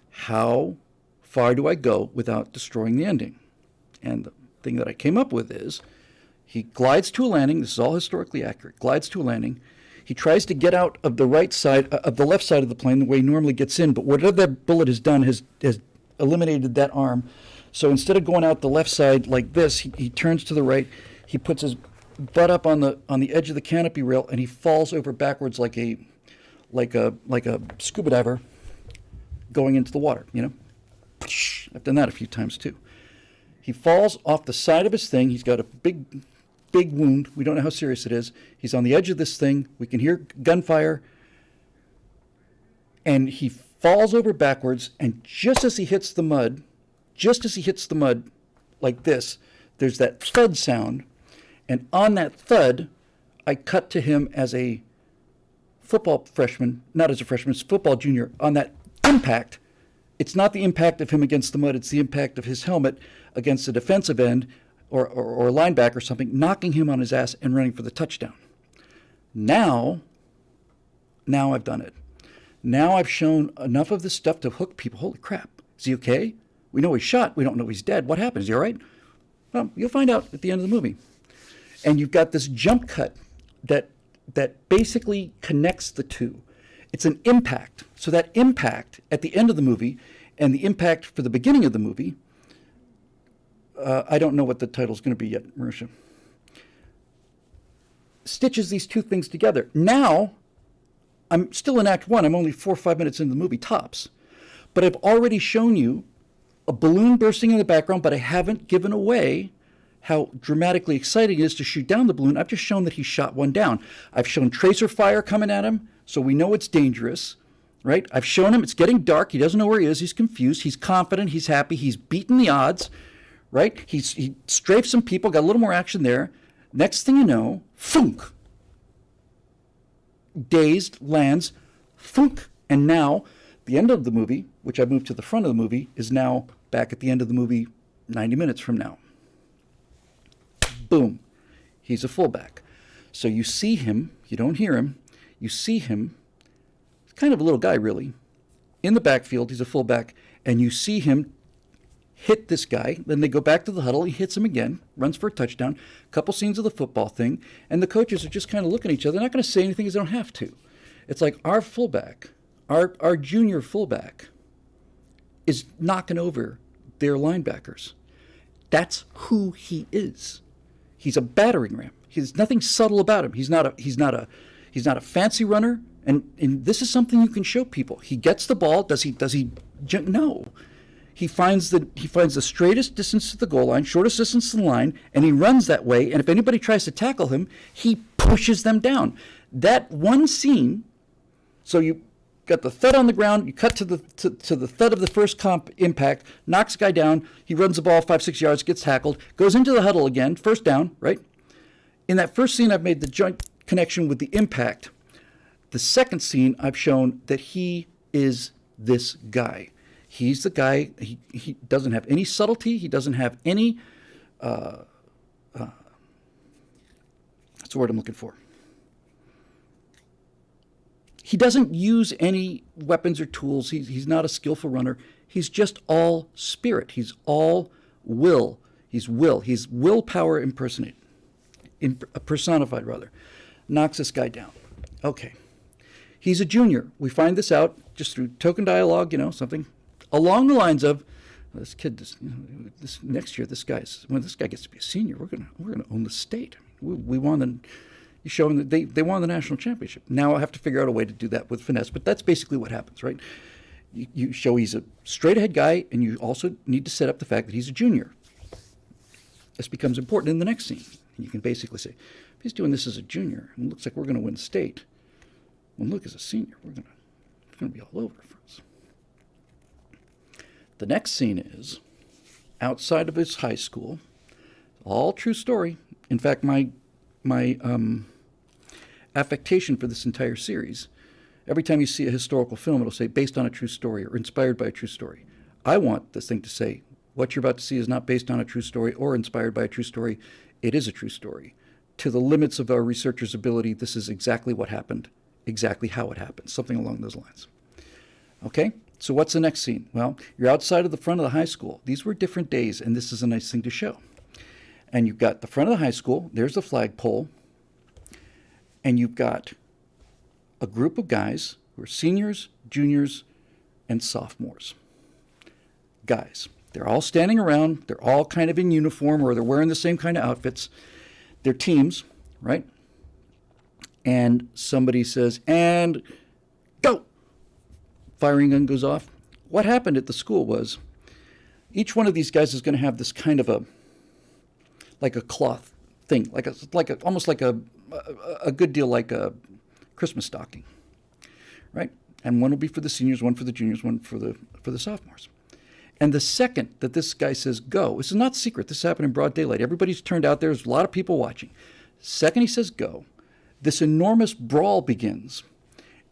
A: how far do I go without destroying the ending? And the thing that I came up with is, he glides to a landing. This is all historically accurate. Glides to a landing. He tries to get out of the right side, of the left side of the plane, the way he normally gets in. But whatever that bullet has done has eliminated that arm. So instead of going out the left side like this, he turns to the right. He puts his butt up on the edge of the canopy rail, and he falls over backwards like a scuba diver going into the water. I've done that a few times too. He falls off the side of his thing. He's got a big wound. We don't know how serious it is. He's on the edge of this thing. We can hear gunfire. And he falls over backwards, and just as he hits the mud like this, there's that thud sound. And on that thud, I cut to him as a football freshman, not as a freshman, as a football junior. On that impact, it's not the impact of him against the mud, it's the impact of his helmet against a defensive end or a linebacker or something, knocking him on his ass and running for the touchdown. Now I've done it. Now I've shown enough of this stuff to hook people. Holy crap, is he okay? We know he's shot. We don't know he's dead. What happens? Is he all right? Well, you'll find out at the end of the movie. And you've got this jump cut that basically connects the two. It's an impact. So that impact at the end of the movie and the impact for the beginning of the movie, I don't know what the title's going to be yet, Marisha, stitches these two things together. Now, I'm still in Act 1. I'm only 4 or 5 minutes into the movie, tops. But I've already shown you a balloon bursting in the background, but I haven't given away how dramatically exciting it is to shoot down the balloon. I've just shown that he shot one down. I've shown tracer fire coming at him, so we know it's dangerous, right? I've shown him it's getting dark. He doesn't know where he is. He's confused. He's confident. He's happy. He's beaten the odds, right? He strafed some people, got a little more action there. Next thing you know, thunk. Dazed, lands, thunk. And now, the end of the movie, which I moved to the front of the movie, is now back at the end of the movie 90 minutes from now. Boom. He's a fullback. So you see him, you don't hear him, you see him, he's kind of a little guy really, in the backfield, he's a fullback, and you see him hit this guy, then they go back to the huddle, he hits him again, runs for a touchdown, a couple scenes of the football thing, and the coaches are just kind of looking at each other. They're not going to say anything because they don't have to. It's like our fullback, our junior fullback is knocking over their linebackers. That's who he is. He's a battering ram. There's nothing subtle about him. He's not a fancy runner. And this is something you can show people. He gets the ball. Does he? No. He finds the straightest distance to the goal line, shortest distance to the line, and he runs that way. And if anybody tries to tackle him, he pushes them down. That one scene. So you got the thud on the ground. You cut to the thud of the first impact. Knocks the guy down. He runs the ball 5-6 yards. Gets tackled. Goes into the huddle again. First down. Right. In that first scene, I've made the joint connection with the impact. The second scene, I've shown that he is this guy. He's the guy. He doesn't have any subtlety. He doesn't have any. That's the word I'm looking for. He doesn't use any weapons or tools. He's not a skillful runner. He's just all spirit. He's all will. He's will. He's willpower personified, rather. Knocks this guy down. Okay. He's a junior. We find this out just through token dialogue, something along the lines of, this kid, this next year, when this guy gets to be a senior, we're gonna own the state. We won the. You show them that they won the national championship. Now I have to figure out a way to do that with finesse, but that's basically what happens, right? You show he's a straight-ahead guy, and you also need to set up the fact that he's a junior. This becomes important in the next scene. And you can basically say, if he's doing this as a junior, and it looks like we're going to win state, when Luke is a senior, it's going to be all over for us. The next scene is outside of his high school. All true story. In fact, my affectation for this entire series, every time you see a historical film, it'll say based on a true story or inspired by a true story. I want this thing to say what you're about to see is not based on a true story or inspired by a true story. It is a true story. To the limits of our researchers' ability, this is exactly what happened, exactly how it happened, something along those lines. Okay, so what's the next scene? Well, you're outside of the front of the high school. These were different days, and this is a nice thing to show. And you've got the front of the high school, there's the flagpole, and you've got a group of guys who are seniors, juniors, and sophomores. Guys. They're all standing around. They're all kind of in uniform, or they're wearing the same kind of outfits. They're teams, right? And somebody says, and go! Firing gun goes off. What happened at the school was each one of these guys is going to have this kind of like a cloth thing, almost like a good deal like a Christmas stocking, right? And one will be for the seniors, one for the juniors, one for the sophomores. And the second that this guy says go, this is not secret, this happened in broad daylight. Everybody's turned out there, there's a lot of people watching. Second he says go, this enormous brawl begins.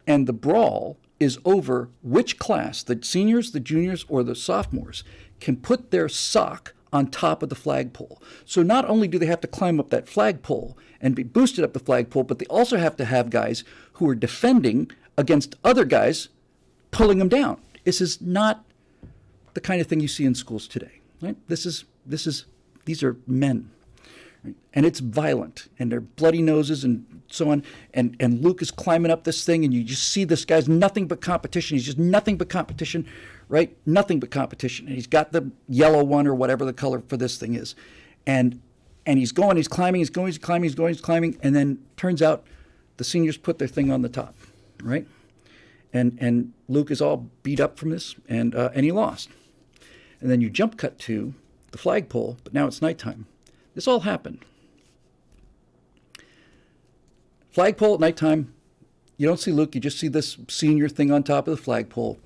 A: And the brawl is over which class, the seniors, the juniors, or the sophomores, can put their sock on top of the flagpole. So not only do they have to climb up that flagpole and be boosted up the flagpole, but they also have to have guys who are defending against other guys pulling them down. This is not the kind of thing you see in schools today, right? These are men, right? And it's violent, and they're bloody noses and so on. And Luke is climbing up this thing, and you just see this guy's nothing but competition. He's just nothing but competition, right? Nothing but competition. And he's got the yellow one or whatever the color for this thing is, and he's going, he's climbing, he's going, he's climbing, he's going, he's climbing, and then turns out the seniors put their thing on the top, right? And Luke is all beat up from this, and he lost. And then you jump cut to the flagpole, but now it's nighttime. This all happened. Flagpole at nighttime, you don't see Luke, you just see this senior thing on top of the flagpole.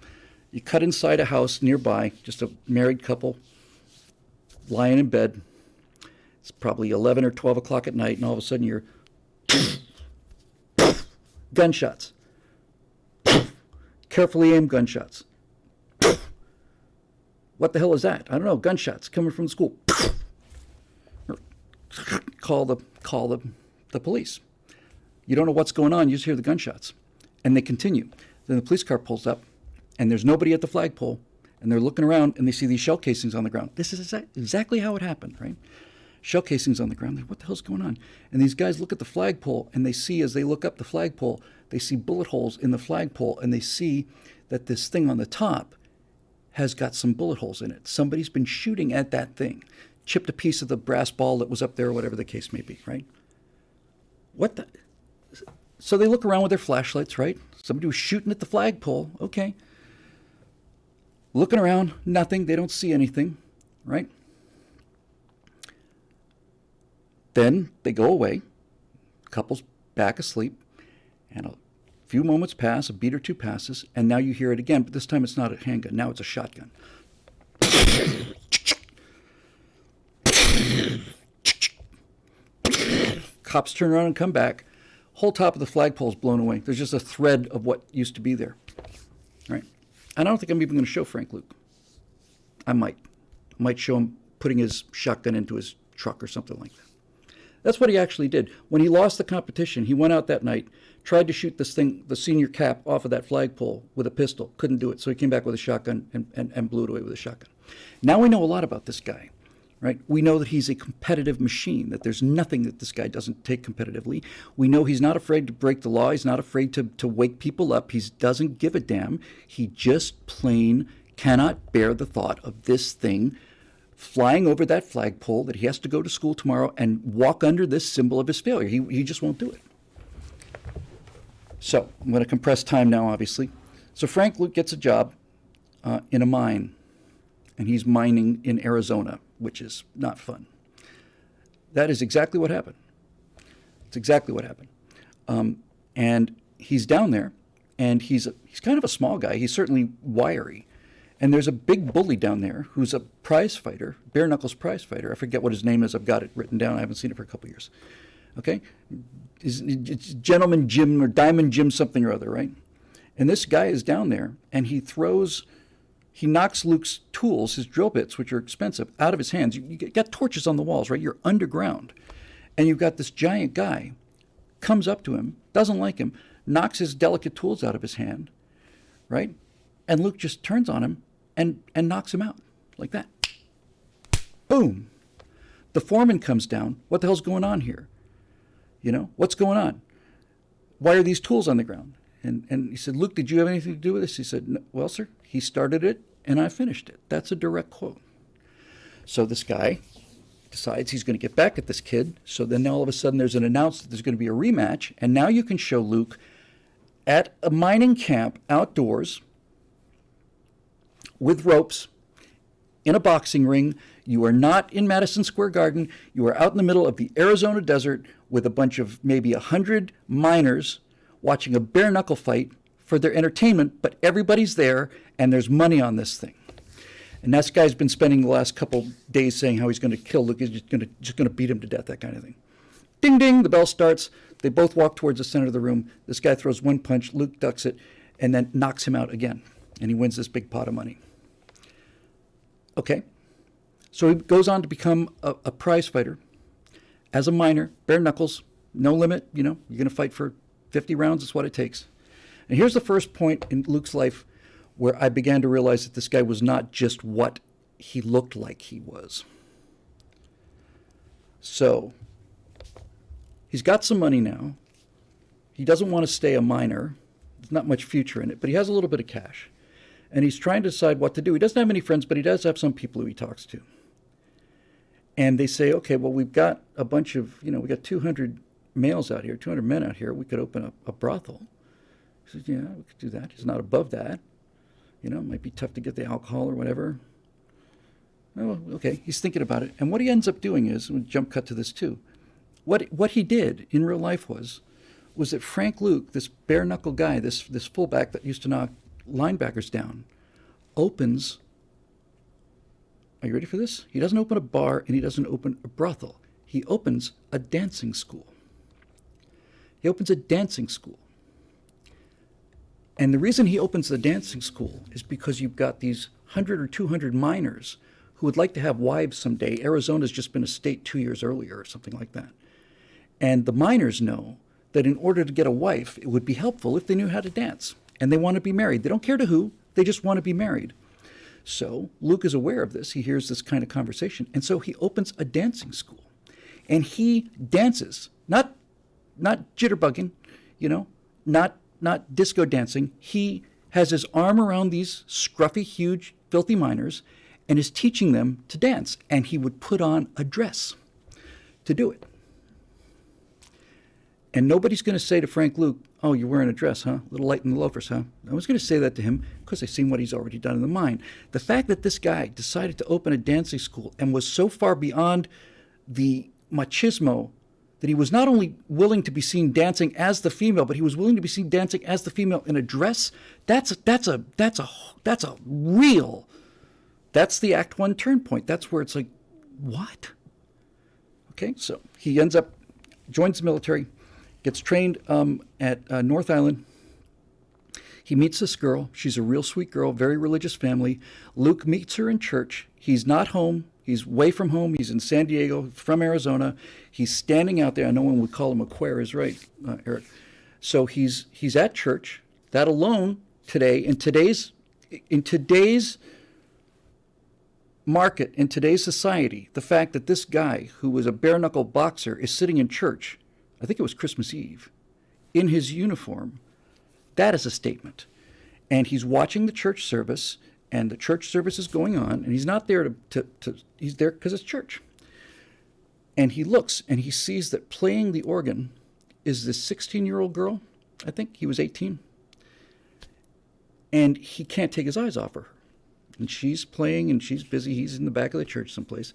A: You cut inside a house nearby, just a married couple lying in bed. It's probably 11 or 12 o'clock at night, and all of a sudden you're gunshots. Carefully aimed gunshots. What the hell is that? I don't know. Gunshots coming from the school. Call the police. You don't know what's going on. You just hear the gunshots. And they continue. Then the police car pulls up, and there's nobody at the flagpole, and they're looking around, and they see these shell casings on the ground. This is exactly how it happened, right? Shell casings on the ground. Like, what the hell's going on? And these guys look at the flagpole, and they see, as they look up the flagpole, they see bullet holes in the flagpole, and they see that this thing on the top has got some bullet holes in it. Somebody's been shooting at that thing, chipped a piece of the brass ball that was up there, or whatever the case may be, right? What the? So they look around with their flashlights, right? Somebody was shooting at the flagpole, okay. Looking around, nothing, they don't see anything, right? Then they go away, couple's back asleep, and a few moments pass, a beat or two passes, and now you hear it again, but this time it's not a handgun, now it's a shotgun. Cops turn around and come back. Whole top of the flagpole is blown away. There's just a thread of what used to be there, right? And I don't think I'm even going to show Frank Luke. I might show him putting his shotgun into his truck or something like that. That's what he actually did. When he lost the competition, he went out that night, tried to shoot this thing, the senior cap, off of that flagpole with a pistol. Couldn't do it, so he came back with a shotgun and blew it away with a shotgun. Now we know a lot about this guy, right? We know that he's a competitive machine, that there's nothing that this guy doesn't take competitively. We know he's not afraid to break the law. He's not afraid to wake people up. He doesn't give a damn. He just plain cannot bear the thought of this thing flying over that flagpole, that he has to go to school tomorrow and walk under this symbol of his failure. He just won't do it. So I'm going to compress time now, obviously. So Frank Luke gets a job in a mine, and he's mining in Arizona, which is not fun. That is exactly what happened. It's exactly what happened. And he's down there, and he's kind of a small guy. He's certainly wiry. And there's a big bully down there who's a prize fighter, bare knuckles prize fighter. I forget what his name is. I've got it written down. I haven't seen it for a couple of years. Okay? It's Gentleman Jim or Diamond Jim something or other, right? And this guy is down there, and he knocks Luke's tools, his drill bits, which are expensive, out of his hands. You got torches on the walls, right? You're underground. And you've got this giant guy, comes up to him, doesn't like him, knocks his delicate tools out of his hand, right? And Luke just turns on him and knocks him out like that. Boom. The foreman comes down. What the hell's going on here? You know, what's going on? Why are these tools on the ground? And he said, Luke, did you have anything to do with this? He said, no, well, sir, he started it and I finished it. That's a direct quote. So this guy decides he's going to get back at this kid. So then all of a sudden there's an announcement that there's going to be a rematch. And now you can show Luke at a mining camp outdoors with ropes in a boxing ring. You are not in Madison Square Garden. You are out in the middle of the Arizona desert with a bunch of maybe 100 miners watching a bare knuckle fight for their entertainment, but everybody's there and there's money on this thing. And that guy's been spending the last couple days saying how he's going to kill Luke. He's just going to beat him to death, that kind of thing. Ding, ding, the bell starts. They both walk towards the center of the room. This guy throws one punch, Luke ducks it, and then knocks him out again. And he wins this big pot of money. Okay. So he goes on to become a prize fighter as a miner, bare knuckles, no limit. You know, you're going to fight for 50 rounds. It's what it takes. And here's the first point in Luke's life where I began to realize that this guy was not just what he looked like he was. So he's got some money now. He doesn't want to stay a miner. There's not much future in it, but he has a little bit of cash. And he's trying to decide what to do. He doesn't have many friends, but he does have some people who he talks to. And they say, okay, well, we've got a bunch of, we got 200 males out here, 200 men out here. We could open up a brothel. He says, yeah, we could do that. He's not above that. It might be tough to get the alcohol or whatever. Oh, okay, he's thinking about it. And what he ends up doing is, we'll jump cut to this too, what he did in real life was that Frank Luke, this bare knuckle guy, this fullback that used to knock linebackers down, opens, are you ready for this? He doesn't open a bar and he doesn't open a brothel. He opens a dancing school. He opens a dancing school. And the reason he opens the dancing school is because you've got these 100 or 200 miners who would like to have wives someday. Arizona's just been a state 2 years earlier or something like that. And the miners know that in order to get a wife, it would be helpful if they knew how to dance. And they want to be married. They don't care to who, they just want to be married. So Luke is aware of this. He hears this kind of conversation. And so he opens a dancing school. And he dances, not jitterbugging, not disco dancing. He has his arm around these scruffy, huge, filthy miners and is teaching them to dance. And he would put on a dress to do it. And nobody's going to say to Frank Luke, oh, you're wearing a dress, huh? A little light in the loafers, huh? No one's going to say that to him because they've seen what he's already done in the mine. The fact that this guy decided to open a dancing school and was so far beyond the machismo that he was not only willing to be seen dancing as the female, but he was willing to be seen dancing as the female in a dress, that's the Act One turn point. That's where it's like, what? Okay, so he joins the military, gets trained at North Island. He meets this girl. She's a real sweet girl, very religious family. Luke meets her in church. He's not home. He's away from home. He's in San Diego, from Arizona. He's standing out there. I know one would call him a queer, is right, Eric. So he's at church. That alone today, in today's market, in today's society, the fact that this guy who was a bare-knuckle boxer is sitting in church, I think it was Christmas Eve, in his uniform, that is a statement. And he's watching the church service, and the church service is going on, and he's not there he's there because it's church. And he looks, and he sees that playing the organ is this 16-year-old girl. I think he was 18. And he can't take his eyes off her. And she's playing and she's busy. He's in the back of the church someplace.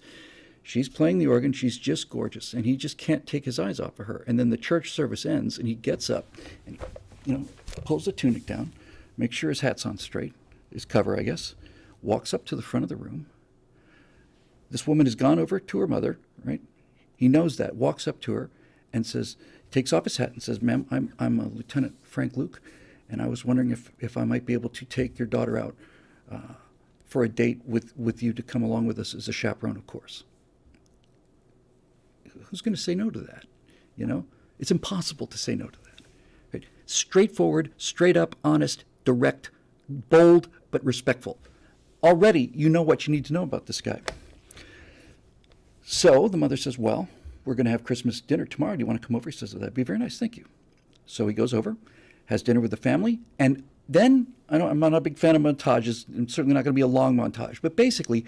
A: She's playing the organ. She's just gorgeous. And he just can't take his eyes off of her. And then the church service ends and he gets up and, pulls the tunic down, makes sure his hat's on straight, his cover, I guess, walks up to the front of the room. This woman has gone over to her mother, right? He knows that, walks up to her and says, takes off his hat and says, "Ma'am, I'm Lieutenant Frank Luke, and I was wondering if I might be able to take your daughter out for a date with you to come along with us as a chaperone, of course." Who's going to say no to that? It's impossible to say no to that. Right? Straightforward, straight up, honest, direct, bold, but respectful. Already, you know what you need to know about this guy. So the mother says, "Well, we're going to have Christmas dinner tomorrow. Do you want to come over?" He says, "That'd be very nice, thank you." So he goes over, has dinner with the family, and then, I'm not a big fan of montages. It's certainly not going to be a long montage, but basically,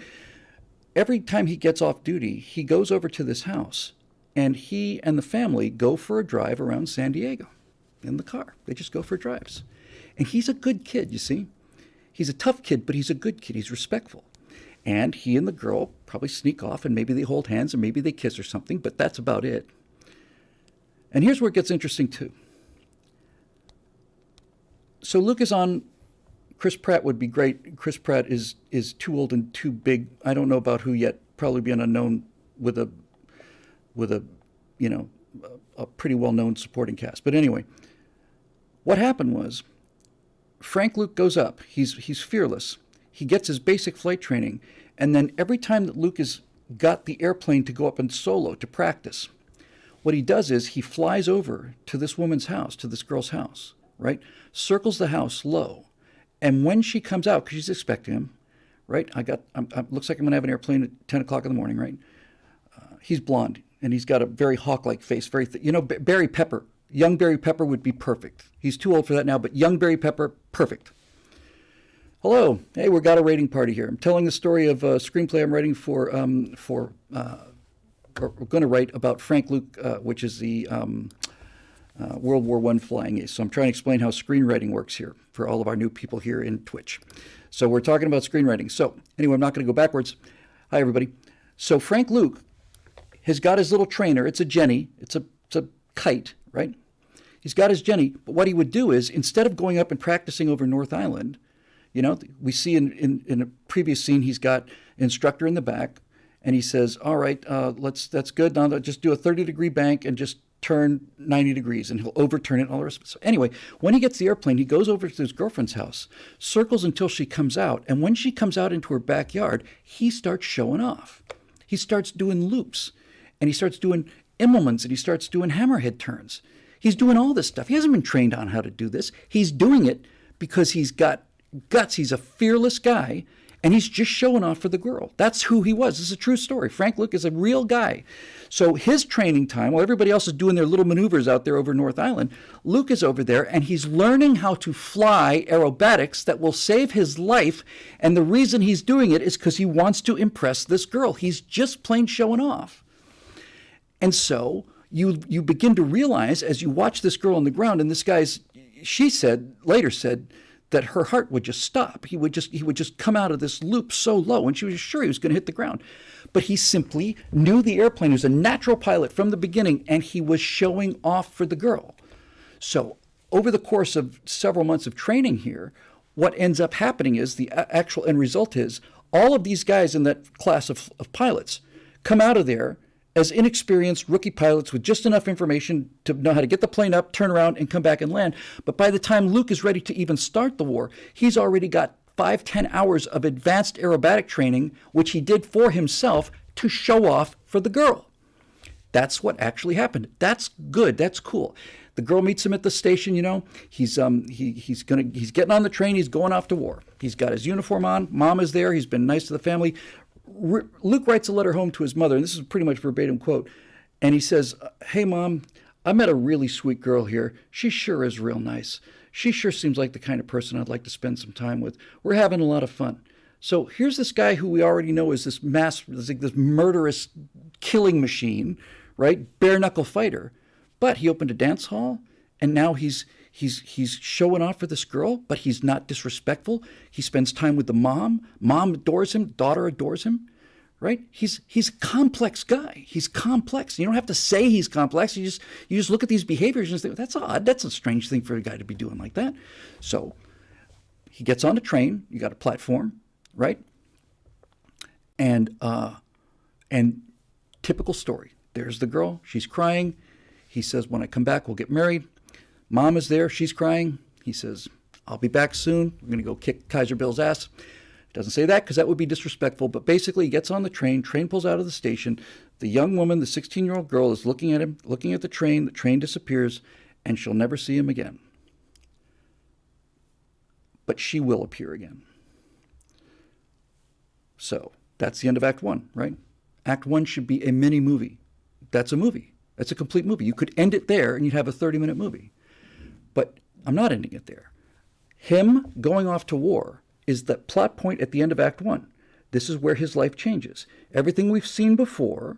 A: every time he gets off duty, he goes over to this house, and he and the family go for a drive around San Diego in the car. They just go for drives. And he's a good kid, you see. He's a tough kid, but he's a good kid. He's respectful. And he and the girl probably sneak off, and maybe they hold hands, and maybe they kiss or something, but that's about it. And here's where it gets interesting, too. So Luke is on. Chris Pratt would be great. Chris Pratt is too old and too big. I don't know about who yet. Probably be an unknown with a pretty well-known supporting cast. But anyway, what happened was Frank Luke goes up. He's fearless. He gets his basic flight training, and then every time that Luke has got the airplane to go up in solo to practice, what he does is he flies over to this woman's house, to this girl's house, right? Circles the house low. And when she comes out, because she's expecting him, right? Looks like I'm going to have an airplane at 10 o'clock in the morning, right? He's blonde, and he's got a very hawk-like face, very Barry Pepper. Young Barry Pepper would be perfect. He's too old for that now, but young Barry Pepper, perfect. "Hello. Hey, we've got a rating party here. I'm telling the story of a screenplay I'm writing or going to write about Frank Luke, which is the World War I flying ace. So I'm trying to explain how screenwriting works here for all of our new people here in Twitch. So we're talking about screenwriting. So anyway, I'm not going to go backwards. Hi, everybody. So Frank Luke has got his little trainer. It's a Jenny. It's a kite, right? He's got his Jenny. But what he would do is, instead of going up and practicing over North Island, we see in a previous scene, he's got an instructor in the back, and he says, "All right, that's good. Now just do a 30-degree bank and just turn 90 degrees," and he'll overturn it and all the rest of it. So anyway, when he gets the airplane, he goes over to his girlfriend's house, circles until she comes out, and when she comes out into her backyard, he starts showing off. He starts doing loops, and he starts doing Immelmans, and he starts doing hammerhead turns. He's doing all this stuff. He hasn't been trained on how to do this. He's doing it because he's got guts. He's a fearless guy, and he's just showing off for the girl. That's who he was. This is a true story. Frank Luke is a real guy. So his training time, while everybody else is doing their little maneuvers out there over North Island, Luke is over there, and he's learning how to fly aerobatics that will save his life. And the reason he's doing it is because he wants to impress this girl. He's just plain showing off. And so you begin to realize as you watch this girl on the ground, and she later said that her heart would just stop. He would just come out of this loop so low, and she was sure he was going to hit the ground. But he simply knew the airplane. He was a natural pilot from the beginning, and he was showing off for the girl. So over the course of several months of training here, what ends up happening is the actual end result is all of these guys in that class of pilots come out of there as inexperienced rookie pilots with just enough information to know how to get the plane up, turn around, and come back and land. But by the time Luke is ready to even start the war, he's already got 5-10 hours of advanced aerobatic training, which he did for himself to show off for the girl. That's what actually happened. That's good. That's cool. The girl meets him at the station. He's getting on the train. He's going off to war. He's got his uniform on. Mom is there. He's been nice to the family. Luke writes a letter home to his mother, and this is pretty much verbatim quote, and he says, "Hey, Mom, I met a really sweet girl here. She sure is real nice. She sure seems like the kind of person I'd like to spend some time with. We're having a lot of fun." So here's this guy who we already know is this murderous killing machine, right? Bare knuckle fighter. But he opened a dance hall, and now he's He's showing off for this girl, but he's not disrespectful. He spends time with the mom. Mom adores him. Daughter adores him. Right? He's a complex guy. He's complex. You don't have to say he's complex. You just look at these behaviors and think, that's odd. That's a strange thing for a guy to be doing like that. So he gets on the train. You got a platform, right? And typical story. There's the girl. She's crying. He says, when I come back, we'll get married. Mom is there. She's crying. He says, I'll be back soon. We're going to go kick Kaiser Bill's ass. Doesn't say that because that would be disrespectful, but basically he gets on the train pulls out of the station. The young woman, the 16-year-old girl, is looking at him, looking at the train disappears, and she'll never see him again. But she will appear again. So that's the end of Act 1, right? Act 1 should be a mini movie. That's a movie. That's a complete movie. You could end it there and you'd have a 30-minute movie. But I'm not ending it there. Him going off to war is the plot point at the end of Act 1. This is where his life changes. Everything we've seen before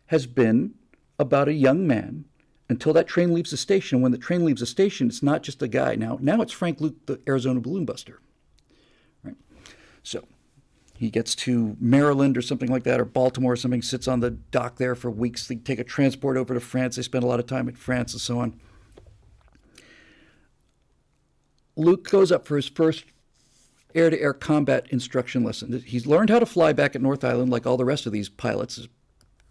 A: has been about a young man until that train leaves the station. When the train leaves the station, it's not just a guy. Now it's Frank Luke, the Arizona balloon buster. Right? So he gets to Maryland or something like that, or Baltimore or something, sits on the dock there for weeks. They take a transport over to France. They spend a lot of time in France and so on. Luke goes up for his first air-to-air combat instruction lesson. He's learned how to fly back at North Island like all the rest of these pilots. There's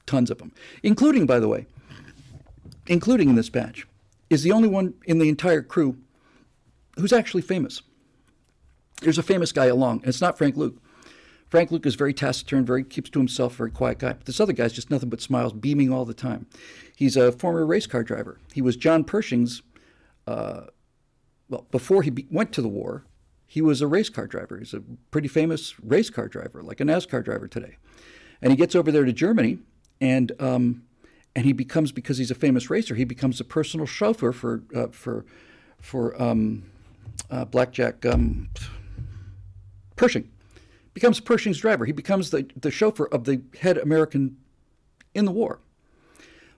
A: tons of them. Including, by the way, including in this batch, is the only one in the entire crew who's actually famous. There's a famous guy along, and it's not Frank Luke. Frank Luke is very taciturn, keeps to himself, very quiet guy. But this other guy's just nothing but smiles, beaming all the time. He's a former race car driver. He was John Pershing's, before he went to the war, he was a race car driver. He's a pretty famous race car driver, like a NASCAR driver today. And he gets over there to Germany, and he becomes, because he's a famous racer, he becomes a personal chauffeur for Blackjack Pershing. Becomes Pershing's driver. He becomes the chauffeur of the head American in the war.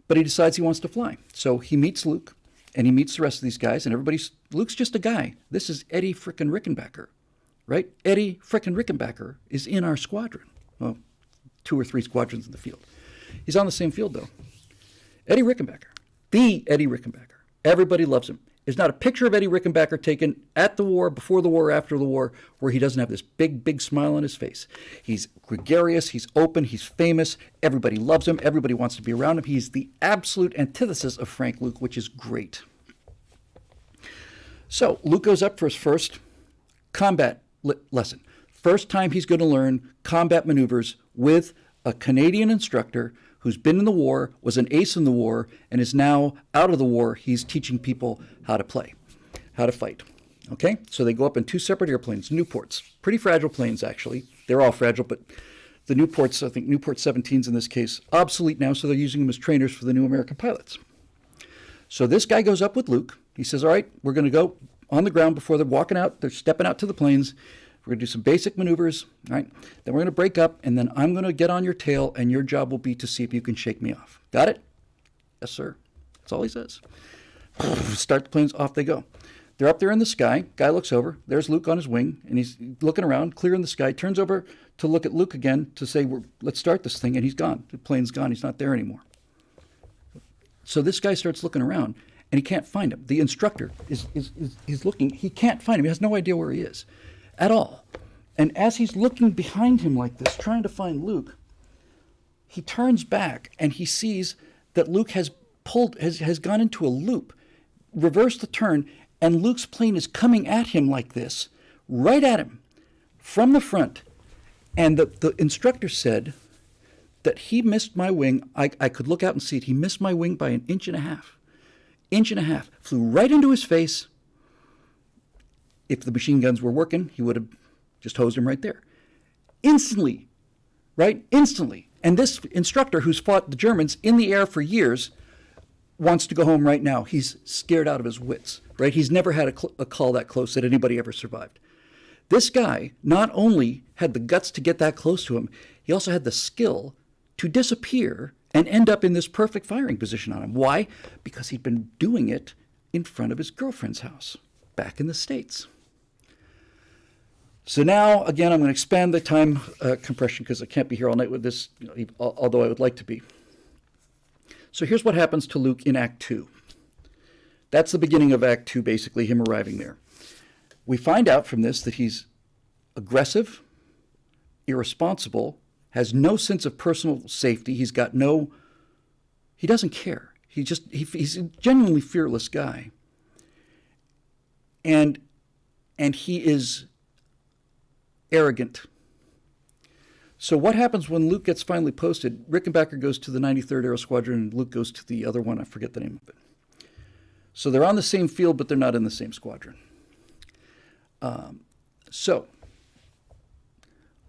A: But he decides he wants to fly. So he meets Luke, and he meets the rest of these guys, and Luke's just a guy. This is Eddie frickin' Rickenbacker, right? Eddie frickin' Rickenbacker is in our squadron. Well, 2 or 3 squadrons in the field. He's on the same field, though. Eddie Rickenbacker. The Eddie Rickenbacker. Everybody loves him. There's not a picture of Eddie Rickenbacker taken at the war, before the war, after the war, where he doesn't have this big, big smile on his face. He's gregarious, he's open, he's famous, everybody loves him, everybody wants to be around him. He's the absolute antithesis of Frank Luke, which is great. So Luke goes up for his first combat lesson. First time he's going to learn combat maneuvers with a Canadian instructor who's been in the war, was an ace in the war, and is now out of the war. He's teaching people how to play, how to fight. Okay? So they go up in 2 separate airplanes, Newports. Pretty fragile planes, actually. They're all fragile, but the Newports, I think Newport 17s in this case, obsolete now, so they're using them as trainers for the new American pilots. So this guy goes up with Luke. He says, all right, we're going to go on the ground before they're walking out. They're stepping out to the planes. We're going to do some basic maneuvers, all right? Then we're going to break up, and then I'm going to get on your tail, and your job will be to see if you can shake me off. Got it? Yes, sir. That's all he says. Start the planes, off they go. They're up there in the sky. Guy looks over. There's Luke on his wing, and he's looking around, clear in the sky. Turns over to look at Luke again to say, let's start this thing, and he's gone. The plane's gone. He's not there anymore. So this guy starts looking around, and he can't find him. The instructor is looking. He can't find him. He has no idea where he is at all. And as he's looking behind him like this, trying to find Luke, he turns back and he sees that Luke has gone into a loop, reversed the turn, and Luke's plane is coming at him like this, right at him, from the front. And the instructor said that he missed my wing. I could look out and see it. He missed my wing by 1.5 inches. 1.5 inches. Flew right into his face. If the machine guns were working, he would have just hosed him right there. Instantly, right? Instantly. And this instructor who's fought the Germans in the air for years wants to go home right now. He's scared out of his wits, right? He's never had a call that close that anybody ever survived. This guy not only had the guts to get that close to him, he also had the skill to disappear and end up in this perfect firing position on him. Why? Because he'd been doing it in front of his girlfriend's house back in the States. So now, again, I'm going to expand the time compression because I can't be here all night with this, although I would like to be. So here's what happens to Luke in Act 2. That's the beginning of Act 2, basically, him arriving there. We find out from this that he's aggressive, irresponsible, has no sense of personal safety. He doesn't care. He's a genuinely fearless guy. And he is arrogant. So what happens when Luke gets finally posted? Rickenbacker goes to the 93rd Aero Squadron and Luke goes to the other one. I forget the name of it. So they're on the same field, but they're not in the same squadron. So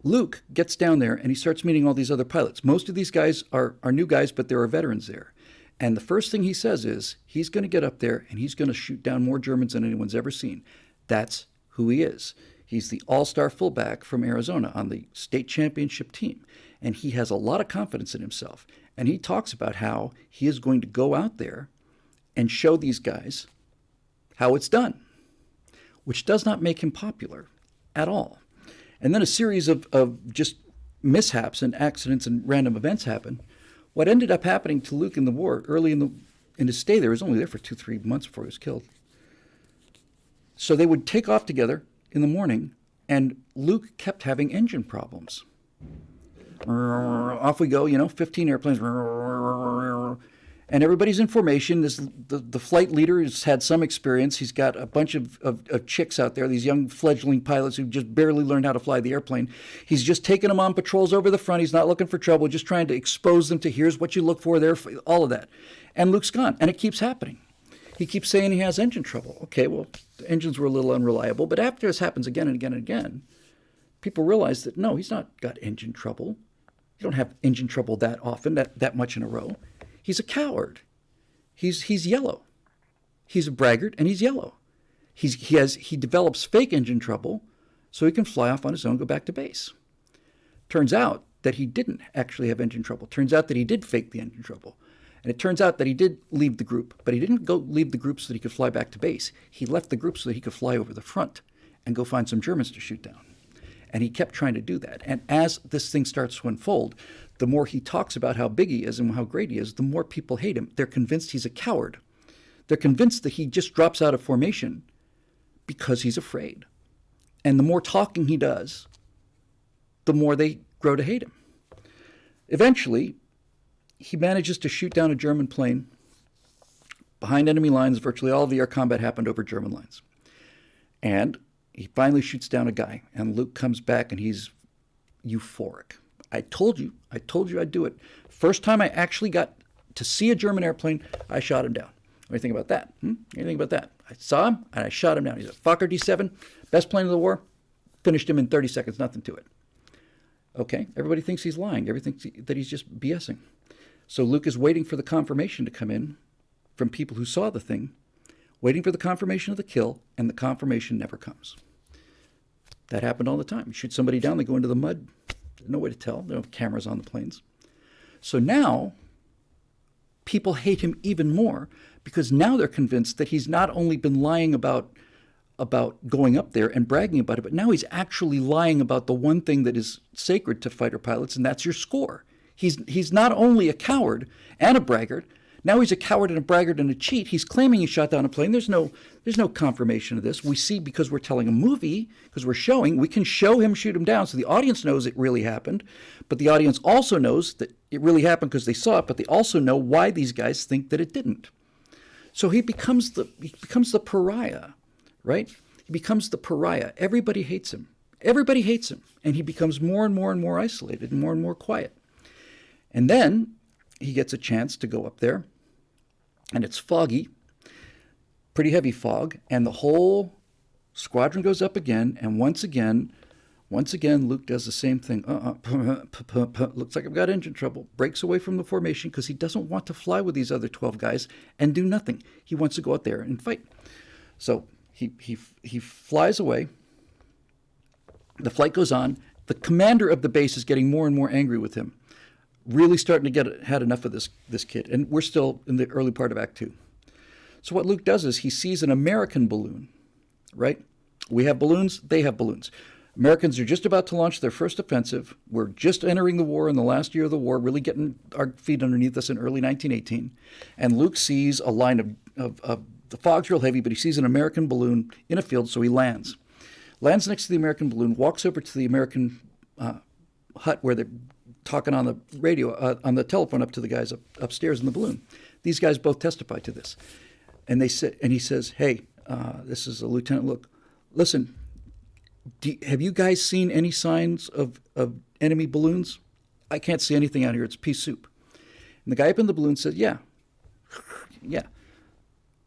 A: Luke gets down there and he starts meeting all these other pilots. Most of these guys are new guys, but there are veterans there. And the first thing he says is he's going to get up there and he's going to shoot down more Germans than anyone's ever seen. That's who he is. He's the all-star fullback from Arizona on the state championship team. And he has a lot of confidence in himself. And he talks about how he is going to go out there and show these guys how it's done, which does not make him popular at all. And then a series of just mishaps and accidents and random events happen. What ended up happening to Luke in the war, early in his stay there, he was only there for 2-3 months before he was killed. So they would take off together in the morning, and Luke kept having engine problems. Off we go, 15 airplanes. And everybody's in formation. The flight leader has had some experience. He's got a bunch of chicks out there, these young fledgling pilots who just barely learned how to fly the airplane. He's just taking them on patrols over the front. He's not looking for trouble, just trying to expose them to here's what you look for there, all of that. And Luke's gone, and it keeps happening. He keeps saying he has engine trouble. Okay, well, the engines were a little unreliable, but after this happens again and again and again, people realize that, no, he's not got engine trouble. You don't have engine trouble that often, that much in a row. He's a coward. He's yellow. He's a braggart, and he's yellow. He develops fake engine trouble so he can fly off on his own, go back to base. Turns out that he didn't actually have engine trouble. Turns out that he did fake the engine trouble. And it turns out that he did leave the group, but he didn't go leave the group so that he could fly back to base. He left the group so that he could fly over the front and go find some Germans to shoot down. And he kept trying to do that. And as this thing starts to unfold, the more he talks about how big he is and how great he is, the more people hate him. They're convinced he's a coward. They're convinced that he just drops out of formation because he's afraid. And the more talking he does, the more they grow to hate him. Eventually, he manages to shoot down a German plane behind enemy lines. Virtually all of the air combat happened over German lines. And he finally shoots down a guy, and Luke comes back, and he's euphoric. I told you I'd do it. First time I actually got to see a German airplane, I shot him down. What do you think about that? What do you think about that? I saw him, and I shot him down. He's a Fokker D7, best plane of the war. Finished him in 30 seconds, nothing to it. Okay, everybody thinks he's lying. Everybody thinks that he's just BSing. So Luke is waiting for the confirmation to come in from people who saw the thing, waiting for the confirmation of the kill, and the confirmation never comes. That happened all the time. You shoot somebody down, they go into the mud. There's no way to tell. There are no cameras on the planes. So now people hate him even more because now they're convinced that he's not only been lying about going up there and bragging about it, but now he's actually lying about the one thing that is sacred to fighter pilots, and that's your score. He's not only a coward and a braggart, now he's a coward and a braggart and a cheat. He's claiming he shot down a plane. There's no confirmation of this. We see because we're telling a movie, because we're showing, we can show him shoot him down so the audience knows it really happened, but the audience also knows that it really happened because they saw it, but they also know why these guys think that it didn't. So he becomes the pariah, right? He becomes the pariah. Everybody hates him. Everybody hates him. And he becomes more and more and more isolated and more quiet. And then he gets a chance to go up there, and it's foggy, pretty heavy fog, and the whole squadron goes up again, and once again, Luke does the same thing. Looks like I've got engine trouble. Breaks away from the formation because he doesn't want to fly with these other 12 guys and do nothing. He wants to go out there and fight. So he flies away. The flight goes on. The commander of the base is getting more and more angry with him. Really starting to had enough of this kid. And we're still in the early part of Act 2. So what Luke does is he sees an American balloon, right? We have balloons, they have balloons. Americans are just about to launch their first offensive. We're just entering the war in the last year of the war, really getting our feet underneath us in early 1918. And Luke sees a line of the fog's real heavy, but he sees an American balloon in a field, so he lands. Lands next to the American balloon, walks over to the American hut where they're talking on the radio, on the telephone up to the guys upstairs in the balloon. These guys both testify to this. And they sit, and he says, hey, this is a Lieutenant Luke. Listen, have you guys seen any signs of enemy balloons? I can't see anything out here. It's pea soup. And the guy up in the balloon said, yeah.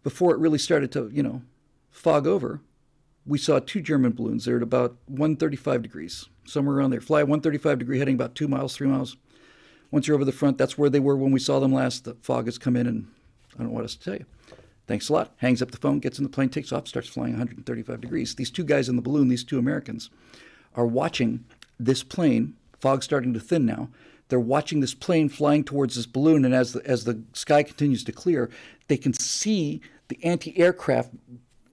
A: Before it really started to, fog over, we saw 2 German balloons. They're at about 135 degrees, somewhere around there. Fly 135 degree, heading about 2 miles, 3 miles. Once you're over the front, that's where they were when we saw them last. The fog has come in, and I don't know what else to tell you. Thanks a lot. Hangs up the phone, gets in the plane, takes off, starts flying 135 degrees. These 2 guys in the balloon, these 2 Americans, are watching this plane. Fog's starting to thin now. They're watching this plane flying towards this balloon, and as the sky continues to clear, they can see the anti-aircraft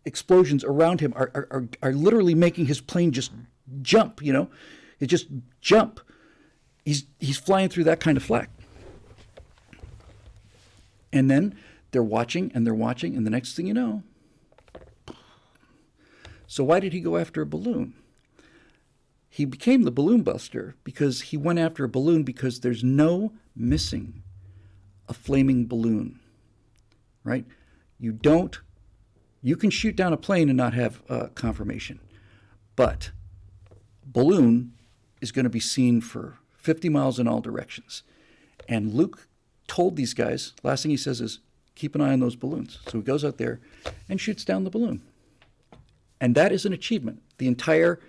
A: explosions around him are literally making his plane just jump. It just jump. He's flying through that kind of flak, and then they're watching, and the next thing you know. So why did he go after a balloon? He became the balloon buster because he went after a balloon because there's no missing a flaming balloon, right? You can shoot down a plane and not have confirmation, but balloon is going to be seen for 50 miles in all directions. And Luke told these guys, last thing he says is, keep an eye on those balloons. So he goes out there and shoots down the balloon. And that is an achievement. The entire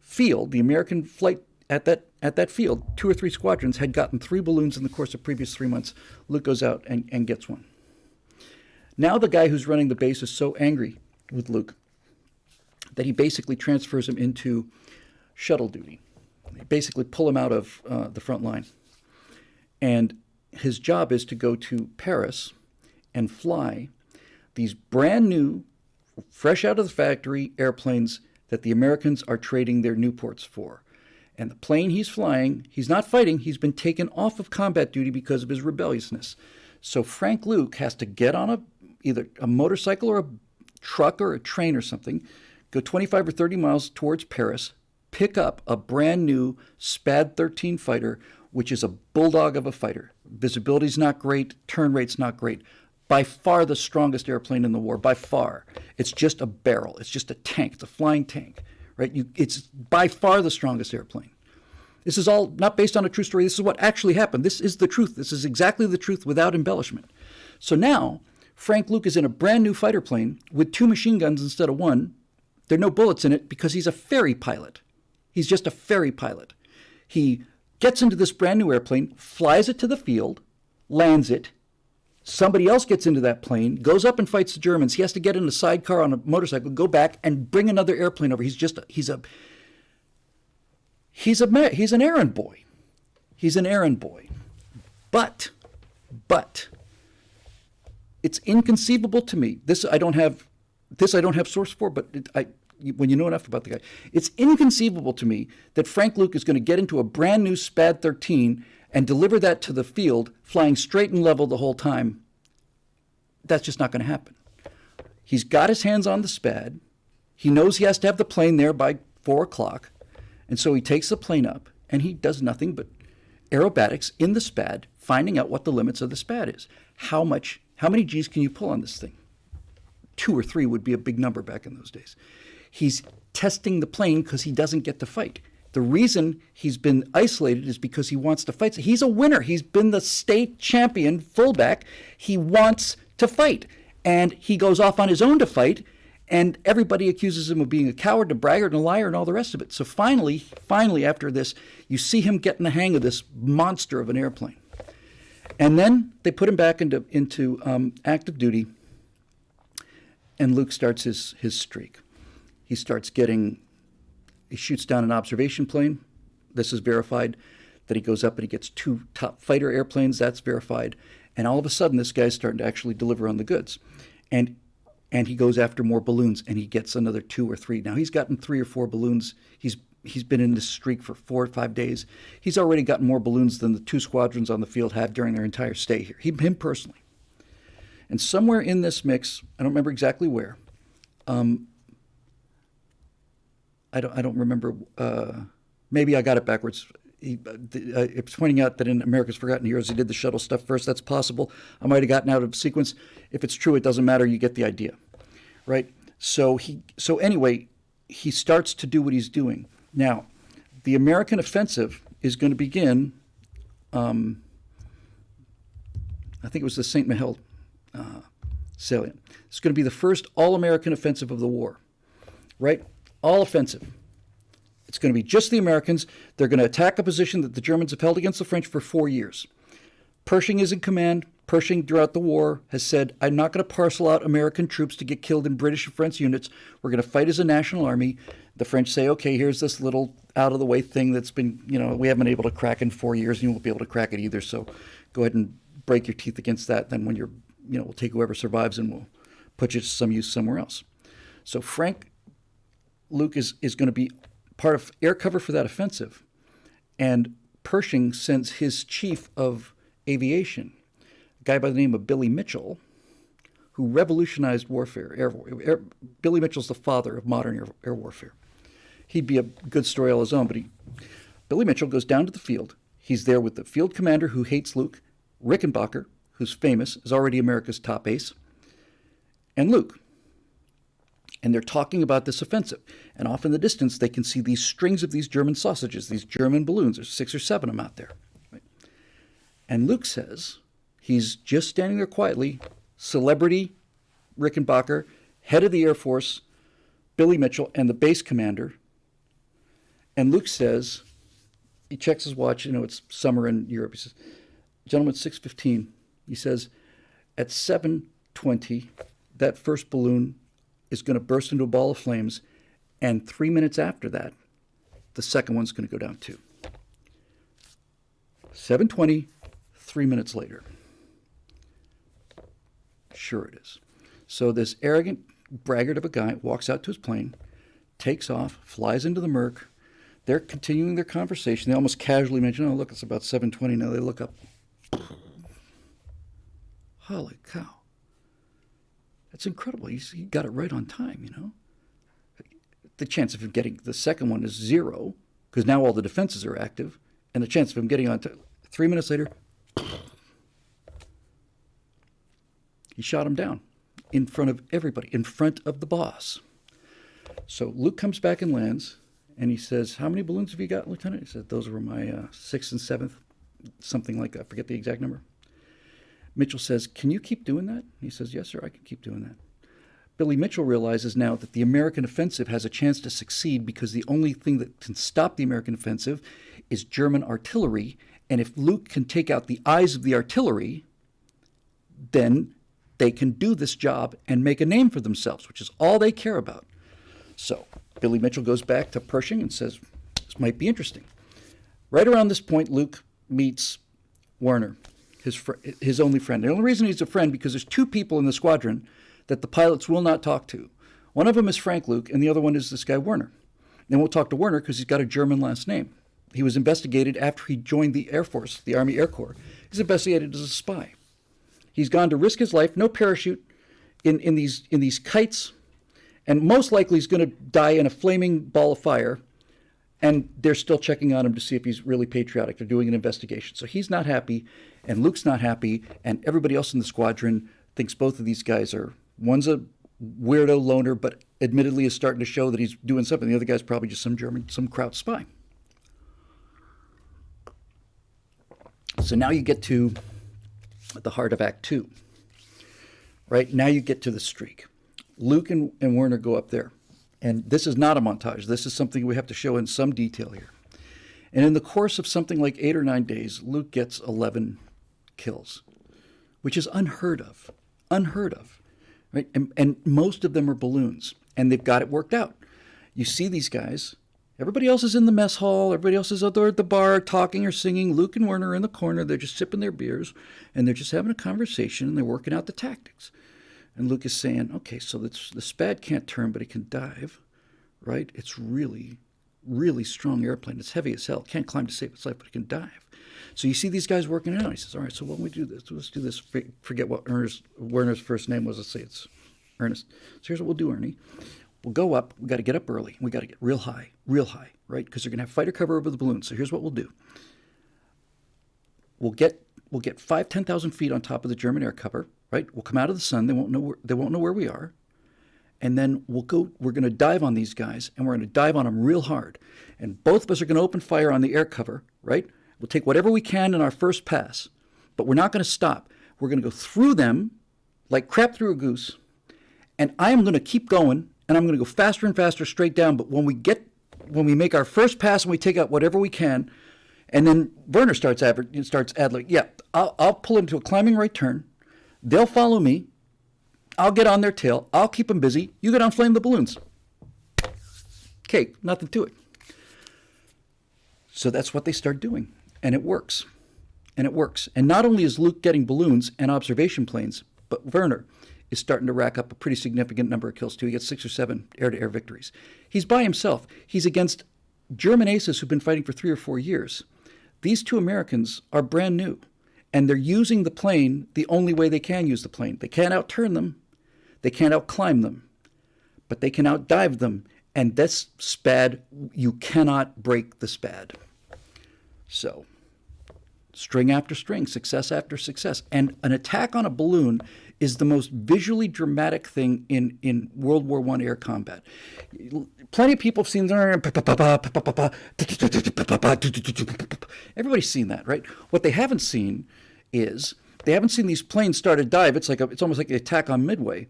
A: field, the American flight at that field, 2 or 3 squadrons had gotten 3 balloons in the course of previous 3 months. Luke goes out and gets one. Now the guy who's running the base is so angry with Luke that he basically transfers him into shuttle duty. They basically pull him out of the front line. And his job is to go to Paris and fly these brand new, fresh out of the factory airplanes that the Americans are trading their Newports for. And the plane he's flying, he's not fighting, he's been taken off of combat duty because of his rebelliousness. So Frank Luke has to get on either a motorcycle or a truck or a train or something, go 25 or 30 miles towards Paris, pick up a brand new SPAD 13 fighter, which is a bulldog of a fighter. Visibility's not great, turn rate's not great. By far the strongest airplane in the war, by far. It's just a barrel. It's just a tank. It's a flying tank, right? It's by far the strongest airplane. This is all not based on a true story. This is what actually happened. This is the truth. This is exactly the truth without embellishment. So now, Frank Luke is in a brand new fighter plane with 2 machine guns instead of 1. There are no bullets in it because he's a ferry pilot. He's just a ferry pilot. He gets into this brand new airplane, flies it to the field, lands it. Somebody else gets into that plane, goes up and fights the Germans. He has to get in a sidecar on a motorcycle, go back and bring another airplane over. He's an errand boy. He's an errand boy. But it's inconceivable to me. This I don't have source for, but when you know enough about the guy, it's inconceivable to me that Frank Luke is going to get into a brand new SPAD 13 and deliver that to the field, flying straight and level the whole time. That's just not going to happen. He's got his hands on the SPAD. He knows he has to have the plane there by 4 o'clock. And so he takes the plane up, and he does nothing but aerobatics in the SPAD, finding out what the limits of the SPAD is. How many G's can you pull on this thing? 2 or 3 would be a big number back in those days. He's testing the plane because he doesn't get to fight. The reason he's been isolated is because he wants to fight. He's a winner. He's been the state champion fullback. He wants to fight. And he goes off on his own to fight, and everybody accuses him of being a coward, a braggart, and a liar, and all the rest of it. So finally, after this, you see him getting the hang of this monster of an airplane. And then they put him back into active duty, and Luke starts his streak. He shoots down an observation plane. This is verified. That he goes up and he gets 2 top fighter airplanes. That's verified. And all of a sudden, this guy's starting to actually deliver on the goods. and he goes after more balloons, and he gets another 2 or 3. Now he's gotten 3 or 4 balloons. He's been in this streak for 4 or 5 days. He's already gotten more balloons than the 2 squadrons on the field had during their entire stay here. Him personally. And somewhere in this mix, I don't remember exactly where. I don't remember. Maybe I got it backwards. It's pointing out that in America's Forgotten Heroes, he did the shuttle stuff first. That's possible. I might have gotten out of sequence. If it's true, it doesn't matter. You get the idea, right? So anyway, he starts to do what he's doing. Now, the American offensive is going to begin. I think it was the St. Mihiel salient. It's going to be the first all-American offensive of the war, right? All offensive. It's going to be just the Americans. They're going to attack a position that the Germans have held against the French for 4 years. Pershing is in command. Pershing, throughout the war, has said, I'm not going to parcel out American troops to get killed in British and French units. We're going to fight as a national army. The French say, okay, here's this little out-of-the-way thing that's been, we haven't been able to crack in 4 years, and you won't be able to crack it either. So go ahead and break your teeth against that. Then when we'll take whoever survives and we'll put you to some use somewhere else. So Luke is going to be part of air cover for that offensive. And Pershing sends his chief of aviation, a guy by the name of Billy Mitchell, who revolutionized warfare. Billy Mitchell's the father of modern air warfare. He'd be a good story all his own, but Billy Mitchell goes down to the field. He's there with the field commander who hates Luke, Rickenbacker, who's famous, is already America's top ace, and Luke. And they're talking about this offensive. And off in the distance, they can see these strings of these German sausages, these German balloons. There's 6 or 7 of them out there. Right? And Luke says, he's just standing there quietly, celebrity Rickenbacker, head of the Air Force, Billy Mitchell, and the base commander. And Luke says, he checks his watch, it's summer in Europe. He says, gentlemen, 6:15. He says, at 7:20, that first balloon is going to burst into a ball of flames, and 3 minutes after that, the second one's going to go down too. 7:20, 3 minutes later. Sure it is. So this arrogant braggart of a guy walks out to his plane, takes off, flies into the murk. They're continuing their conversation. They almost casually mention, oh, look, it's about 7:20 now. They look up. Holy cow. That's incredible. He got it right on time, The chance of him getting the second one is 0, because now all the defenses are active, and the chance of him getting on 3 minutes later, he shot him down in front of everybody, in front of the boss. So Luke comes back and lands, and he says, how many balloons have you got, Lieutenant? He said, those were my 6th and 7th, something like that. I forget the exact number. Mitchell says, can you keep doing that? He says, yes, sir, I can keep doing that. Billy Mitchell realizes now that the American offensive has a chance to succeed because the only thing that can stop the American offensive is German artillery. And if Luke can take out the eyes of the artillery, then they can do this job and make a name for themselves, which is all they care about. So Billy Mitchell goes back to Pershing and says, this might be interesting. Right around this point, Luke meets Werner, his only friend. The only reason he's a friend because there's 2 people in the squadron that the pilots will not talk to. One of them is Frank Luke, and the other one is this guy Werner. They won't talk to Werner because he's got a German last name. He was investigated after he joined the Air Force, the Army Air Corps. He's investigated as a spy. He's gone to risk his life, no parachute, in these kites, and most likely he's going to die in a flaming ball of fire. And they're still checking on him to see if he's really patriotic. They're doing an investigation. So he's not happy, and Luke's not happy, and everybody else in the squadron thinks both of these guys are, one's a weirdo loner, but admittedly is starting to show that he's doing something. The other guy's probably just some Kraut spy. So now you get to the heart of Act 2. Right? Now you get to the streak. Luke and Werner go up there. And this is not a montage. This is something we have to show in some detail here. And in the course of something like 8 or 9 days, Luke gets 11 kills, which is unheard of. Unheard of. Right? And most of them are balloons. And they've got it worked out. You see these guys. Everybody else is in the mess hall. Everybody else is out there at the bar talking or singing. Luke and Werner are in the corner. They're just sipping their beers. And they're just having a conversation. And they're working out the tactics. And Luke is saying, okay, so the SPAD can't turn, but it can dive, right? It's really, really strong airplane. It's heavy as hell. Can't climb to save its life, but it can dive. So you see these guys working it out. He says, all right, so when we do this, let's do this. Forget what Werner's first name was. Let's say it's Ernest. So here's what we'll do, Ernie. We'll go up. We got to get up early. We got to get real high, right? Because they're going to have fighter cover over the balloon. So here's what we'll do. We'll get 10,000 feet on top of the German air cover, right? We'll come out of the sun. They won't know where we are. And then we're going to dive on these guys, and we're going to dive on them real hard. And both of us are going to open fire on the air cover, right? We'll take whatever we can in our first pass, but we're not going to stop. We're going to go through them like crap through a goose, and I am going to keep going, and I'm going to go faster and faster straight down. But when we make our first pass and we take out whatever we can, and then Werner starts ad-libbing, yeah, I'll pull into a climbing right turn. They'll follow me. I'll get on their tail. I'll keep them busy. You get on flame the balloons. Okay, nothing to it. So that's what they start doing. And it works. And not only is Luke getting balloons and observation planes, but Werner is starting to rack up a pretty significant number of kills too. He gets 6 or 7 air-to-air victories. He's by himself. He's against German aces who've been fighting for 3 or 4 years. These 2 Americans are brand new. And they're using the plane the only way they can use the plane. They can't outturn them. They can't outclimb them. But they can outdive them. And this SPAD, you cannot break the SPAD. So, string after string, success after success. And an attack on a balloon is the most visually dramatic thing in World War I air combat. Plenty of people have seen everybody's seen that, right? What they haven't seen is they haven't seen these planes start a dive. It's almost like the attack on Midway.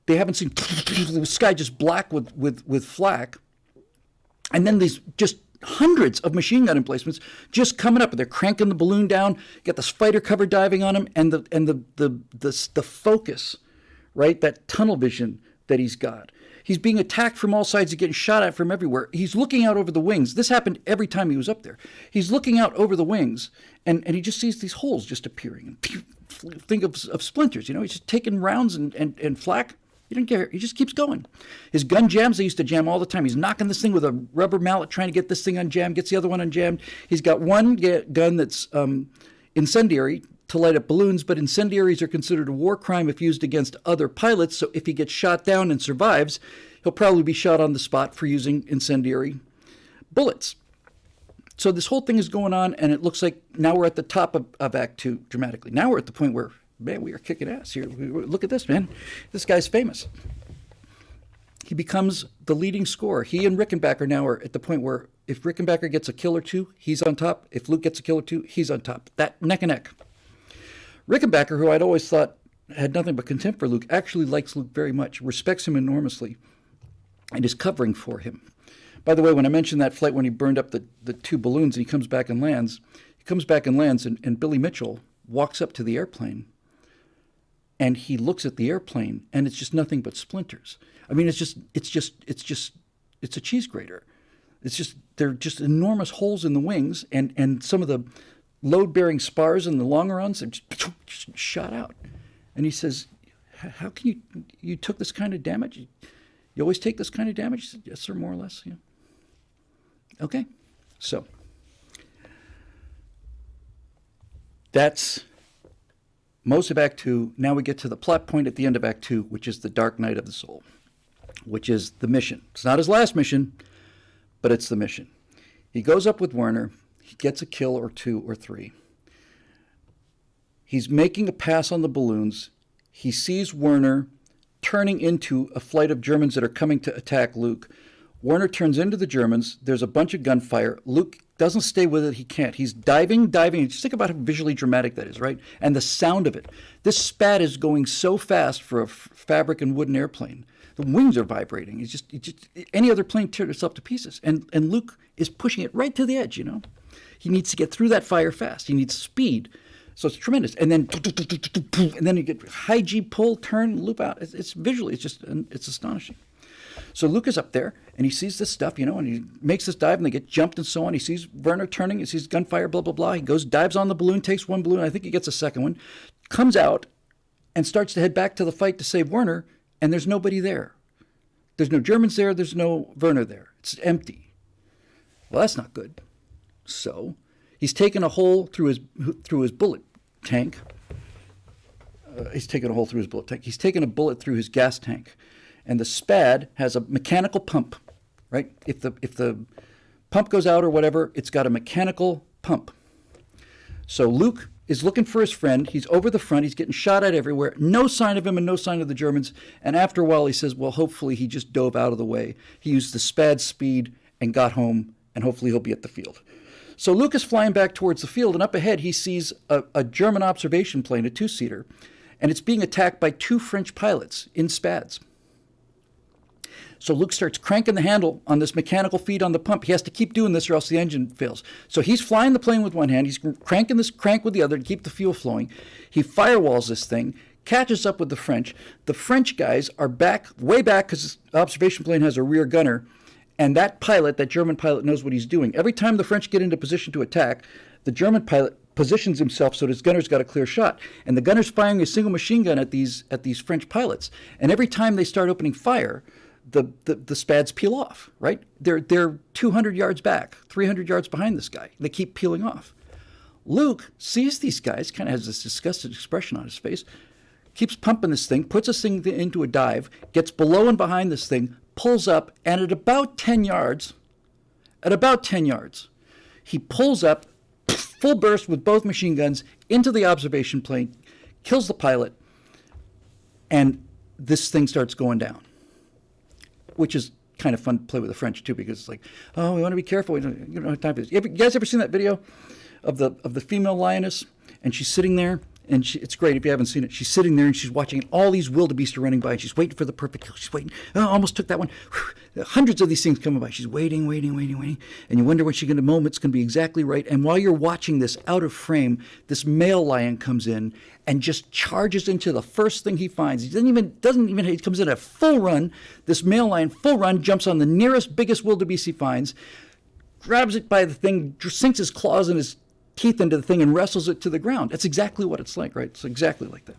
A: They haven't seen the sky just black with flak, and then these just hundreds of machine gun emplacements just coming up, and they're cranking the balloon down. Get this fighter cover diving on him, and the focus, right? That tunnel vision that he's got. He's being attacked from all sides. He's getting shot at from everywhere. He's looking out over the wings. This happened every time he was up there. He's looking out over the wings, and he just sees these holes just appearing. And think of splinters, you know. He's just taking rounds and flak. He didn't care. He just keeps going. His gun jams, they used to jam all the time. He's knocking this thing with a rubber mallet, trying to get this thing unjammed, gets the other one unjammed. He's got one gun that's incendiary to light up balloons, but incendiaries are considered a war crime if used against other pilots. So if he gets shot down and survives, he'll probably be shot on the spot for using incendiary bullets. So this whole thing is going on, and it looks like now we're at the top of Act 2 dramatically. Now we're at the point where, man, we are kicking ass here. Look at this, man. This guy's famous. He becomes the leading scorer. He and Rickenbacker now are at the point where if Rickenbacker gets a kill or two, he's on top. If Luke gets a kill or two, he's on top. That neck and neck. Rickenbacker, who I'd always thought had nothing but contempt for Luke, actually likes Luke very much, respects him enormously, and is covering for him. By the way, when I mentioned that flight when he burned up the 2 balloons and he comes back and lands, and Billy Mitchell walks up to the airplane, and he looks at the airplane, and it's just nothing but splinters. I mean, it's a cheese grater. They're just enormous holes in the wings, and some of the load-bearing spars and the longerons are just shot out. And he says, how can you took this kind of damage? You always take this kind of damage? He said, yes, sir, more or less. Yeah. Okay. So that's most of Act 2. Now we get to the plot point at the end of Act 2, which is the Dark Night of the Soul, which is the mission. It's not his last mission, but it's the mission. He goes up with Werner. He gets a kill or 2 or 3. He's making a pass on the balloons. He sees Werner turning into a flight of Germans that are coming to attack Luke. Werner turns into the Germans. There's a bunch of gunfire. Luke doesn't stay with it. He can't. He's diving. Just think about how visually dramatic that is, right? And the sound of it. This SPAD is going so fast for a fabric and wooden airplane. The wings are vibrating. It's just any other plane tears itself to pieces. And Luke is pushing it right to the edge, you know. He needs to get through that fire fast. He needs speed. So it's tremendous. And then you get high G pull, turn, loop out. It's visually, it's astonishing. So Luke is up there, and he sees this stuff, you know, and he makes this dive, and they get jumped and so on. He sees Werner turning, he sees gunfire, blah, blah, blah. He goes, dives on the balloon, takes one balloon. I think he gets a second one. Comes out, and starts to head back to the fight to save Werner, and there's nobody there. There's no Germans there. There's no Werner there. It's empty. Well, that's not good. So he's taken a hole through his bullet tank. He's taken a hole through his bullet tank. He's taken a bullet through his gas tank, and the SPAD has a mechanical pump. Right? If the pump goes out or whatever, it's got a mechanical pump. So Luke is looking for his friend. He's over the front. He's getting shot at everywhere. No sign of him and no sign of the Germans. And after a while, he says, well, hopefully he just dove out of the way. He used the SPAD speed and got home, and hopefully he'll be at the field. So Luke is flying back towards the field, and up ahead he sees a German observation plane, a two-seater, and it's being attacked by 2 French pilots in SPADs. So Luke starts cranking the handle on this mechanical feed on the pump. He has to keep doing this or else the engine fails. So he's flying the plane with one hand. He's cranking this crank with the other to keep the fuel flowing. He firewalls this thing, catches up with the French. The French guys are back, way back, because the observation plane has a rear gunner. And that pilot, that German pilot, knows what he's doing. Every time the French get into position to attack, the German pilot positions himself so his gunner's got a clear shot. And the gunner's firing a single machine gun at these French pilots. And every time they start opening fire, the SPADs peel off, right? They're 200 yards back, 300 yards behind this guy. They keep peeling off. Luke sees these guys, kind of has this disgusted expression on his face, keeps pumping this thing, puts this thing into a dive, gets below and behind this thing, pulls up, and at about 10 yards, he pulls up, full burst with both machine guns into the observation plane, kills the pilot, and this thing starts going down, which is kind of fun to play with the French too, because it's like, oh, we want to be careful. We don't have time for this. You guys ever seen that video of the female lioness, and she's sitting there, and it's great if you haven't seen it. She's sitting there and she's watching all these wildebeest are running by, and she's waiting for the perfect kill. She's waiting. Oh, almost took that one. Hundreds of these things coming by. She's waiting, and you wonder when she's going to moment it's going to be exactly right. And while you're watching this out of frame, this male lion comes in and just charges into the first thing he finds. He doesn't even. He comes in at full run. This male lion, full run, jumps on the nearest, biggest wildebeest he finds, grabs it by the thing, sinks his claws in his teeth into the thing and wrestles it to the ground. That's exactly what it's like, right? It's exactly like that.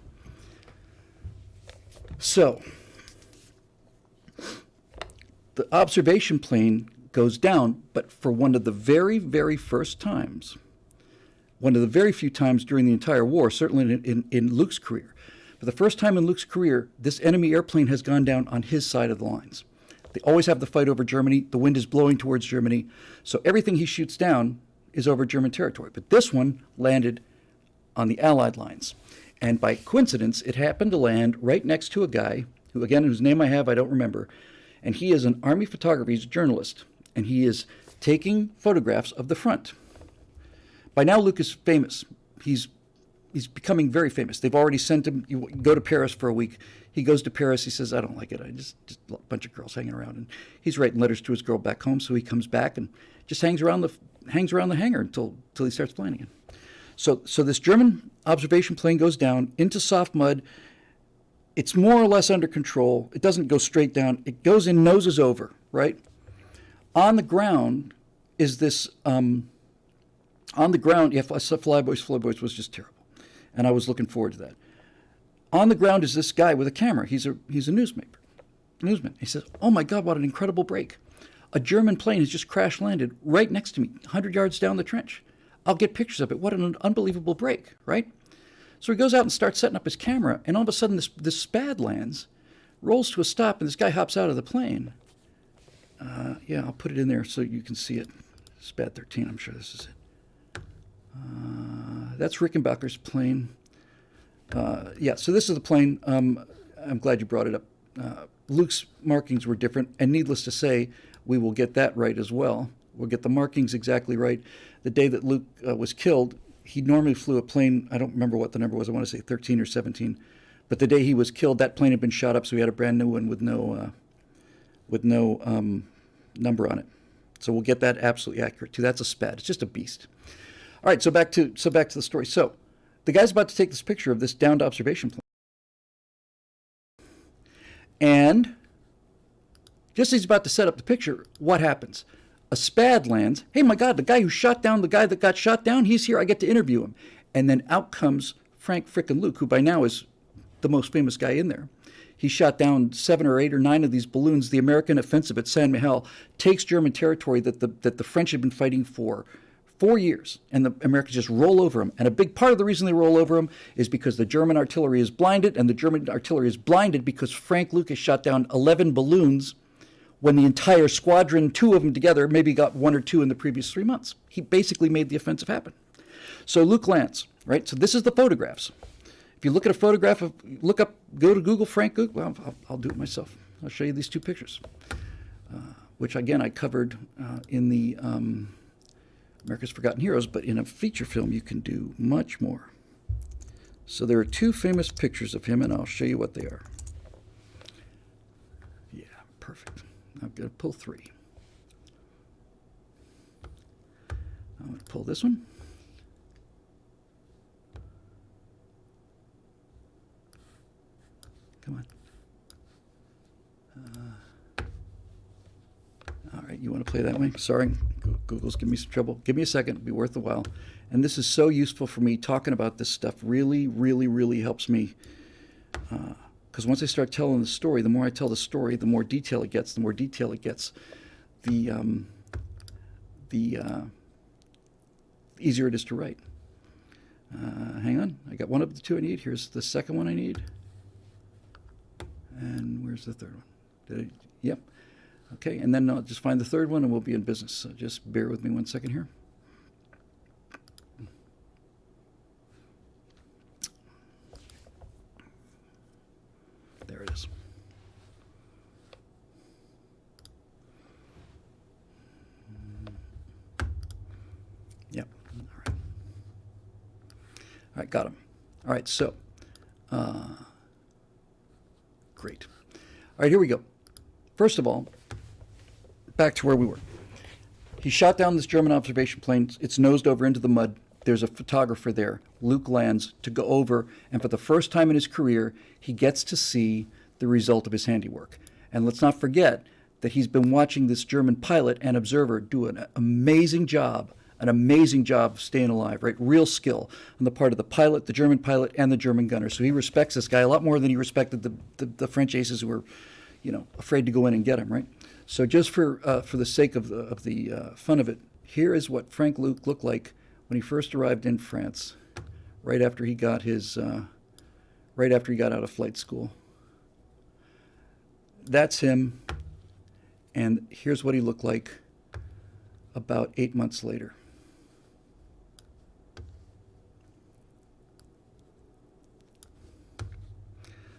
A: So the observation plane goes down, but for one of the very, very first times, one of the very few times during the entire war, certainly in Luke's career, for the first time in Luke's career, this enemy airplane has gone down on his side of the lines. They always have the fight over Germany. The wind is blowing towards Germany. So everything he shoots down is over German territory. But this one landed on the Allied lines. And by coincidence, it happened to land right next to a guy who, again, whose name I don't remember. And he is an Army photographer. He's a journalist. And he is taking photographs of the front. By now, Luke is famous. He's becoming very famous. They've already sent him, you go to Paris for a week. He goes to Paris. He says, I don't like it. I just a bunch of girls hanging around. And he's writing letters to his girl back home. So he comes back and just hangs around the hangar until he starts flying again. So this German observation plane goes down into soft mud. It's more or less under control. It doesn't go straight down. It goes in, noses over, right? On the ground is this, yeah, Flyboys was just terrible. And I was looking forward to that. On the ground is this guy with a camera. He's a newsman. He says, oh my God, what an incredible break. A German plane has just crash landed right next to me, 100 yards down the trench. I'll get pictures of it. What an unbelievable break, right? So he goes out and starts setting up his camera, and all of a sudden this SPAD lands, rolls to a stop, and this guy hops out of the plane. Yeah, I'll put it in there so you can see it. SPAD 13, I'm sure this is it. That's Rickenbacker's plane. Yeah, so this is the plane. I'm glad you brought it up. Luke's markings were different, and needless to say, we will get that right as well. We'll get the markings exactly right. The day that Luke was killed, he normally flew a plane, I don't remember what the number was, I want to say 13 or 17. But the day he was killed, that plane had been shot up, so he had a brand new one with no number on it. So we'll get that absolutely accurate too. That's a SPAD. It's just a beast. All right, so back to the story. So the guy's about to take this picture of this downed observation plane. And just as he's about to set up the picture, what happens? A SPAD lands. Hey, my God, the guy that got shot down, he's here. I get to interview him. And then out comes Frank frickin' Luke, who by now is the most famous guy in there. He shot down 7 or 8 or 9 of these balloons. The American offensive at Saint Mihiel takes German territory that the French had been fighting for 4 years, and the Americans just roll over them. And a big part of the reason they roll over them is because the German artillery is blinded, and the German artillery is blinded because Frank Lucas shot down 11 balloons when the entire squadron, 2 of them together, maybe got 1 or 2 in the previous 3 months. He basically made the offensive happen. So Luke lands, right? So this is the photographs. If you look at a photograph of, go to Google Frank Luke. Well, I'll do it myself. I'll show you these 2 pictures, which again I covered in the America's Forgotten Heroes, but in a feature film you can do much more. So there are 2 famous pictures of him, and I'll show you what they are. Yeah, perfect. I'm going to pull 3. I'm going to pull this one. Come on. All right, you want to play that way? Sorry, Google's giving me some trouble. Give me a second, it'll be worth the while. And this is so useful for me. Talking about this stuff really, really, really helps me. Because once I start telling the story, the more I tell the story, the more detail it gets. The more detail it gets, the easier it is to write. Hang on, I got one of the 2 I need. Here's the second one I need. And where's the third one? Yep. Okay, and then I'll just find the third one and we'll be in business. So just bear with me 1 second here. There it is. Yep. All right. All right, got him. All right, so great. All right, here we go. First of all, back to where we were. He shot down this German observation plane. It's nosed over into the mud. There's a photographer there. Luke lands to go over, and for the first time in his career, he gets to see the result of his handiwork. And let's not forget that he's been watching this German pilot and observer do an amazing job of staying alive, right? Real skill on the part of the pilot, the German pilot, and the German gunner. So he respects this guy a lot more than he respected the French aces who were, afraid to go in and get him, right? So just for the sake of the fun of it, here is what Frank Luke looked like when he first arrived in France, right after he got out of flight school. That's him, and here's what he looked like about 8 months later.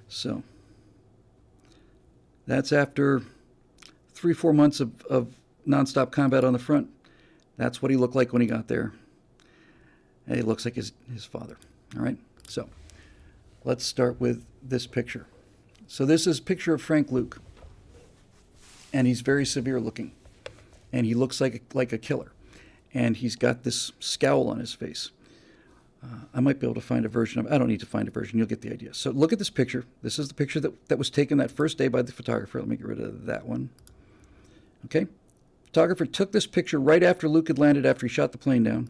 A: So that's after 3-4 months of nonstop combat on the front. That's what he looked like when he got there. And he looks like his father. All right, so let's start with this picture. So this is a picture of Frank Luke, and he's very severe looking, and he looks like a killer, and he's got this scowl on his face. I might be able to find a version of it. I don't need to find a version. You'll get the idea. So look at this picture. This is the picture that was taken that first day by the photographer. Let me get rid of that one. Okay. Photographer took this picture right after Luke had landed, after he shot the plane down.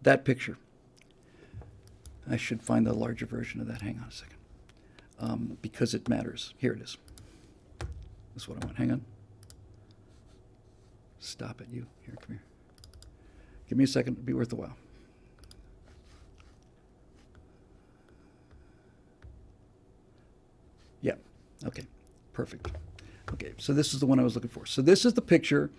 A: That picture. I should find the larger version of that. Hang on a second. Because it matters. Here it is. This is what I want. Hang on. Stop it, you. Here, come here. Give me a second. It'll be worth a while. Yeah. Okay. Perfect. Okay. So this is the one I was looking for. So this is the picture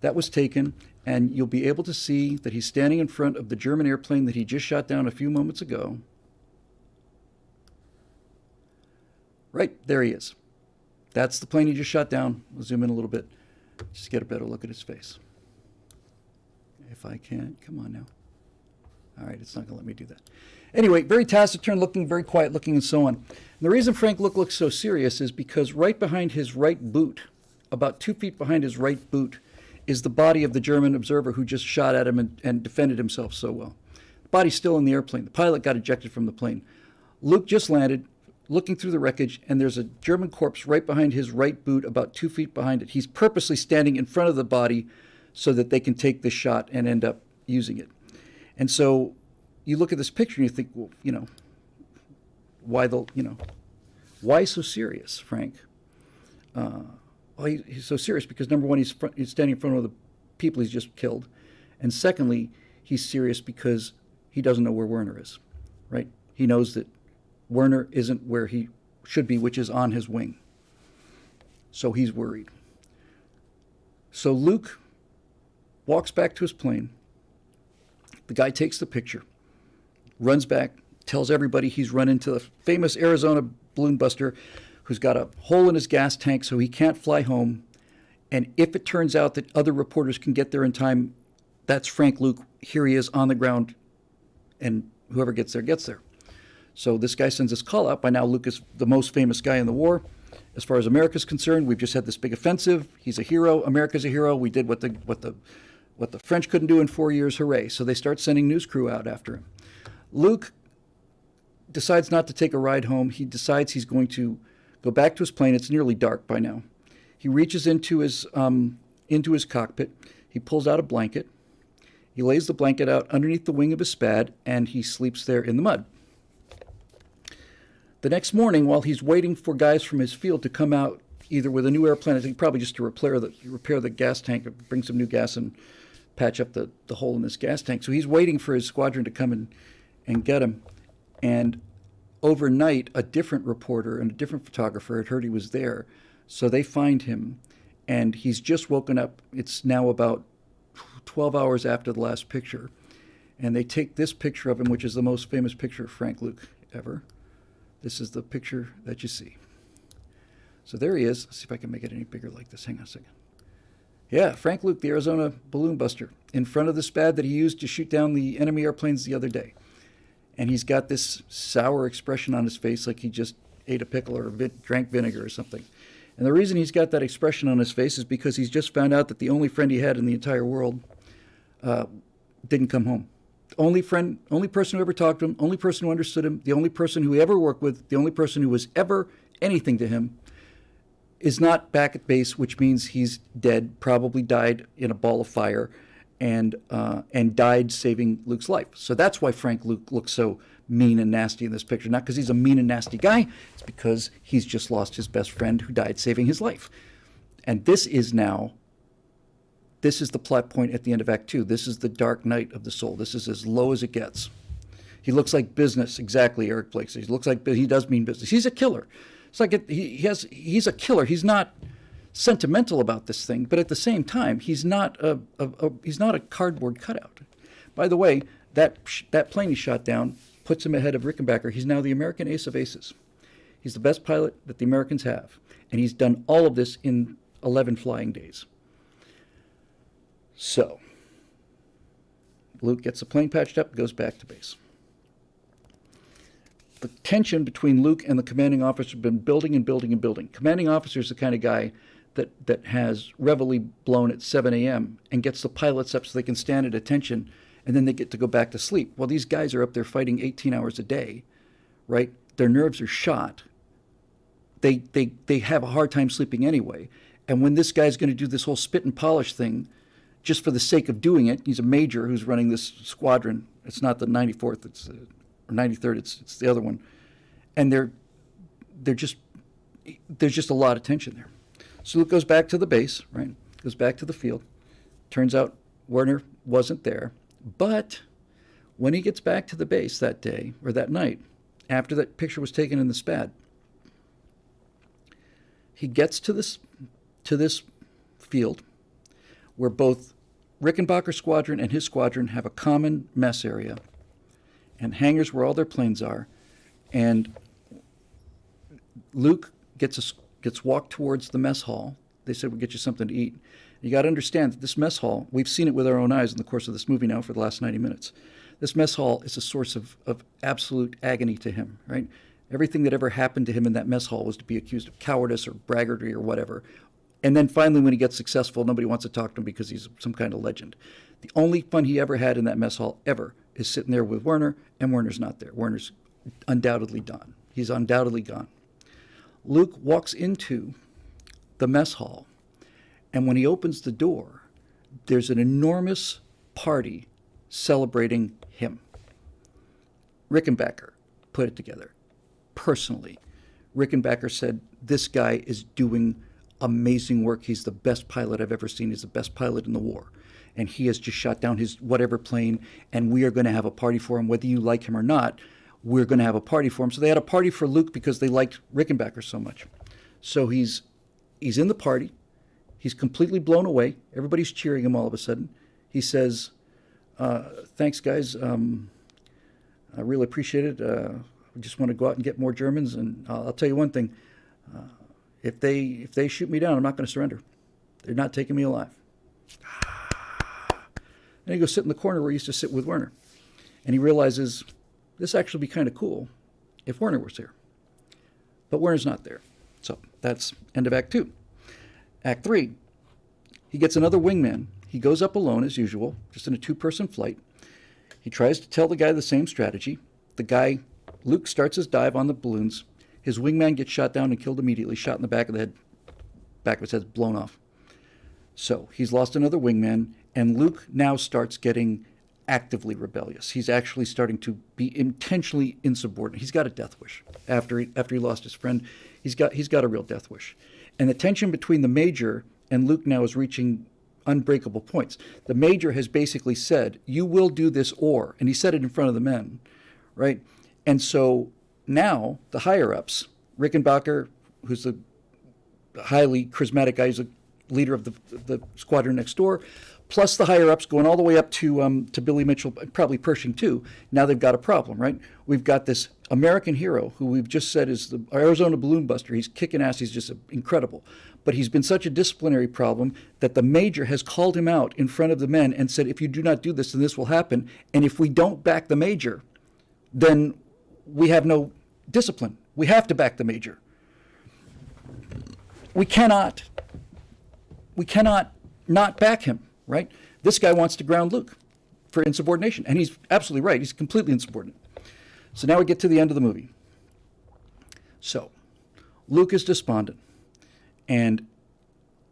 A: that was taken, and you'll be able to see that he's standing in front of the German airplane that he just shot down a few moments ago. Right. There he is. That's the plane he just shot down. We'll zoom in a little bit just to get a better look at his face. If I can. Come on now. All right, it's not going to let me do that. Anyway, very taciturn looking, very quiet looking, and so on. And the reason Frank Luke looks so serious is because right behind his right boot, about 2 feet behind his right boot, is the body of the German observer who just shot at him and defended himself so well. The body's still in the airplane. The pilot got ejected from the plane. Luke just landed, looking through the wreckage, and there's a German corpse right behind his right boot, about 2 feet behind it. He's purposely standing in front of the body so that they can take the shot and end up using it. And so you look at this picture and you think, well, why Why so serious, Frank? Well, he's so serious because, number one, he's standing in front of the people he's just killed. And secondly, he's serious because he doesn't know where Werner is, right? He knows that Werner isn't where he should be, which is on his wing. So he's worried. So Luke walks back to his plane. The guy takes the picture, runs back, tells everybody he's run into the famous Arizona balloon buster who's got a hole in his gas tank so he can't fly home. And if it turns out that other reporters can get there in time, that's Frank Luke. Here he is on the ground, and whoever gets there, gets there. So this guy sends this call out. By now, Luke is the most famous guy in the war. As far as America's concerned, we've just had this big offensive. He's a hero. America's a hero. We did what the French couldn't do in 4 years. Hooray. So they start sending news crew out after him. Luke decides not to take a ride home. He decides he's going to go back to his plane. It's nearly dark by now. He reaches into his cockpit. He pulls out a blanket. He lays the blanket out underneath the wing of his Spad, and he sleeps there in the mud. The next morning, while he's waiting for guys from his field to come out, either with a new airplane, I think probably just to repair the gas tank, or bring some new gas and patch up the hole in this gas tank. So he's waiting for his squadron to come and get him. And overnight, a different reporter and a different photographer had heard he was there. So they find him, and he's just woken up. It's now about 12 hours after the last picture. And they take this picture of him, which is the most famous picture of Frank Luke ever. This is the picture that you see. So there he is. Let's see if I can make it any bigger like this. Hang on a second. Yeah, Frank Luke, the Arizona balloon buster, in front of the Spad that he used to shoot down the enemy airplanes the other day. And he's got this sour expression on his face like he just ate a pickle or drank vinegar or something. And the reason he's got that expression on his face is because he's just found out that the only friend he had in the entire world didn't come home. Only person who ever talked to him, only person who understood him, the only person who he ever worked with, the only person who was ever anything to him is not back at base, which means he's dead, probably died in a ball of fire, and died saving Luke's life. So that's why Frank Luke looks so mean and nasty in this picture. Not because he's a mean and nasty guy, it's because he's just lost his best friend who died saving his life. And this is the plot point at the end of Act 2. This is the dark night of the soul. This is as low as it gets. He looks like business, exactly, Eric Blake says. He looks like he does mean business. He's a killer. It's like he's a killer. He's not sentimental about this thing, but at the same time, he's not a cardboard cutout. By the way, that plane he shot down puts him ahead of Rickenbacker. He's now the American ace of aces. He's the best pilot that the Americans have, and he's done all of this in 11 flying days. So, Luke gets the plane patched up, goes back to base. The tension between Luke and the commanding officer has been building and building and building. Commanding officer is the kind of guy that has reveille blown at 7 a.m. and gets the pilots up so they can stand at attention, and then they get to go back to sleep. Well, these guys are up there fighting 18 hours a day, right? Their nerves are shot. They have a hard time sleeping anyway. And when this guy's going to do this whole spit and polish thing, just for the sake of doing it, he's a major who's running this squadron. It's not the 94th, or 93rd, it's the other one. And there's just a lot of tension there. So Luke goes back to the base, right? Goes back to the field. Turns out Werner wasn't there. But when he gets back to the base that day, or that night, after that picture was taken in the Spad, he gets to this field where both Rickenbacker's squadron and his squadron have a common mess area and hangars where all their planes are. And Luke gets walked towards the mess hall. They said, we'll get you something to eat. You got to understand that this mess hall, we've seen it with our own eyes in the course of this movie now for the last 90 minutes. This mess hall is a source of absolute agony to him, right? Everything that ever happened to him in that mess hall was to be accused of cowardice or braggarty or whatever. And then finally, when he gets successful, nobody wants to talk to him because he's some kind of legend. The only fun he ever had in that mess hall ever is sitting there with Werner, and Werner's not there. Werner's undoubtedly gone. He's undoubtedly gone. Luke walks into the mess hall, and when he opens the door, there's an enormous party celebrating him. Rickenbacker put it together personally. Rickenbacker said, this guy is doing amazing work. He's the best pilot I've ever seen. He's the best pilot in the war. And he has just shot down his whatever plane, and we are going to have a party for him. Whether you like him or not, we're going to have a party for him. So they had a party for Luke because they liked Rickenbacker so much. So he's in the party. He's completely blown away. Everybody's cheering him all of a sudden. He says, thanks, guys. I really appreciate it. I just want to go out and get more Germans. And I'll tell you one thing. If they shoot me down, I'm not going to surrender. They're not taking me alive. And he goes sit in the corner where he used to sit with Werner. And he realizes this actually be kind of cool if Werner was there. But Werner's not there. So that's end of Act 2. Act 3, he gets another wingman. He goes up alone as usual, just in a 2-person flight. He tries to tell the guy the same strategy. Luke starts his dive on the balloons. His wingman gets shot down and killed immediately, shot in the back of the head. Back of his head's blown off. So he's lost another wingman, and Luke now starts getting actively rebellious. He's actually starting to be intentionally insubordinate. He's got a death wish. After he lost his friend, he's got a real death wish. And the tension between the Major and Luke now is reaching unbreakable points. The Major has basically said, you will do this and he said it in front of the men, right? And so now the higher-ups, Rickenbacker, who's the highly charismatic guy, he's the leader of the squadron next door, plus the higher-ups going all the way up to Billy Mitchell, probably Pershing too. Now they've got a problem, right? We've got this American hero who we've just said is the Arizona balloon buster. He's kicking ass. He's just incredible. But he's been such a disciplinary problem that the Major has called him out in front of the men and said, if you do not do this, then this will happen. And if we don't back the Major, then we have no discipline. We have to back the Major. We cannot not back him, right? This guy wants to ground Luke for insubordination. And he's absolutely right. He's completely insubordinate. So now we get to the end of the movie. So Luke is despondent. And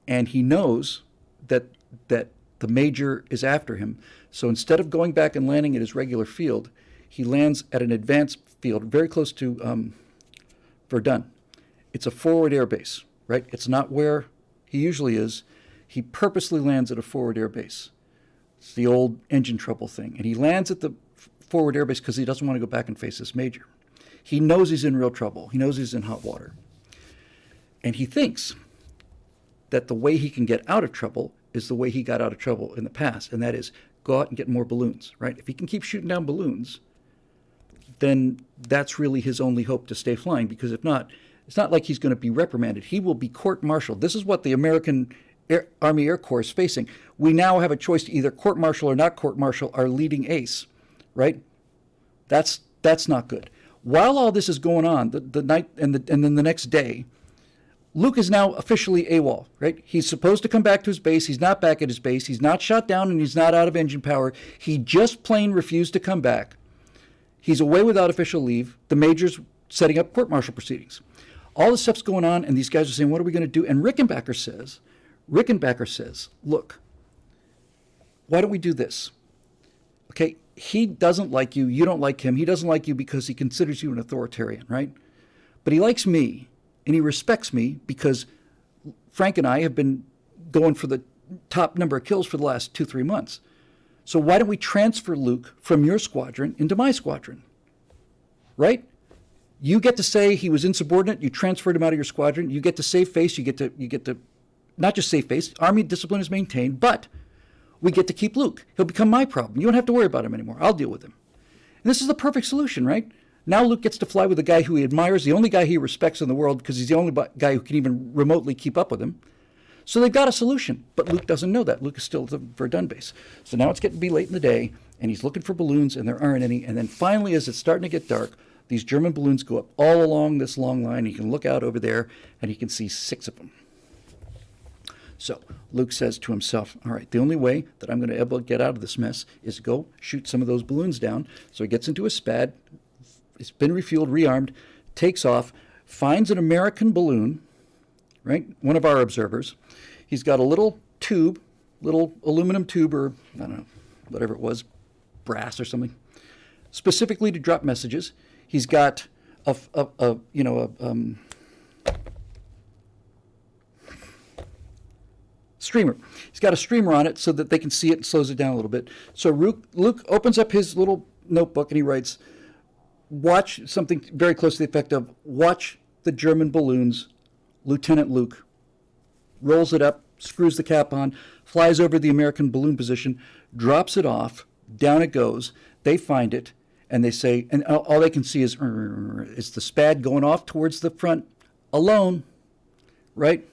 A: he knows that the Major is after him. So instead of going back and landing at his regular field, he lands at an advanced field very close to Verdun. It's a forward air base, right? It's not where he usually is. He purposely lands at a forward air base. It's the old engine trouble thing. And he lands at the forward air base because he doesn't want to go back and face this Major. He knows he's in real trouble. He knows he's in hot water. And he thinks that the way he can get out of trouble is the way he got out of trouble in the past, and that is go out and get more balloons, right? If he can keep shooting down balloons, then that's really his only hope to stay flying, because if not, it's not like he's going to be reprimanded. He will be court-martialed. This is what the American Army Air Corps is facing. We now have a choice to either court-martial or not court-martial our leading ace, right? That's not good. While all this is going on, the night and then the next day, Luke is now officially AWOL, right? He's supposed to come back to his base. He's not back at his base. He's not shot down and he's not out of engine power. He just plain refused to come back. He's away without official leave. The Major's setting up court-martial proceedings. All this stuff's going on, and these guys are saying, what are we going to do? And Rickenbacker says, look, why don't we do this? Okay, he doesn't like you. You don't like him. He doesn't like you because he considers you an authoritarian, right? But he likes me. And he respects me because Frank and I have been going for the top number of kills for the last 2-3 months. So why don't we transfer Luke from your squadron into my squadron? Right? You get to say he was insubordinate. You transferred him out of your squadron. You get to save face. You get to not just save face. Army discipline is maintained, but we get to keep Luke. He'll become my problem. You don't have to worry about him anymore. I'll deal with him. And this is the perfect solution, right? Now Luke gets to fly with the guy who he admires, the only guy he respects in the world, because he's the only guy who can even remotely keep up with him. So they've got a solution, but Luke doesn't know that. Luke is still at the Verdun base. So now it's getting to be late in the day, and he's looking for balloons, and there aren't any. And then finally, as it's starting to get dark, these German balloons go up all along this long line. He can look out over there, and he can see 6 of them. So Luke says to himself, all right, the only way that I'm going to be able to get out of this mess is to go shoot some of those balloons down. So he gets into a SPAD. It's been refueled, rearmed, takes off, finds an American balloon, right? One of our observers. He's got a little tube, little aluminum tube, or I don't know, whatever it was, brass or something, specifically to drop messages. He's got a streamer. He's got a streamer on it so that they can see it and slows it down a little bit. So Luke opens up his little notebook and he writes, watch something very close to the effect of, watch the German balloons, Lieutenant Luke. Rolls it up, screws the cap on, flies over the American balloon position, drops it off, down it goes. They find it, and they say, and all they can see is it's the SPAD going off towards the front alone, right?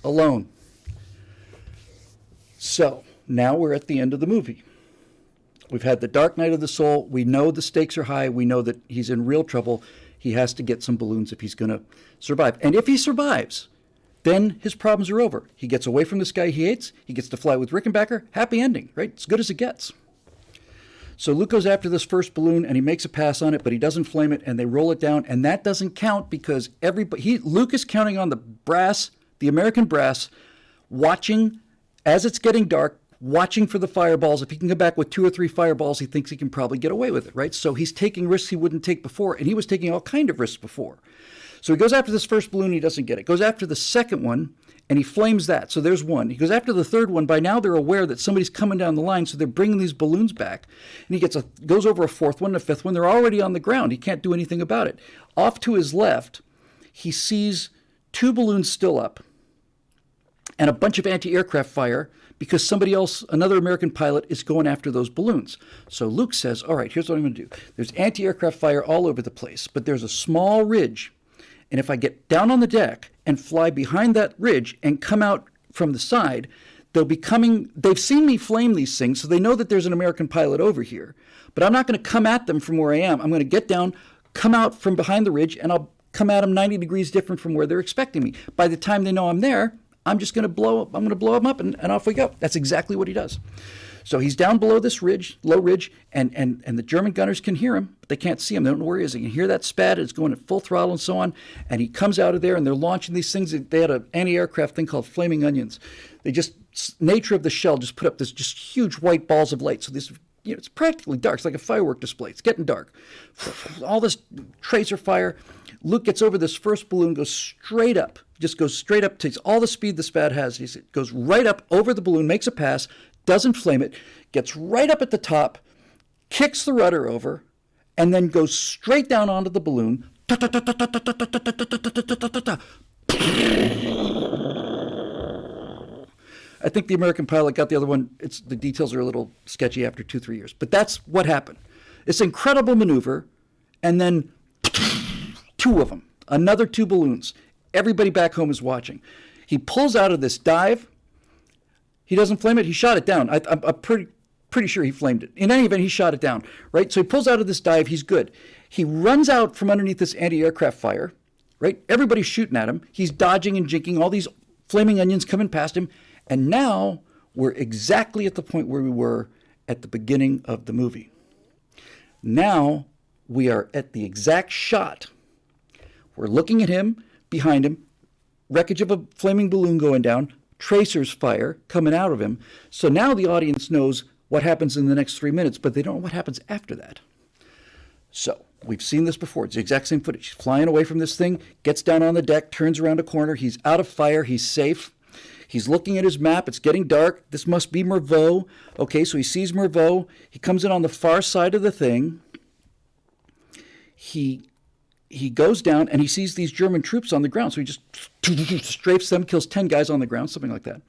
A: Alone. So now we're at the end of the movie. We've had the dark night of the soul. We know the stakes are high. We know that he's in real trouble. He has to get some balloons if he's going to survive. And if he survives, then his problems are over. He gets away from this guy he hates. He gets to fly with Rickenbacker. Happy ending, right? As good as it gets. So Luke goes after this first balloon, and he makes a pass on it, but he doesn't flame it, and they roll it down. And that doesn't count because Luke is counting on the brass, the American brass, watching as it's getting dark, watching for the fireballs. If he can come back with 2 or 3 fireballs, he thinks he can probably get away with it, right? So he's taking risks he wouldn't take before, and he was taking all kind of risks before. So he goes after this first balloon, he doesn't get it. Goes after the second one, and he flames that. So there's one. He goes after the third one. By now they're aware that somebody's coming down the line, so they're bringing these balloons back. And he goes over a fourth one and a fifth one. They're already on the ground. He can't do anything about it. Off to his left, he sees 2 balloons still up and a bunch of anti-aircraft fire because somebody else, another American pilot, is going after those balloons. So Luke says, all right, here's what I'm going to do. There's anti-aircraft fire all over the place, but there's a small ridge. And if I get down on the deck and fly behind that ridge and come out from the side, they've seen me flame these things, so they know that there's an American pilot over here. But I'm not going to come at them from where I am. I'm going to get down, come out from behind the ridge, and I'll come at them 90 degrees different from where they're expecting me. By the time they know I'm there, I'm going to blow them up, and off we go. That's exactly what he does. So he's down below this ridge, low ridge, and the German gunners can hear him, but they can't see him. They don't know where he is. They can hear that SPAD. It's going at full throttle and so on. And he comes out of there, and they're launching these things. They had an anti-aircraft thing called flaming onions. Nature of the shell just put up this just huge white balls of light. So this, it's practically dark. It's like a firework display. It's getting dark. All this tracer fire. Luke gets over this first balloon, goes straight up, takes all the speed the SPAD has. He goes right up over the balloon, makes a pass, doesn't flame it, gets right up at the top, kicks the rudder over, and then goes straight down onto the balloon. I think the American pilot got the other one. The details are a little sketchy after 2-3 years. But that's what happened. This incredible maneuver, and then 2 of them, another 2 balloons. Everybody back home is watching. He pulls out of this dive. He doesn't flame it. He shot it down. I'm pretty sure he flamed it. In any event, he shot it down, right? So he pulls out of this dive. He's good. He runs out from underneath this anti-aircraft fire, right? Everybody's shooting at him. He's dodging and jinking. All these flaming onions coming past him. And now we're exactly at the point where we were at the beginning of the movie. Now we are at the exact shot. We're looking at him, behind him, wreckage of a flaming balloon going down, tracers fire coming out of him. So now the audience knows what happens in the next 3 minutes, but they don't know what happens after that. So we've seen this before. It's the exact same footage. He's flying away from this thing, gets down on the deck, turns around a corner. He's out of fire. He's safe. He's looking at his map. It's getting dark. This must be Mervaux. Okay, so he sees Mervaux. He comes in on the far side of the thing. He goes down, and he sees these German troops on the ground. So he just strafes them, kills 10 guys on the ground, something like that.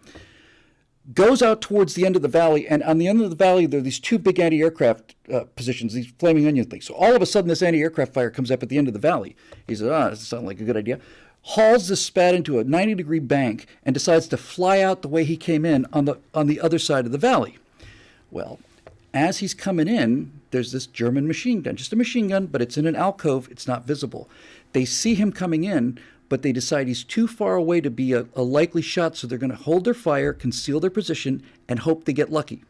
A: Goes out towards the end of the valley, and on the end of the valley, there are these 2 big anti-aircraft positions, these flaming onion things. So all of a sudden, this anti-aircraft fire comes up at the end of the valley. He says, this sounds like a good idea. Hauls the SPAD into a 90-degree bank and decides to fly out the way he came in on the other side of the valley. Well, as he's coming in, there's this German machine gun, just a machine gun, but it's in an alcove. It's not visible. They see him coming in, but they decide he's too far away to be a likely shot, so they're going to hold their fire, conceal their position, and hope they get lucky.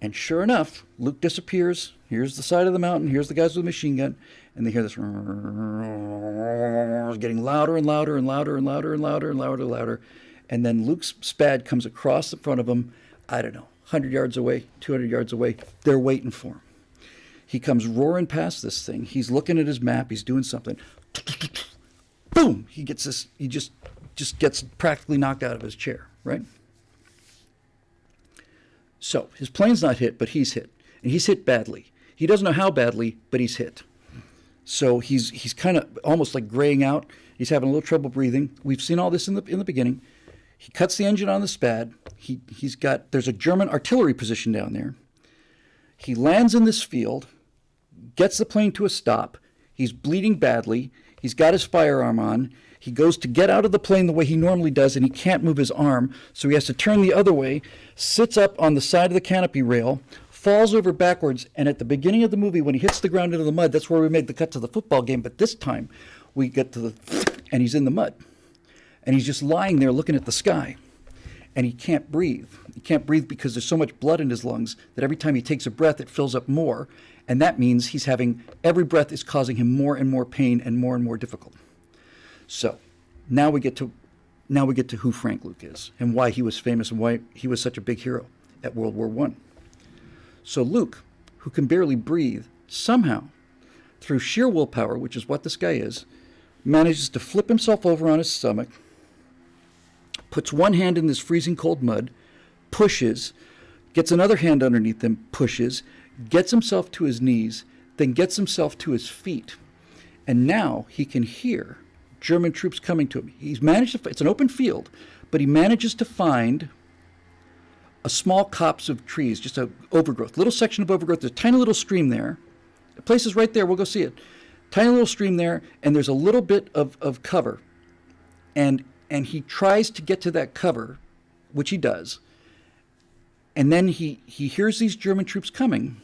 A: And sure enough, Luke disappears. Here's the side of the mountain. Here's the guys with the machine gun. And they hear this getting louder and louder and louder and louder and louder and louder and louder. And then Luke's SPAD comes across the front of him, 100 yards away, 200 yards away. They're waiting for him. He comes roaring past this thing. He's looking at his map. He's doing something. Boom! He gets this. He just gets practically knocked out of his chair, right? So his plane's not hit, but he's hit. And he's hit badly. He doesn't know how badly, but he's hit. So he's kind of almost like graying out. He's having a little trouble breathing. We've seen all this in the beginning. He cuts the engine on the Spad. There's a German artillery position down there. He lands in this field, gets the plane to a stop. He's bleeding badly. He's got his firearm on. He goes to get out of the plane the way he normally does, and he can't move his arm, so he has to turn the other way, sits up on the side of the canopy rail, falls over backwards, and at the beginning of the movie, when he hits the ground into the mud, that's where we made the cut to the football game, but this time we get to and he's in the mud. And he's just lying there looking at the sky, and he can't breathe. He can't breathe because there's so much blood in his lungs that every time he takes a breath, it fills up more, and that means every breath is causing him more and more pain and more difficult. So now we get to who Frank Luke is and why he was famous and why he was such a big hero at World War I. So Luke, who can barely breathe, somehow, through sheer willpower, which is what this guy is, manages to flip himself over on his stomach, puts one hand in this freezing cold mud, pushes, gets another hand underneath him, pushes, gets himself to his knees, then gets himself to his feet. And now he can hear German troops coming to him. It's an open field, but he manages to find a small copse of trees, just a little section of overgrowth. There's a tiny little stream there. The place is right there. We'll go see it. Tiny little stream there, and there's a little bit of cover. And he tries to get to that cover, which he does. And then he hears these German troops coming,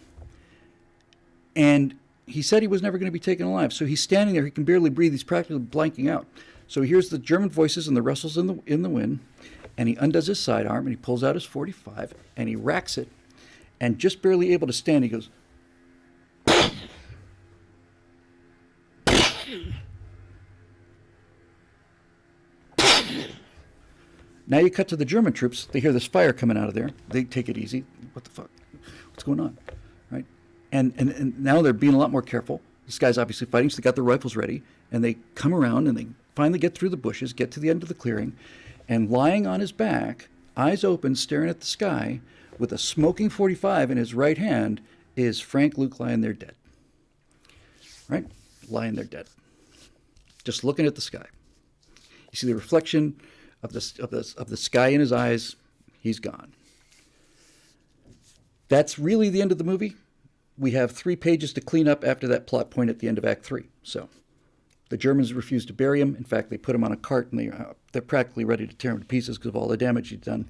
A: and he said he was never going to be taken alive. So he's standing there. He can barely breathe. He's practically blanking out. So he hears the German voices and the rustles in the wind, and he undoes his sidearm, and he pulls out his .45, and he racks it, and just barely able to stand, he goes, Now you cut to the German troops. They hear this fire coming out of there. They take it easy. What the fuck? What's going on? Right? And now they're being a lot more careful. This guy's obviously fighting, so they got their rifles ready. And they come around, and they finally get through the bushes, get to the end of the clearing. And lying on his back, eyes open, staring at the sky, with a smoking .45 in his right hand, is Frank Luke lying there dead. Right? Lying there dead. Just looking at the sky. You see the reflection of the sky in his eyes. He's gone. That's really the end of the movie. We have 3 pages to clean up after that plot point at the end of Act 3. So the Germans refused to bury him. In fact, they put him on a cart, and they're practically ready to tear him to pieces because of all the damage he'd done.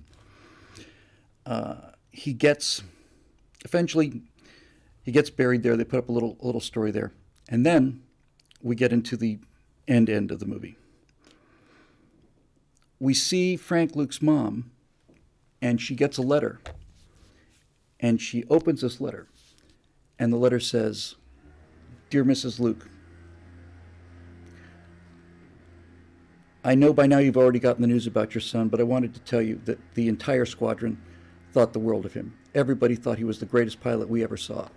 A: Eventually, he gets buried there. They put up a little story there. And then we get into the end of the movie. We see Frank Luke's mom, and she gets a letter. And she opens this letter. And the letter says, "Dear Mrs. Luke, I know by now you've already gotten the news about your son, but I wanted to tell you that the entire squadron thought the world of him. Everybody thought he was the greatest pilot we ever saw.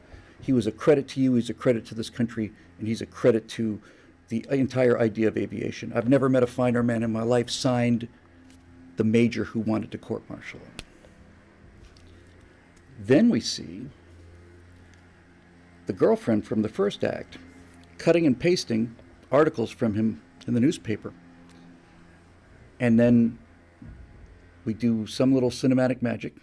A: He was a credit to you, he's a credit to this country, and he's a credit to the entire idea of aviation. I've never met a finer man in my life," signed the major who wanted to court-martial him. Then we see the girlfriend from the first act cutting and pasting articles from him in the newspaper. And then we do some little cinematic magic,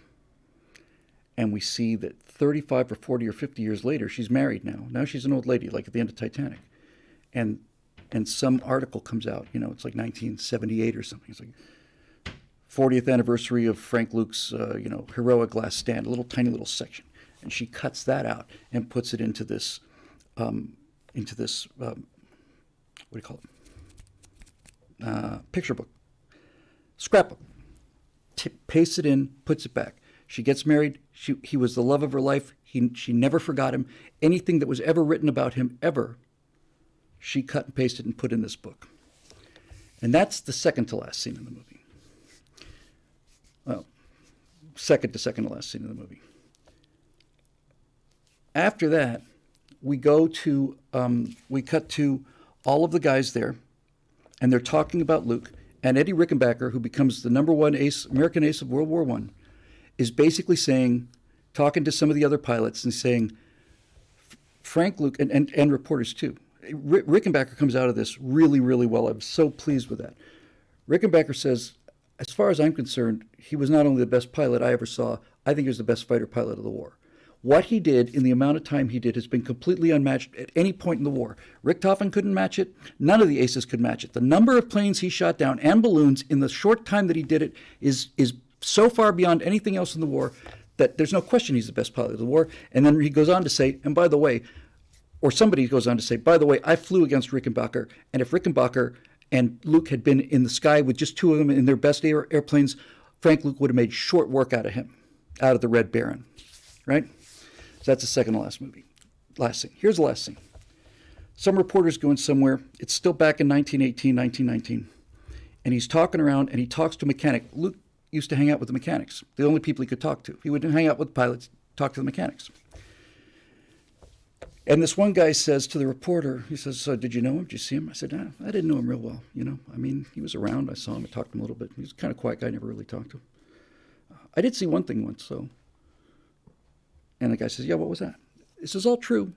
A: and we see that 35 or 40 or 50 years later, she's married now. Now she's an old lady, like at the end of Titanic. And some article comes out, it's like 1978 or something. It's like 40th anniversary of Frank Luke's, heroic last stand, a little tiny little section. And she cuts that out and puts it into this, what do you call it? Picture book. Scrapbook. Pastes it in, puts it back. She gets married. He was the love of her life. She never forgot him. Anything that was ever written about him, ever, she cut and pasted and put in this book. And that's the second to last scene in the movie. Well, second to last scene in the movie. After that, we cut to all of the guys there, and they're talking about Luke. And Eddie Rickenbacker, who becomes the #1 ace, American ace of World War I, is basically saying, talking to some of the other pilots and saying, Frank Luke, and reporters too. Rickenbacker comes out of this really, really well. I'm so pleased with that. Rickenbacker says, as far as I'm concerned, he was not only the best pilot I ever saw, I think he was the best fighter pilot of the war. What he did in the amount of time he did has been completely unmatched at any point in the war. Richthofen couldn't match it. None of the aces could match it. The number of planes he shot down and balloons in the short time that he did it is so far beyond anything else in the war that there's no question he's the best pilot of the war. And then he goes on to say, and by the way, or somebody goes on to say, by the way, I flew against Rickenbacker, and if Rickenbacker and Luke had been in the sky with just two of them in their best airplanes, Frank Luke would have made short work out of him, out of the Red Baron, right? So that's the second to last movie. Last thing. Here's the last thing. Some reporter's going somewhere. It's still back in 1918, 1919. And he's talking around, and he talks to a mechanic. Luke used to hang out with the mechanics, the only people he could talk to. He wouldn't hang out with the pilots, talk to the mechanics. And this one guy says to the reporter, he says, so did you know him? Did you see him? I said, I didn't know him real well. I mean, he was around. I saw him. I talked to him a little bit. He was a kind of quiet guy. I never really talked to him. I did see one thing once, so. And the guy says, yeah, what was that? This is all true,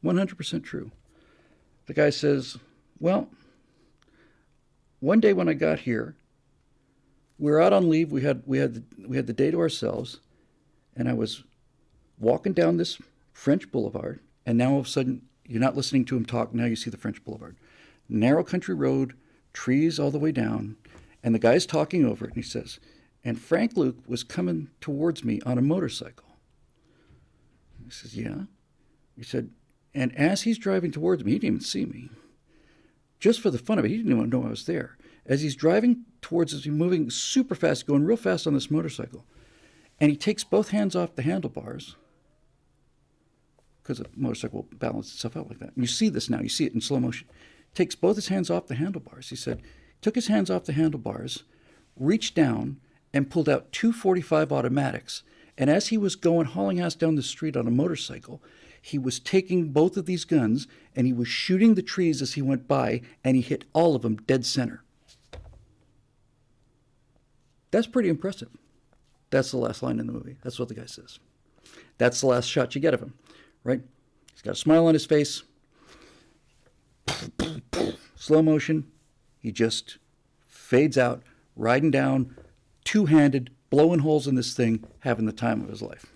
A: 100% true. The guy says, well, one day when I got here, we were out on leave. We had the day to ourselves, and I was walking down this French boulevard, and now all of a sudden you're not listening to him talk. Now you see the French boulevard, narrow country road, trees all the way down, and the guy's talking over it, and he says, and Frank Luke was coming towards me on a motorcycle. He says, yeah. He said, and as he's driving towards me, he didn't even see me. Just for the fun of it, he didn't even know I was there. As he's driving towards us, he's moving super fast, going real fast on this motorcycle. And he takes both hands off the handlebars, because the motorcycle will balance itself out like that. And you see this now. You see it in slow motion. Takes both his hands off the handlebars. He said, took his hands off the handlebars, reached down, and pulled out two .45 automatics. And as he was going hauling ass down the street on a motorcycle, he was taking both of these guns and he was shooting the trees as he went by, and he hit all of them dead center. That's pretty impressive. That's the last line in the movie. That's what the guy says. That's the last shot you get of him, right? He's got a smile on his face. Slow motion. He just fades out, riding down, two-handed, blowing holes in this thing, having the time of his life.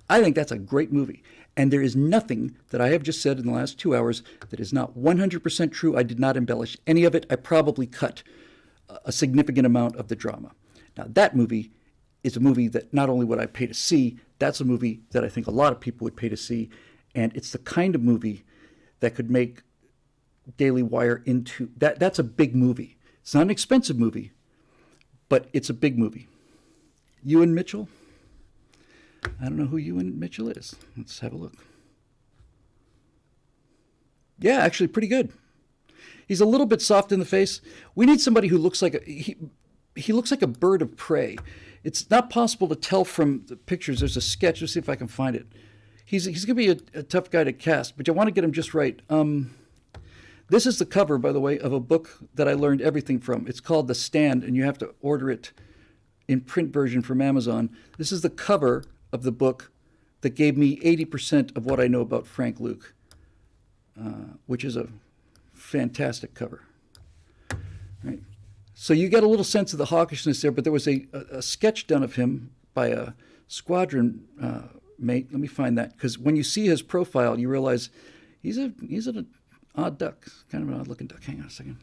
A: I think that's a great movie. And there is nothing that I have just said in the last 2 hours that is not 100% true. I did not embellish any of it. I probably cut a significant amount of the drama. Now, that movie is a movie that not only would I pay to see, that's a movie that I think a lot of people would pay to see. And it's the kind of movie that could make Daily Wire into... That's a big movie. It's not an expensive movie, but it's a big movie. Ewan Mitchell? I don't know who Ewan Mitchell is. Let's have a look. Yeah, actually pretty good. He's a little bit soft in the face. We need somebody who looks like he looks like a bird of prey. It's not possible to tell from the pictures. There's a sketch. Let's see if I can find it. He's going to be a tough guy to cast, but I want to get him just right. This is the cover, by the way, of a book that I learned everything from. It's called The Stand, and you have to order it in print version from Amazon. This is the cover of the book that gave me 80% of what I know about Frank Luke, which is a fantastic cover. Right. So you get a little sense of the hawkishness there, but there was a sketch done of him by a squadron mate. Let me find that, because when you see his profile, you realize he's an odd duck, kind of an odd-looking duck. Hang on a second.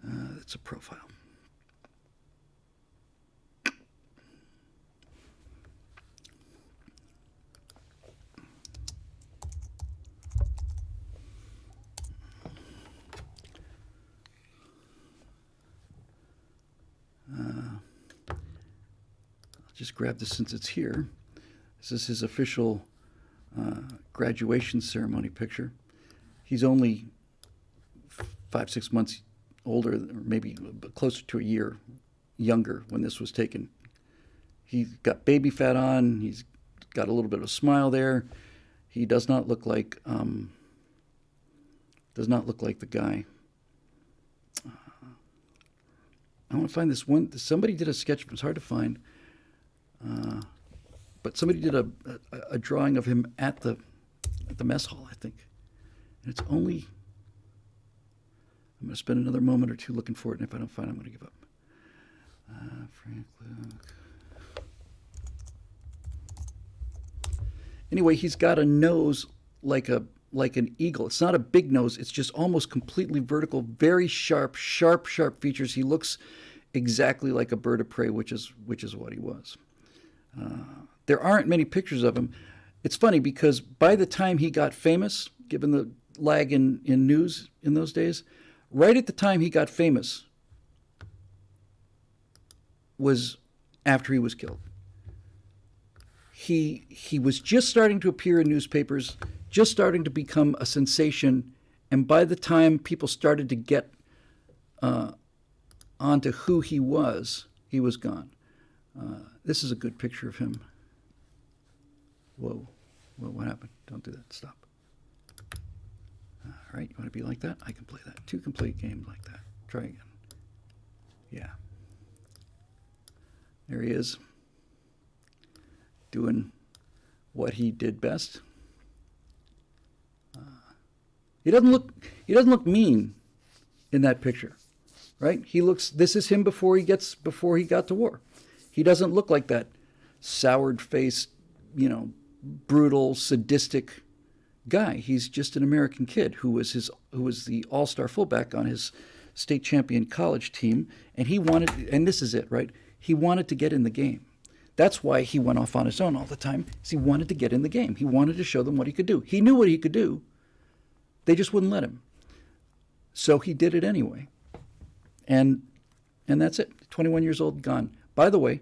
A: That's a profile. I'll just grab this since it's here. This is his official graduation ceremony picture. He's only 5-6 months older, or maybe closer to a year younger when this was taken. He's got baby fat on. He's got a little bit of a smile there. He does not look like the guy. I want to find this one. Somebody did a sketch. It's hard to find, but somebody did a drawing of him at the mess hall, I think. And it's only. I'm going to spend another moment or two looking for it, and if I don't find it, I'm going to give up. Frank Luke. Anyway, he's got a nose like an eagle. It's not a big nose. It's just almost completely vertical, very sharp features. He looks exactly like a bird of prey, which is what he was. There aren't many pictures of him. It's funny because by the time he got famous, given the lag in news in those days, right at the time he got famous was after he was killed. He was just starting to appear in newspapers, just starting to become a sensation, and by the time people started to get onto who he was gone. This is a good picture of him. Whoa, what happened? Don't do that. Stop. All right, you want to be like that? I can play that. 2 complete games like that. Try again. Yeah. There he is, doing what he did best. He doesn't look mean in that picture, right? This is him before he got to war. He doesn't look like that soured faced, brutal, sadistic guy. He's just an American kid who was the all-star fullback on his state champion college team, and this is it, right? He wanted to get in the game. That's why he went off on his own all the time, is he wanted to get in the game. He wanted to show them what he could do. He knew what he could do. They just wouldn't let him. So he did it anyway. And that's it. 21 years old, gone. By the way,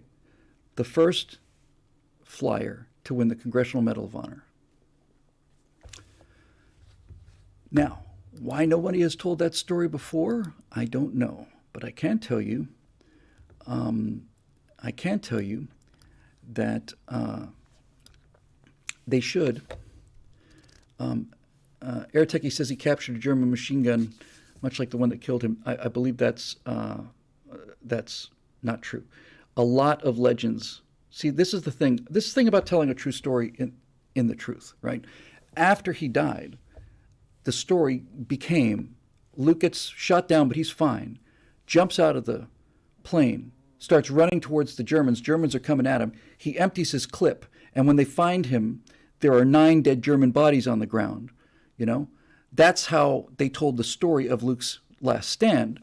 A: the first flyer to win the Congressional Medal of Honor. Now, why nobody has told that story before, I don't know. But I can tell you that they should. Airtechy says he captured a German machine gun, much like the one that killed him. I believe that's not true. A lot of legends. See, this is the thing. This thing about telling a true story in the truth, right? After he died, the story became Luke gets shot down, but he's fine. Jumps out of the plane, starts running towards the Germans. Germans are coming at him. He empties his clip, and when they find him, there are 9 dead German bodies on the ground. That's how they told the story of Luke's last stand.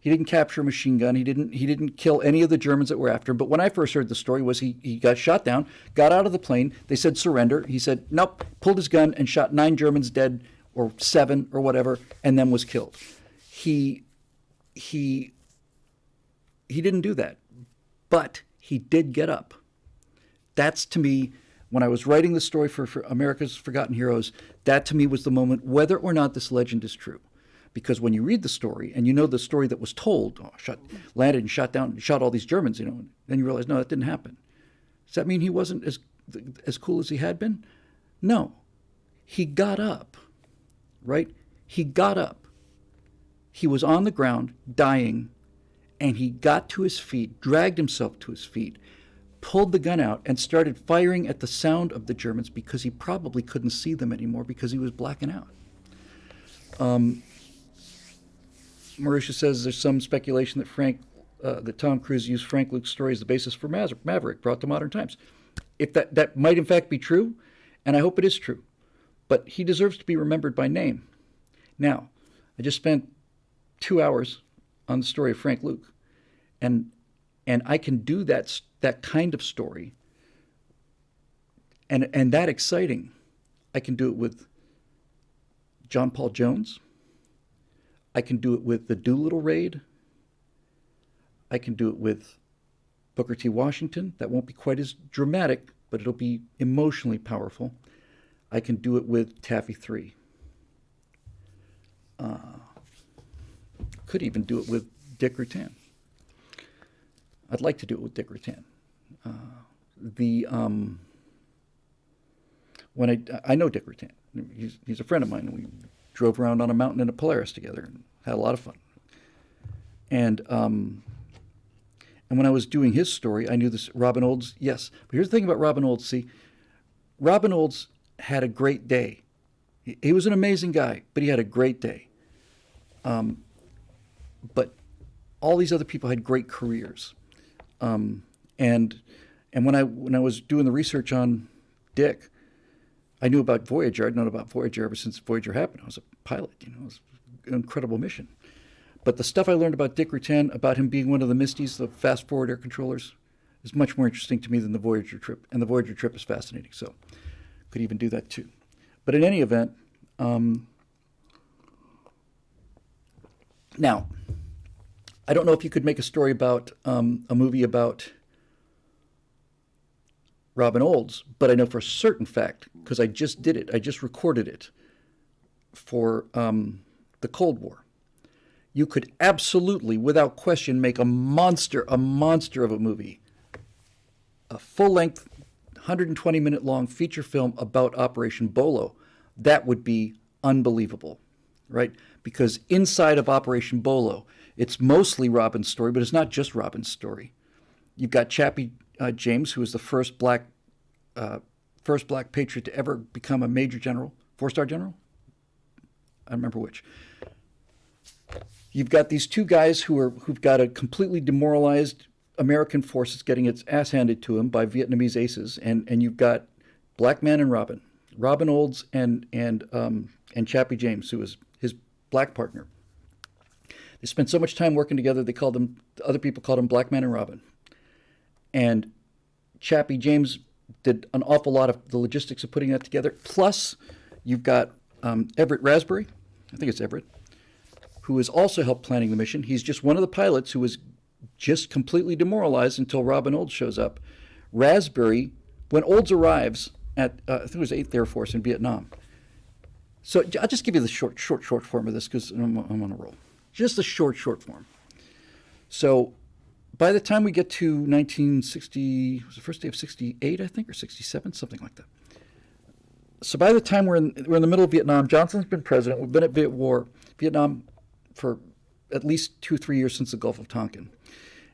A: He didn't capture a machine gun. He didn't kill any of the Germans that were after him. But when I first heard the story was he got shot down, got out of the plane. They said surrender. He said nope, pulled his gun and shot 9 Germans dead, or 7 or whatever, and then was killed. He didn't do that, but he did get up. That's, to me, when I was writing the story for America's Forgotten Heroes, that to me was the moment, whether or not this legend is true. Because when you read the story, and you know the story that was told, landed and shot down, shot all these Germans, then you realize, no, that didn't happen. Does that mean he wasn't as cool as he had been? No. He got up, right? He got up. He was on the ground, dying, and he got to his feet, dragged himself to his feet, pulled the gun out, and started firing at the sound of the Germans because he probably couldn't see them anymore because he was blacking out. Marisha says there's some speculation that Tom Cruise used Frank Luke's story as the basis for Maverick, brought to modern times. If that might in fact be true, and I hope it is true, but he deserves to be remembered by name. Now, I just spent 2 hours on the story of Frank Luke, and I can do that kind of story, and that exciting. I can do it with John Paul Jones. I can do it with the Doolittle raid. I can do it with Booker T. Washington. That won't be quite as dramatic, but it'll be emotionally powerful. I can do it with Taffy 3. Could even do it with Dick Rutan. I'd like to do it with Dick Rutan. When I know Dick Rutan. He's a friend of mine, and we drove around on a mountain in a Polaris together and had a lot of fun. And when I was doing his story, I knew this Robin Olds. Yes, but here's the thing about Robin Olds. See, Robin Olds had a great day. He was an amazing guy, but he had a great day. But all these other people had great careers. And when I was doing the research on Dick, I knew about Voyager. I'd known about Voyager ever since Voyager happened. I was a pilot. It was an incredible mission. But the stuff I learned about Dick Rutan, about him being one of the Misties, the fast forward air controllers, is much more interesting to me than the Voyager trip. And the Voyager trip is fascinating, so could even do that too. But in any event, now, I don't know if you could make a story about a movie about Robin Olds, but I know for a certain fact, because I just did it, I just recorded it for the Cold War. You could absolutely, without question, make a monster of a movie. A full-length, 120-minute long feature film about Operation Bolo. That would be unbelievable, right? Because inside of Operation Bolo, it's mostly Robin's story, but it's not just Robin's story. You've got Chappie James, who was the first black patriot to ever become a major general, 4-star general. I don't remember which. You've got these two guys who've got a completely demoralized American forces getting its ass handed to them by Vietnamese aces, and you've got Black Man and Robin Olds and Chappie James, who was his black partner. They spent so much time working together. Other people called them Black Man and Robin. And Chappie James did an awful lot of the logistics of putting that together. Plus, you've got Everett Raspberry, I think it's Everett, who has also helped planning the mission. He's just one of the pilots who was just completely demoralized until Robin Olds shows up. Raspberry, when Olds arrives at, I think it was 8th Air Force in Vietnam. So I'll just give you the short form of this because I'm on a roll. Just the short form. So by the time we get to 1960, it was the first day of 68, I think, or 67, something like that. So by the time we're in the middle of Vietnam, Johnson's been president. We've been at Vietnam for at least 2-3 years since the Gulf of Tonkin,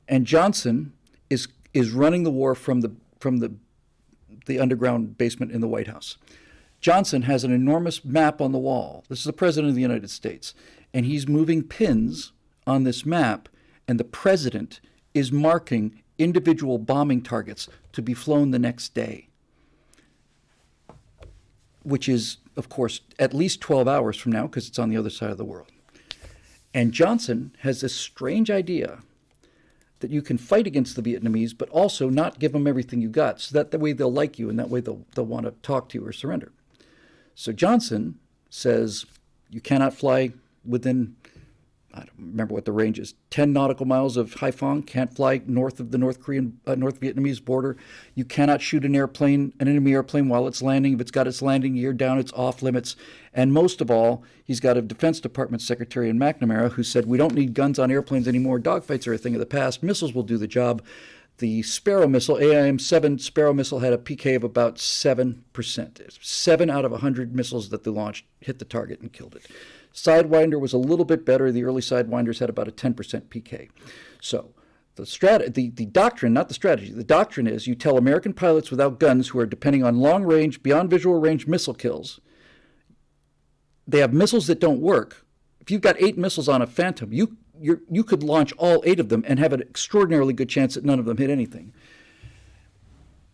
A: and Johnson is running the war from the underground basement in the White House. Johnson has an enormous map on the wall. This is the President of the United States, and he's moving pins on this map, and the President is marking individual bombing targets to be flown the next day, which is, of course, at least 12 hours from now because it's on the other side of the world. And Johnson has this strange idea that you can fight against the Vietnamese, but also not give them everything you got, so that way they'll like you and that way they'll want to talk to you or surrender. So Johnson says you cannot fly within, I don't remember what the range is, 10 nautical miles of Haiphong, can't fly north of the North Vietnamese border. You cannot shoot an enemy airplane while it's landing. If it's got its landing gear down, it's off limits. And most of all, he's got a Defense Department secretary in McNamara who said, we don't need guns on airplanes anymore. Dogfights are a thing of the past. Missiles will do the job. The Sparrow missile, AIM-7 Sparrow missile, had a PK of about 7%. 7 out of 100 missiles that they launched hit the target and killed it. Sidewinder was a little bit better. The early Sidewinders had about a 10% PK. So the doctrine, not the strategy, the doctrine is you tell American pilots without guns who are depending on long-range, beyond visual range missile kills, they have missiles that don't work. If you've got 8 missiles on a Phantom, you could launch all 8 of them and have an extraordinarily good chance that none of them hit anything.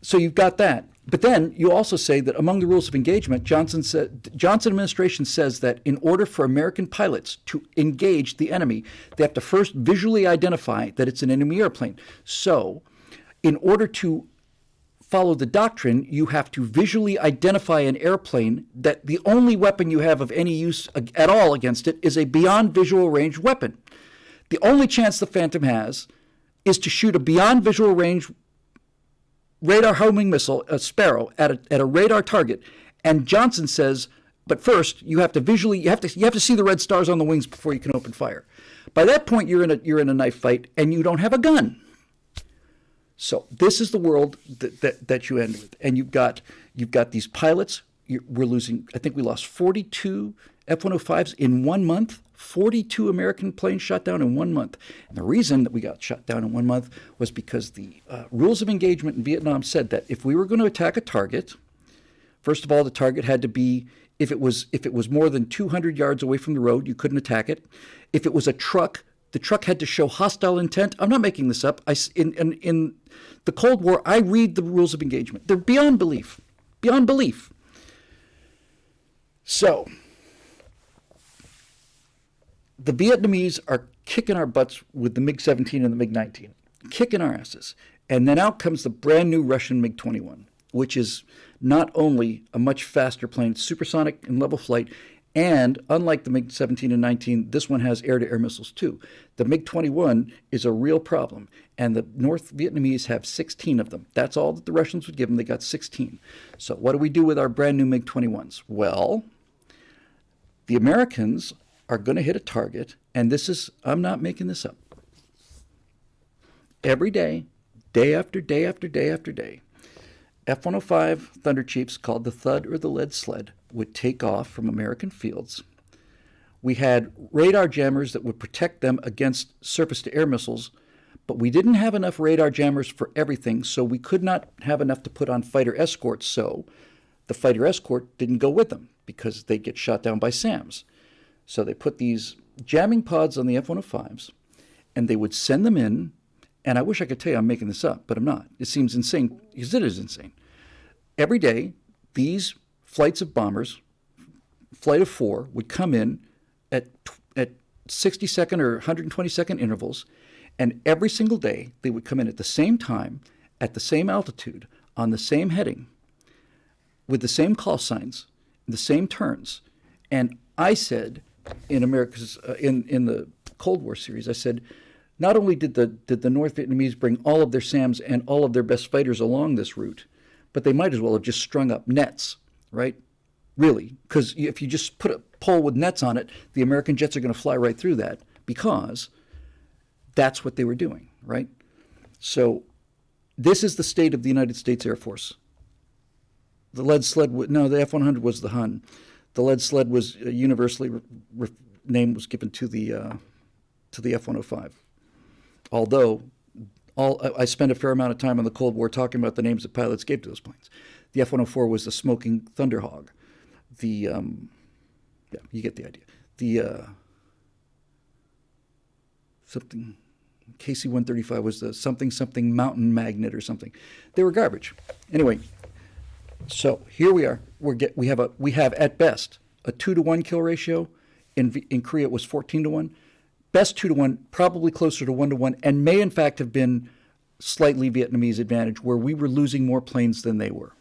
A: So you've got that. But then you also say that among the rules of engagement, Johnson administration says that in order for American pilots to engage the enemy, they have to first visually identify that it's an enemy airplane. So in order to follow the doctrine, you have to visually identify an airplane that the only weapon you have of any use at all against it is a beyond visual range weapon. The only chance the Phantom has is to shoot a beyond visual range radar homing missile, a Sparrow, at a radar target. And Johnson says, but first you have to see the red stars on the wings before you can open fire. By that point, you're in a knife fight and you don't have a gun. So this is the world that you end with, and you've got these pilots. We're losing. I think we lost 42 F-105s in 1 month. 42 American planes shot down in 1 month. And the reason that we got shot down in 1 month was because the rules of engagement in Vietnam said that if we were going to attack a target, first of all, the target had to be, if it was more than 200 yards away from the road, you couldn't attack it. If it was a truck, the truck had to show hostile intent. I'm not making this up. In the Cold War, I read the rules of engagement. They're beyond belief. Beyond belief. So, the Vietnamese are kicking our butts with the MiG-17 and the MiG-19, kicking our asses. And then out comes the brand new Russian MiG-21, which is not only a much faster plane, supersonic in level flight, and unlike the MiG-17 and 19, this one has air-to-air missiles too. The MiG-21 is a real problem, and the North Vietnamese have 16 of them. That's all that the Russians would give them. They got 16. So what do we do with our brand new MiG-21s? Well, the Americans are going to hit a target, and this is, I'm not making this up. Every day, day after day after day after day, F-105 Thunder Chiefs, called the Thud or the Lead Sled, would take off from American fields. We had radar jammers that would protect them against surface-to-air missiles, but we didn't have enough radar jammers for everything, so we could not have enough to put on fighter escorts, so the fighter escort didn't go with them because they'd get shot down by SAMs. So they put these jamming pods on the F-105s, and they would send them in, and I wish I could tell you I'm making this up, but I'm not. It seems insane, because it is insane. Every day, these flights of bombers, flight of 4, would come in at 60-second or 120-second intervals, and every single day they would come in at the same time, at the same altitude, on the same heading, with the same call signs, the same turns. And I said, in America's in the Cold War series, I said, not only did the North Vietnamese bring all of their SAMs and all of their best fighters along this route, but they might as well have just strung up nets, right? Really, because if you just put a pole with nets on it, the American jets are going to fly right through that, because that's what they were doing, right? So this is the state of the United States Air Force. The lead sled, the F-100 was the Hun. The lead sled was universally name was given to the F-105. Although I spent a fair amount of time in the Cold War talking about the names that pilots gave to those planes. The F-104 was the Smoking Thunderhawk. Yeah, you get the idea. The something KC-135 was the something Mountain Magnet or something. They were garbage. Anyway, so here we are. We have at best a 2-to-1 kill ratio. In Korea it was 14-to-1. Best 2-to-1, probably closer to 1-to-1, and may in fact have been slightly Vietnamese advantage, where we were losing more planes than they were.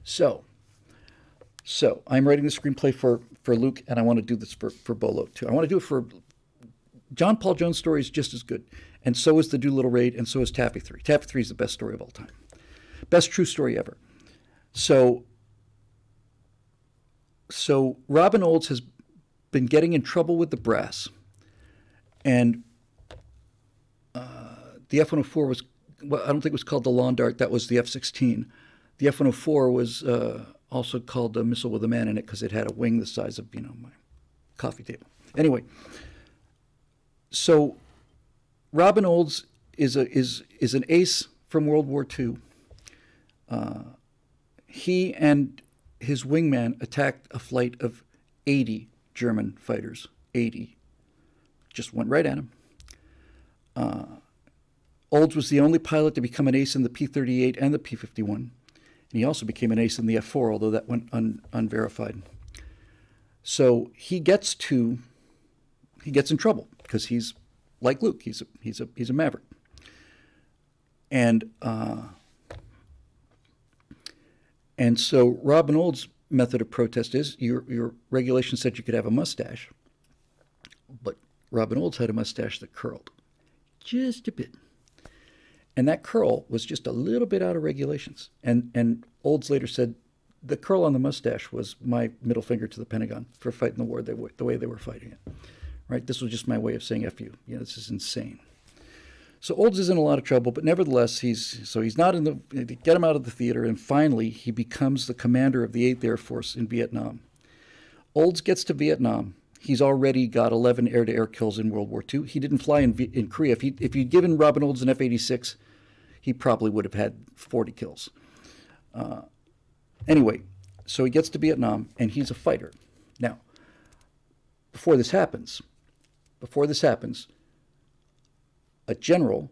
A: So I'm writing the screenplay for Luke, and I want to do this for Bolo too. I want to do it for John Paul Jones' story is just as good, and so is the Doolittle Raid, and so is Taffy 3. Taffy 3 is the best story of all time. Best true story ever. So Robin Olds has been getting in trouble with the brass, and the F-104 was, well, I don't think it was called the Lawn Dart. That was the F-16. The F-104 was also called a missile with a man in it because it had a wing the size of my coffee table. Anyway, so Robin Olds is an ace from World War II. He and his wingman attacked a flight of 80 German fighters. 80. Just went right at him. Olds was the only pilot to become an ace in the P-38 and the P-51. And he also became an ace in the F-4, although that went unverified. So he gets in trouble because he's like Luke. He's a maverick. And so Robin Olds' method of protest is your regulation said you could have a mustache, but Robin Olds had a mustache that curled just a bit. And that curl was just a little bit out of regulations. And Olds later said, the curl on the mustache was my middle finger to the Pentagon for fighting the war the way they were fighting it. Right? This was just my way of saying F you. This is insane. So Olds is in a lot of trouble, but nevertheless, he's not in get him out of the theater, and finally he becomes the commander of the 8th Air Force in Vietnam. Olds gets to Vietnam. He's already got 11 air-to-air kills in World War II. He didn't fly in Korea. If you'd given Robin Olds an F-86, he probably would have had 40 kills. Anyway, so he gets to Vietnam, and he's a fighter. Now, before this happens, a general,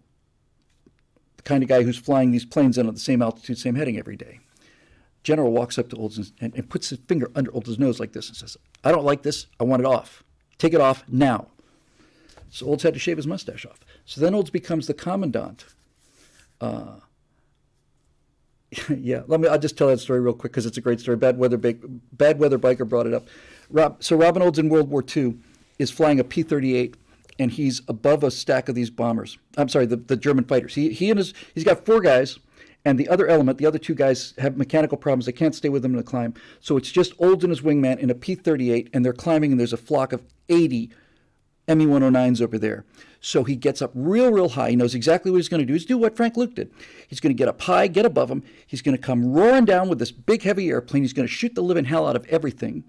A: the kind of guy who's flying these planes in at the same altitude, same heading every day, general walks up to Olds and puts his finger under Olds' nose like this and says, I don't like this. I want it off. Take it off now. So Olds had to shave his mustache off. So then Olds becomes the commandant. Yeah, I'll just tell that story real quick because it's a great story. Bad Weather Biker brought it up. So Robin Olds in World War II is flying a P-38, and he's above a stack of these bombers. I'm sorry, the German fighters. He's got 4 guys, and the other 2 guys have mechanical problems. They can't stay with him in the climb. So it's just Olds and his wingman in a P-38, and they're climbing, and there's a flock of 80 Me-109s over there. So he gets up real high. He knows exactly what he's going to do. He's do what Frank Luke did. He's going to get up high, get above him. He's going to come roaring down with this big, heavy airplane. He's going to shoot the living hell out of everything,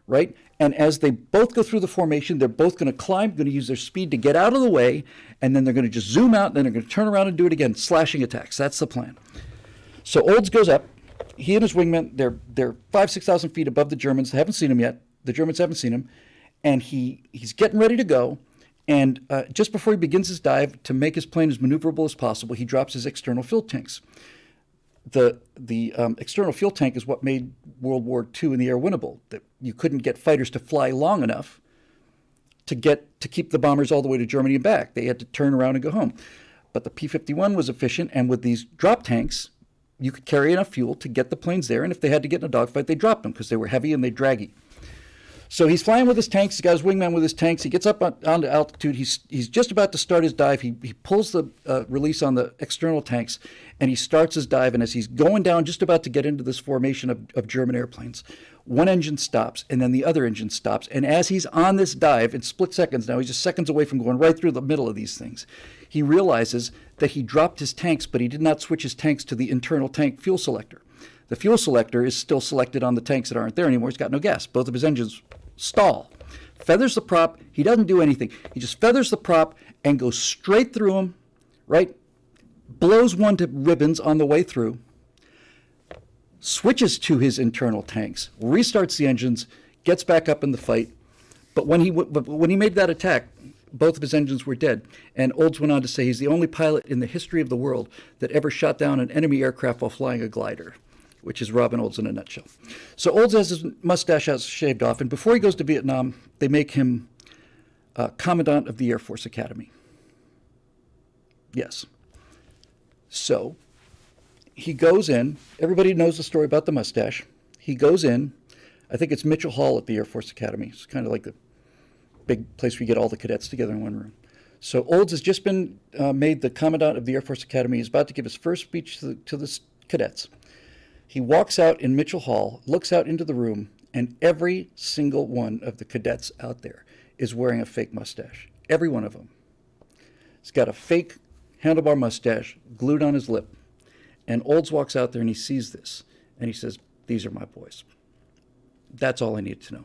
A: right? And as they both go through the formation, they're both going to climb, going to use their speed to get out of the way, and then they're going to just zoom out, and then they're going to turn around and do it again, slashing attacks. That's the plan. So Olds goes up. He and his wingmen, they're 5,000-6,000 feet above the Germans. They haven't seen him yet. The Germans haven't seen him. And he's getting ready to go. And just before he begins his dive, to make his plane as maneuverable as possible, he drops his external fuel tanks. The external fuel tank is what made World War II in the air winnable. That you couldn't get fighters to fly long enough to keep the bombers all the way to Germany and back. They had to turn around and go home. But the P-51 was efficient, and with these drop tanks, you could carry enough fuel to get the planes there. And if they had to get in a dogfight, they dropped them because they were heavy and they draggy. So he's flying with his tanks. He's got his wingman with his tanks. He gets up onto altitude. He's just about to start his dive. He pulls the release on the external tanks, and he starts his dive. And as he's going down, just about to get into this formation of German airplanes, one engine stops, and then the other engine stops. And as he's on this dive, in split seconds now, he's just seconds away from going right through the middle of these things, he realizes that he dropped his tanks, but he did not switch his tanks to the internal tank fuel selector. The fuel selector is still selected on the tanks that aren't there anymore. He's got no gas. Both of his engines stall. Feathers the prop. He doesn't do anything. He just feathers the prop and goes straight through him, right? Blows one to ribbons on the way through. Switches to his internal tanks. Restarts the engines. Gets back up in the fight. But when he made that attack, both of his engines were dead. And Olds went on to say he's the only pilot in the history of the world that ever shot down an enemy aircraft while flying a glider, which is Robin Olds in a nutshell. So Olds has his mustache shaved off, and before he goes to Vietnam, they make him Commandant of the Air Force Academy. Yes. So he goes in. Everybody knows the story about the mustache. He goes in. I think it's Mitchell Hall at the Air Force Academy. It's kind of like the big place where you get all the cadets together in one room. So Olds has just been made the Commandant of the Air Force Academy. He's about to give his first speech to the cadets. He walks out in Mitchell Hall, looks out into the room, and every single one of the cadets out there is wearing a fake mustache. Every one of them. He's got a fake handlebar mustache glued on his lip. And Olds walks out there and he sees this. And he says, these are my boys. That's all I needed to know.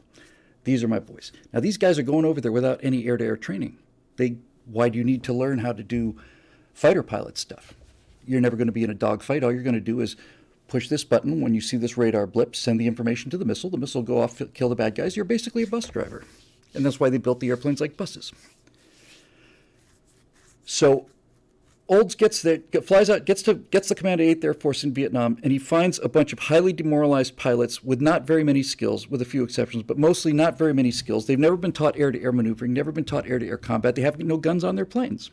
A: These are my boys. Now, these guys are going over there without any air-to-air training. Why do you need to learn how to do fighter pilot stuff? You're never going to be in a dogfight. All you're going to do is push this button. When you see this radar blip, send the information to the missile. The missile will go off, kill the bad guys. You're basically a bus driver. And that's why they built the airplanes like buses. So Olds gets there, flies out, gets the command of 8th Air Force in Vietnam, and he finds a bunch of highly demoralized pilots with not very many skills, with a few exceptions, but mostly not very many skills. They've never been taught air-to-air maneuvering, never been taught air-to-air combat. They have no guns on their planes.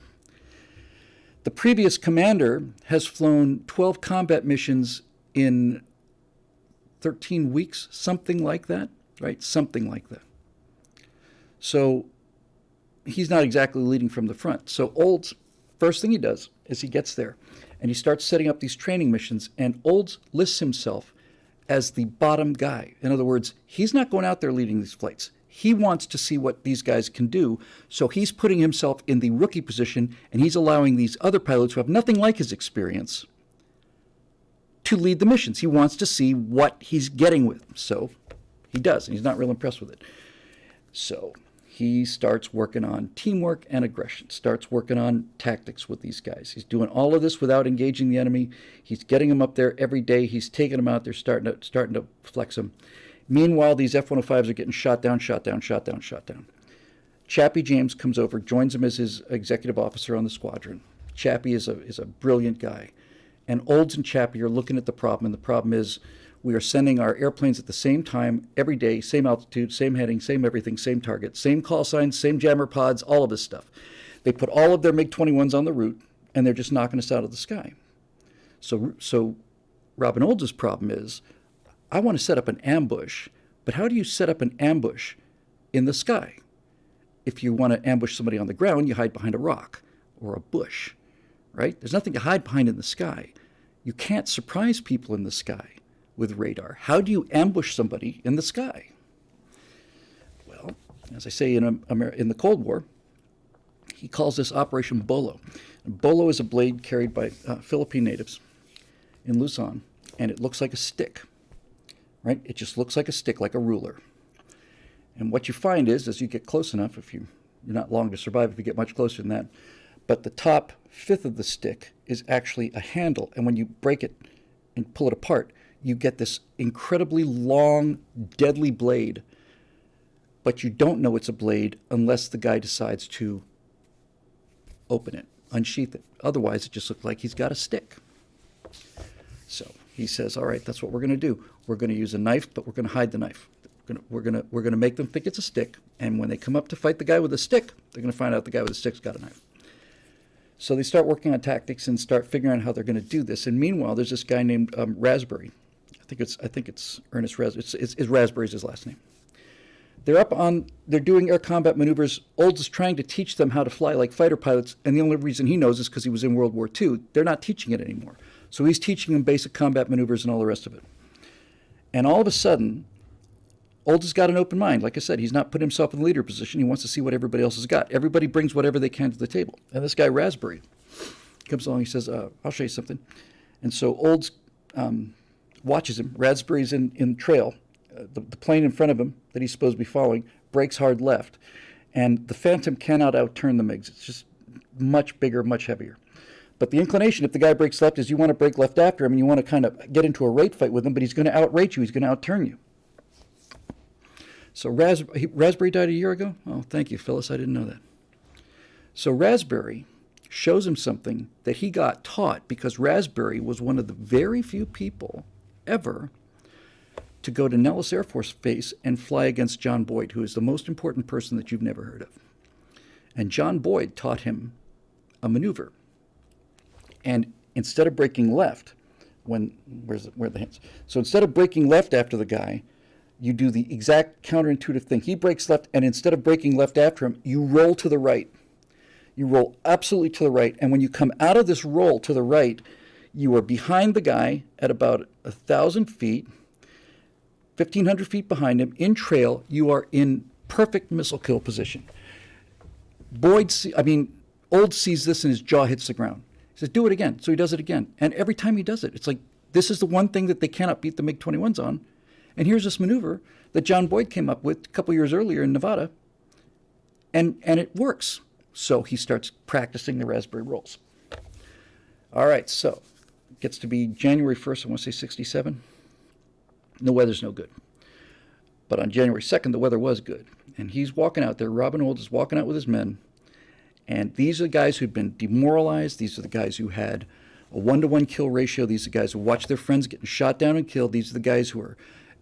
A: The previous commander has flown 12 combat missions in 13 weeks, something like that, right? Something like that. So he's not exactly leading from the front. So Olds, first thing he does is he gets there and he starts setting up these training missions, and Olds lists himself as the bottom guy. In other words, he's not going out there leading these flights. He wants to see what these guys can do, so he's putting himself in the rookie position, and he's allowing these other pilots who have nothing like his experience to lead the missions. He wants to see what he's getting with them. So he does, and he's not real impressed with it. So he starts working on teamwork and aggression, starts working on tactics with these guys. He's doing all of this without engaging the enemy. He's getting them up there every day. He's taking them out there, starting to flex them. Meanwhile, these F-105s are getting shot down. Chappie James comes over, joins him as his executive officer on the squadron. Chappie is a brilliant guy. And Olds and Chappie are looking at the problem, and the problem is we are sending our airplanes at the same time, every day, same altitude, same heading, same everything, same target, same call signs, same jammer pods, all of this stuff. They put all of their MiG-21s on the route, and they're just knocking us out of the sky. So Robin Olds' problem is, I want to set up an ambush, but how do you set up an ambush in the sky? If you want to ambush somebody on the ground, you hide behind a rock or a bush, right? There's nothing to hide behind in the sky. You can't surprise people in the sky with radar. How do you ambush somebody in the sky? Well, as I say, in the Cold War, he calls this Operation Bolo. And Bolo is a blade carried by Philippine natives in Luzon, and it looks like a stick, right? It just looks like a stick, like a ruler. And what you find is, as you get close enough, you're not long to survive if you get much closer than that, but the top fifth of the stick is actually a handle, and when you break it and pull it apart, you get this incredibly long, deadly blade, but you don't know it's a blade unless the guy decides to open it, unsheath it. Otherwise, it just looks like he's got a stick. So he says, all right, that's what we're going to do. We're going to use a knife, but we're going to hide the knife. We're going to make them think it's a stick, and when they come up to fight the guy with a stick, they're going to find out the guy with a stick's got a knife. So they start working on tactics and start figuring out how they're going to do this. And meanwhile, there's this guy named Raspberry. I think it's Ernest Raspberry. It's Raspberry's his last name. They're doing air combat maneuvers. Olds is trying to teach them how to fly like fighter pilots, and the only reason he knows is because he was in World War II. They're not teaching it anymore. So he's teaching them basic combat maneuvers and all the rest of it. And all of a sudden, Olds has got an open mind. Like I said, he's not put himself in the leader position. He wants to see what everybody else has got. Everybody brings whatever they can to the table. And this guy, Raspberry, comes along. He says, I'll show you something. And so Olds watches him. Raspberry's in trail. The plane in front of him that he's supposed to be following brakes hard left. And the Phantom cannot outturn the MiGs. It's just much bigger, much heavier. But the inclination, if the guy brakes left, is you want to brake left after him, and you want to kind of get into a rate fight with him, but he's going to outrate you. He's going to outturn you. So Raspberry died a year ago? Oh, thank you, Phyllis. I didn't know that. So Raspberry shows him something that he got taught because Raspberry was one of the very few people ever to go to Nellis Air Force Base and fly against John Boyd, who is the most important person that you've never heard of. And John Boyd taught him a maneuver. And instead of braking left, where are the hands? So instead of braking left after the guy, you do the exact counterintuitive thing. He brakes left, and instead of braking left after him, you roll to the right. You roll absolutely to the right, and when you come out of this roll to the right, you are behind the guy at about 1,000 feet, 1,500 feet behind him, in trail. You are in perfect missile kill position. Olds sees this and his jaw hits the ground. He says, do it again. So he does it again. And every time he does it, it's like, this is the one thing that they cannot beat the MiG-21s on. And here's this maneuver that John Boyd came up with a couple years earlier in Nevada, and it works. So he starts practicing the Raspberry rolls. All right, so it gets to be January 1st, I want to say 67. The weather's no good. But on January 2nd, the weather was good. And he's walking out there. Robin Olds is walking out with his men. And these are the guys who'd been demoralized. These are the guys who had a 1-to-1 kill ratio. These are the guys who watched their friends getting shot down and killed. These are the guys who are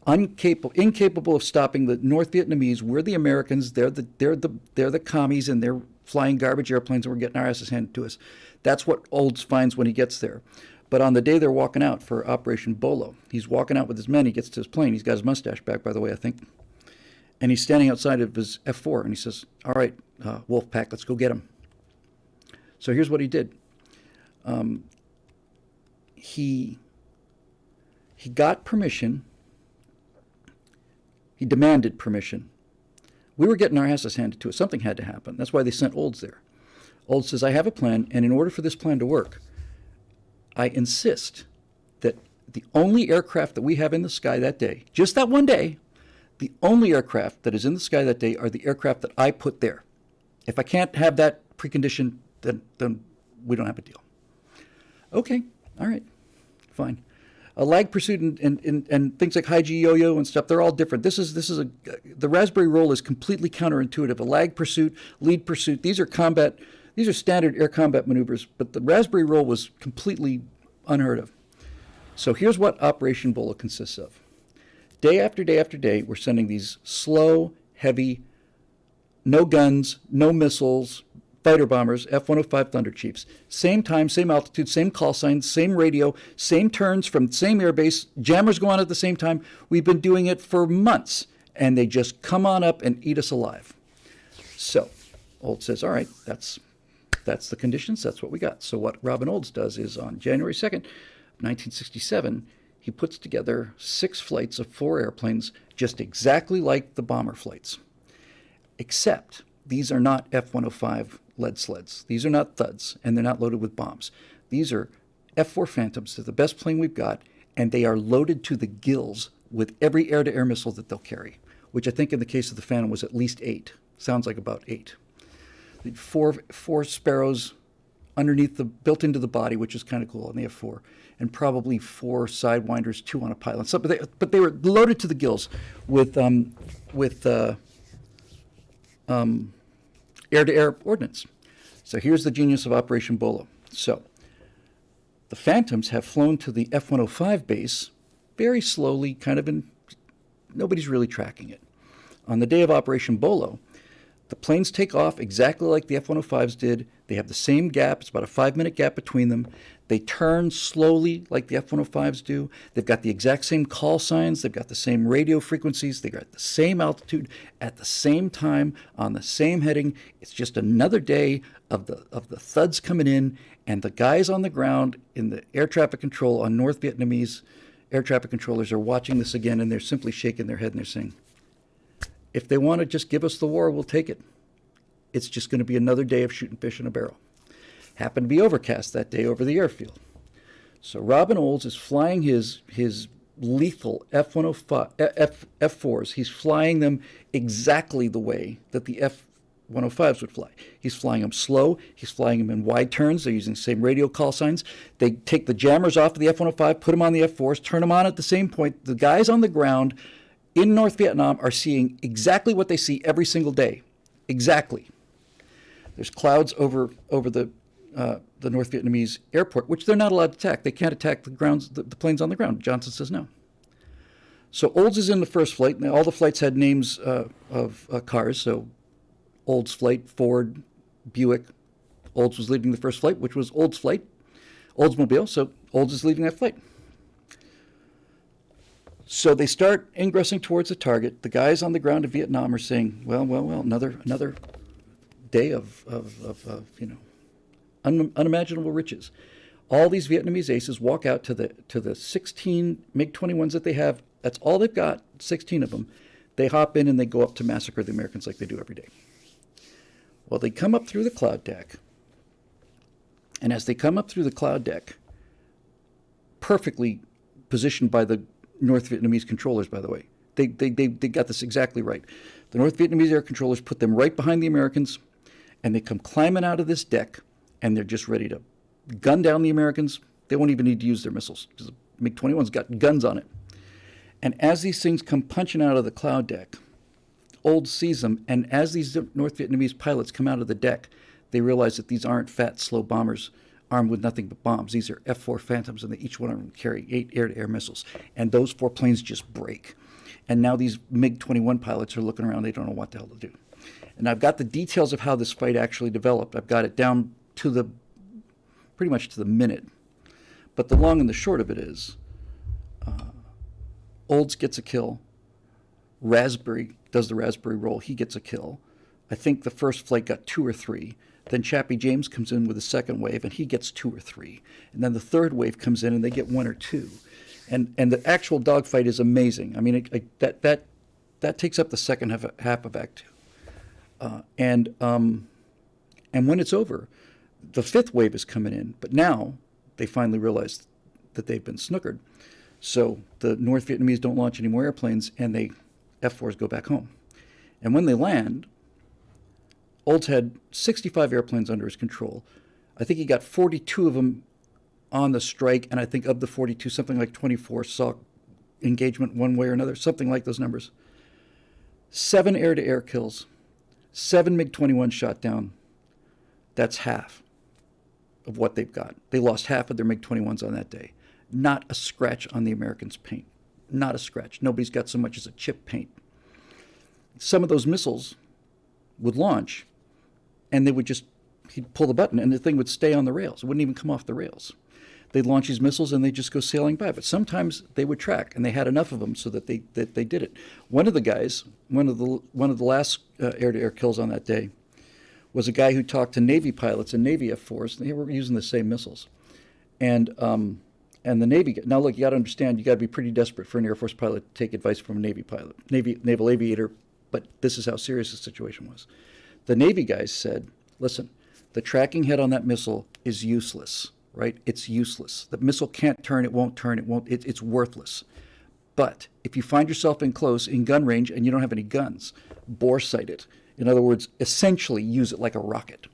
A: incapable of stopping the North Vietnamese. We're the Americans. They're the commies, and they're flying garbage airplanes, and we're getting our asses handed to us. That's what Olds finds when he gets there. But on the day they're walking out for Operation Bolo, he's walking out with his men. He gets to his plane. He's got his mustache back, by the way, I think. And he's standing outside of his F4, and he says, all right, Wolfpack, let's go get him. So here's what he did. He got permission. He demanded permission. We were getting our asses handed to us. Something had to happen. That's why they sent Olds there. Olds says, I have a plan, and in order for this plan to work, I insist that the only aircraft that we have in the sky that day, just that one day, The only aircraft that is in the sky that day are the aircraft that I put there. If I can't have that precondition, then we don't have a deal. Okay, all right, fine. A lag pursuit and things like high G yo-yo and stuff, they're all different. The raspberry roll is completely counterintuitive. A lag pursuit, lead pursuit, these are standard air combat maneuvers, but the raspberry roll was completely unheard of. So here's what Operation Bolo consists of. Day after day after day, we're sending these slow, heavy, no guns, no missiles, fighter bombers, F-105 Thunder Chiefs. Same time, same altitude, same call signs, same radio, same turns from same airbase. Jammers go on at the same time. We've been doing it for months, and they just come on up and eat us alive. So Olds says, all right, that's the conditions. That's what we got. So what Robin Olds does is on January 2nd, 1967, he puts together 6 flights of 4 airplanes just exactly like the bomber flights, except these are not F-105 lead sleds. These are not thuds, and they're not loaded with bombs. These are F-4 Phantoms. They're the best plane we've got, and they are loaded to the gills with every air-to-air missile that they'll carry, which I think in the case of the Phantom was at least 8. Sounds like about 8. Four Sparrows underneath built into the body, which is kind of cool on the F-4, and probably 4 Sidewinders, 2 on a pylon. So, but they were loaded to the gills with air-to-air ordnance. So here's the genius of Operation Bolo. So the Phantoms have flown to the F-105 base very slowly, nobody's really tracking it. On the day of Operation Bolo, the planes take off exactly like the F-105s did. They have the same gap. It's about a 5-minute gap between them. They turn slowly like the F-105s do. They've got the exact same call signs. They've got the same radio frequencies. They've got the same altitude at the same time on the same heading. It's just another day of the thuds coming in, and the guys on the ground in the air traffic control on North Vietnamese air traffic controllers are watching this again, and they're simply shaking their head and they're saying, if they want to just give us the war, we'll take it. It's just going to be another day of shooting fish in a barrel. Happened to be overcast that day over the airfield. So Robin Olds is flying his lethal F-4s. He's flying them exactly the way that the F-105s would fly. He's flying them slow. He's flying them in wide turns. They're using the same radio call signs. They take the jammers off of the F-105, put them on the F-4s, turn them on at the same point. The guys on the ground in North Vietnam are seeing exactly what they see every single day. Exactly. There's clouds over the North Vietnamese airport, which they're not allowed to attack. They can't attack the planes on the ground. Johnson says no. So Olds is in the first flight. Now, all the flights had names of cars. So Olds flight, Ford, Buick. Olds was leading the first flight, which was Olds flight, Oldsmobile. So Olds is leading that flight. So they start ingressing towards the target. The guys on the ground in Vietnam are saying, well, another day of unimaginable riches. All these Vietnamese aces walk out to the 16 MiG-21s that they have. That's all they've got, 16 of them. They hop in and they go up to massacre the Americans like they do every day. Well, they come up through the cloud deck. And as they come up through the cloud deck, perfectly positioned by the North Vietnamese controllers, by the way. They got this exactly right. The North Vietnamese air controllers put them right behind the Americans, and they come climbing out of this deck, and they're just ready to gun down the Americans. They won't even need to use their missiles because the MiG-21's got guns on it. And as these things come punching out of the cloud deck, Olds sees them, and as these North Vietnamese pilots come out of the deck, they realize that these aren't fat, slow bombers armed with nothing but bombs. These are F-4 Phantoms, and each one of them carry 8 air-to-air missiles. And those 4 planes just break. And now these MiG-21 pilots are looking around. They don't know what the hell to do. And I've got the details of how this fight actually developed. I've got it down to pretty much to the minute. But the long and the short of it is, Olds gets a kill. Raspberry does the raspberry roll. He gets a kill. I think the first flight got 2 or 3. Then Chappie James comes in with the second wave, and he gets 2 or 3. And then the third wave comes in, and they get 1 or 2. And the actual dogfight is amazing. I mean, that takes up the second half of Act 2. And when it's over, the 5th wave is coming in. But now they finally realize that they've been snookered. So the North Vietnamese don't launch any more airplanes, and they F-4s go back home. And when they land, Olds had 65 airplanes under his control. I think he got 42 of them on the strike, and I think of the 42, something like 24 saw engagement one way or another, something like those numbers. 7 air-to-air kills, 7 MiG-21 shot down. That's half of what they've got. They lost half of their MiG-21s on that day. Not a scratch on the Americans' paint. Not a scratch. Nobody's got so much as a chip paint. Some of those missiles would launch, and he'd pull the button, and the thing would stay on the rails. It wouldn't even come off the rails. They'd launch these missiles, and they'd just go sailing by. But sometimes they would track, and they had enough of them so that they did it. One of the guys, one of the last air-to-air kills on that day, was a guy who talked to Navy pilots and Navy F-4s. They were using the same missiles, and the Navy. Now look, you got to understand, you got to be pretty desperate for an Air Force pilot to take advice from a Navy pilot, naval aviator. But this is how serious the situation was. The Navy guys said, "Listen, the tracking head on that missile is useless. Right? It's useless. The missile can't turn. It won't turn. It's worthless. But if you find yourself in gun range, and you don't have any guns, bore sight it. In other words, essentially use it like a rocket,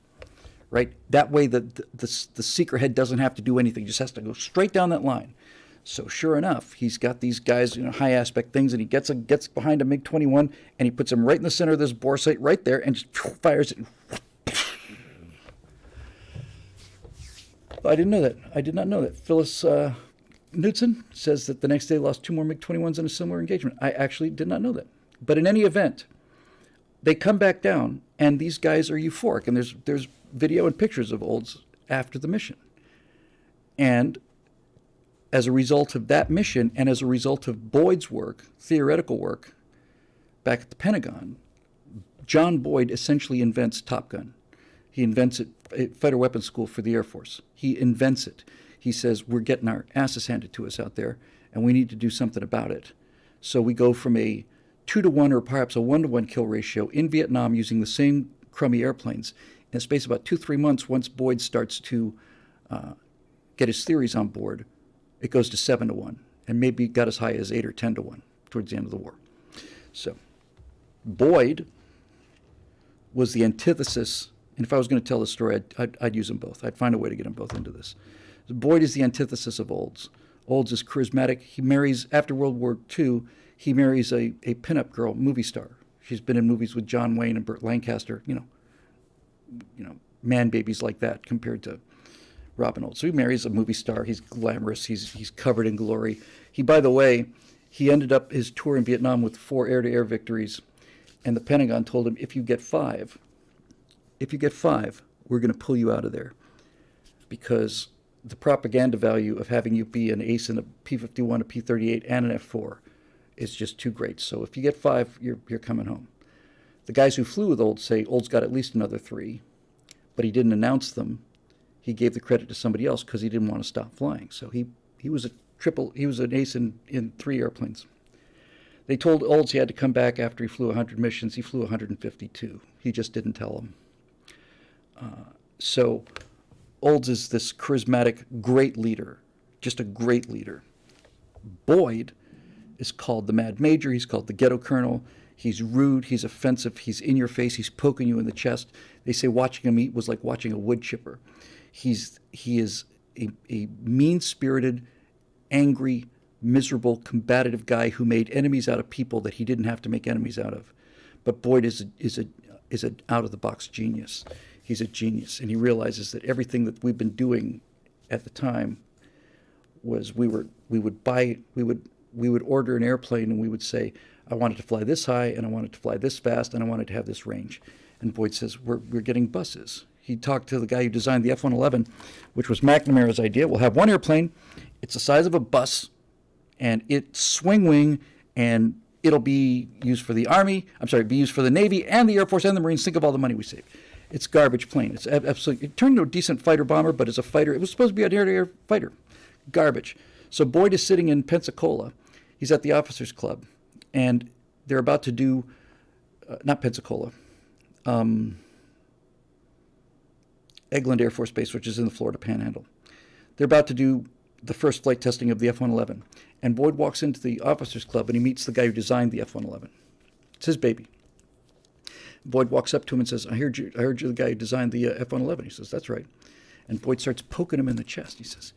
A: right? That way the seeker head doesn't have to do anything. Just has to go straight down that line." So sure enough, he's got these guys, high aspect things, and he gets behind a MiG-21, and he puts them right in the center of this bore sight right there, and just fires it. I didn't know that. I did not know that. Phyllis Knudsen says that the next day lost 2 more MiG-21s in a similar engagement. I actually did not know that. But in any event, they come back down, and these guys are euphoric. And there's video and pictures of Olds after the mission. And as a result of that mission, and as a result of Boyd's work, theoretical work, back at the Pentagon, John Boyd essentially invents Top Gun. He invents it, fighter weapons school for the Air Force. He invents it. He says, we're getting our asses handed to us out there, and we need to do something about it. So we go from a 2-to-1 or perhaps a 1-to-1 kill ratio in Vietnam using the same crummy airplanes. In a space of about 2-3 months, once Boyd starts to get his theories on board, it goes to 7-to-1, and maybe got as high as 8 or 10-to-1 towards the end of the war. So Boyd was the antithesis. And if I was going to tell the story, I'd use them both. I'd find a way to get them both into this. Boyd is the antithesis of Olds. Olds is charismatic. He marries, after World War II, he marries a pinup girl, movie star. She's been in movies with John Wayne and Burt Lancaster, man babies like that compared to Robin Olds. So he marries a movie star. He's glamorous. He's covered in glory. By the way, he ended up his tour in Vietnam with 4 air-to-air victories, and the Pentagon told him, if you get 5, we're going to pull you out of there, because the propaganda value of having you be an ace in a P-51, a P-38, and an F-4 is just too great. So if you get 5, you're coming home. The guys who flew with Olds say Olds got at least another 3, but he didn't announce them. He gave the credit to somebody else because he didn't want to stop flying. So he was an ace in 3 airplanes. They told Olds he had to come back after he flew 100 missions. He flew 152. He just didn't tell them. So Olds is this charismatic, great leader, just a great leader. Boyd is called the Mad Major. He's called the Ghetto Colonel. He's rude. He's offensive. He's in your face. He's poking you in the chest. They say watching him eat was like watching a wood chipper. He is a mean-spirited, angry, miserable, combative guy who made enemies out of people that he didn't have to make enemies out of. But Boyd is an out-of-the-box genius. He's a genius, and he realizes that everything that we've been doing at the time was we would order an airplane, and we would say, I want it to fly this high, and I want it to fly this fast, and I want it to have this range. And Boyd says, we're getting buses. He talked to the guy who designed the F-111, which was McNamara's idea. We'll have one airplane. It's the size of a bus, and it's swing wing, and it'll be used for the Army. Be used for the Navy and the Air Force and the Marines. Think of all the money we save. It's garbage plane. It's absolutely. It turned into a decent fighter bomber, but as a fighter, it was supposed to be an air-to-air fighter. Garbage. So Boyd is sitting in Pensacola. He's at the Officers Club, and they're about to do, not Pensacola, Eglin Air Force Base, which is in the Florida Panhandle. They're about to do the first flight testing of the F-111. And Boyd walks into the Officers Club, and he meets the guy who designed the F-111. It's his baby. Boyd walks up to him and says, I heard you're the guy who designed the F-111. He says, that's right. And Boyd starts poking him in the chest. He says,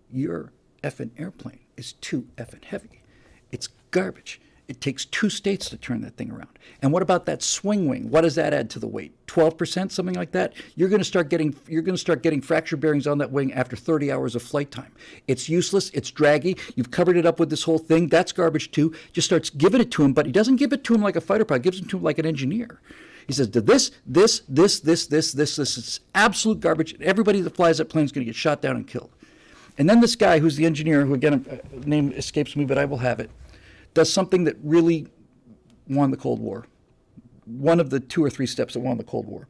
A: your effing airplane is too effing heavy. It's garbage. It takes 2 states to turn that thing around. And what about that swing wing? What does that add to the weight? 12%, something like that? You're going to start getting fracture bearings on that wing after 30 hours of flight time. It's useless. It's draggy. You've covered it up with this whole thing. That's garbage too. Just starts giving it to him, but he doesn't give it to him like a fighter pilot. He gives it to him like an engineer. He says, this. It's absolute garbage. Everybody that flies that plane is going to get shot down and killed. And then this guy, who's the engineer, who again, name escapes me, but I will have it, does something that really won the Cold War. One of the 2 or 3 steps that won the Cold War.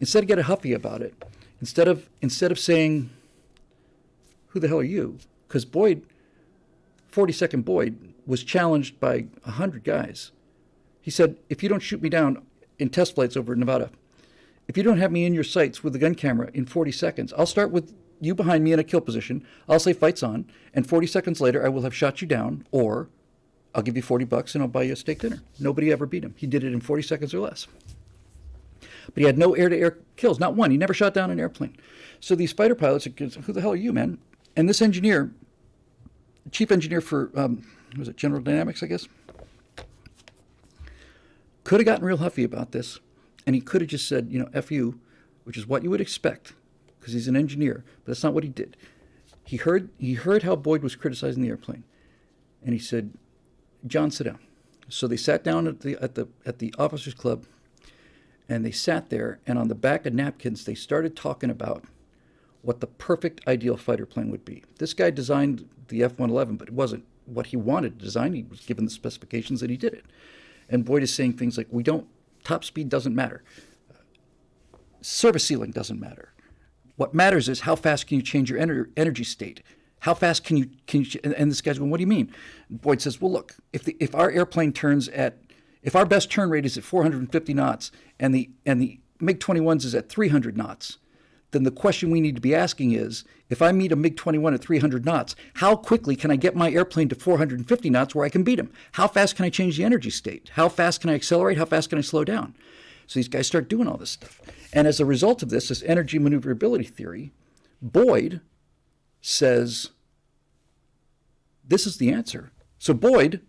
A: Instead of getting huffy about it, instead of saying, who the hell are you? Because Boyd, 42nd Boyd, was challenged by 100 guys. He said, if you don't shoot me down in test flights over Nevada, if you don't have me in your sights with the gun camera in 40 seconds, I'll start with you behind me in a kill position. I'll say fight's on, and 40 seconds later I will have shot you down, or I'll give you $40 and I'll buy you a steak dinner. Nobody ever beat him. He did it in 40 seconds or less. But he had no air-to-air kills, not one. He never shot down an airplane. So these fighter pilots, who the hell are you, man? And this engineer, chief engineer for, was it General Dynamics, I guess? Could have gotten real huffy about this, and he could have just said, F you, which is what you would expect, because he's an engineer, but that's not what he did. He heard how Boyd was criticizing the airplane, and he said, John, sit down. So they sat down at the officers' club, and they sat there, and on the back of napkins, they started talking about what the perfect ideal fighter plane would be. This guy designed the F-111, but it wasn't what he wanted to design. He was given the specifications, and he did it. And Boyd is saying things like, top speed doesn't matter. Service ceiling doesn't matter. What matters is how fast can you change your energy state? How fast can you and this guy's going, what do you mean? And Boyd says, well, look, if our airplane if our best turn rate is at 450 knots and the MiG-21s is at 300 knots, then the question we need to be asking is, if I meet a MiG-21 at 300 knots, how quickly can I get my airplane to 450 knots where I can beat him? How fast can I change the energy state? How fast can I accelerate? How fast can I slow down? So these guys start doing all this stuff. And as a result of this energy maneuverability theory, Boyd says, this is the answer. So Boyd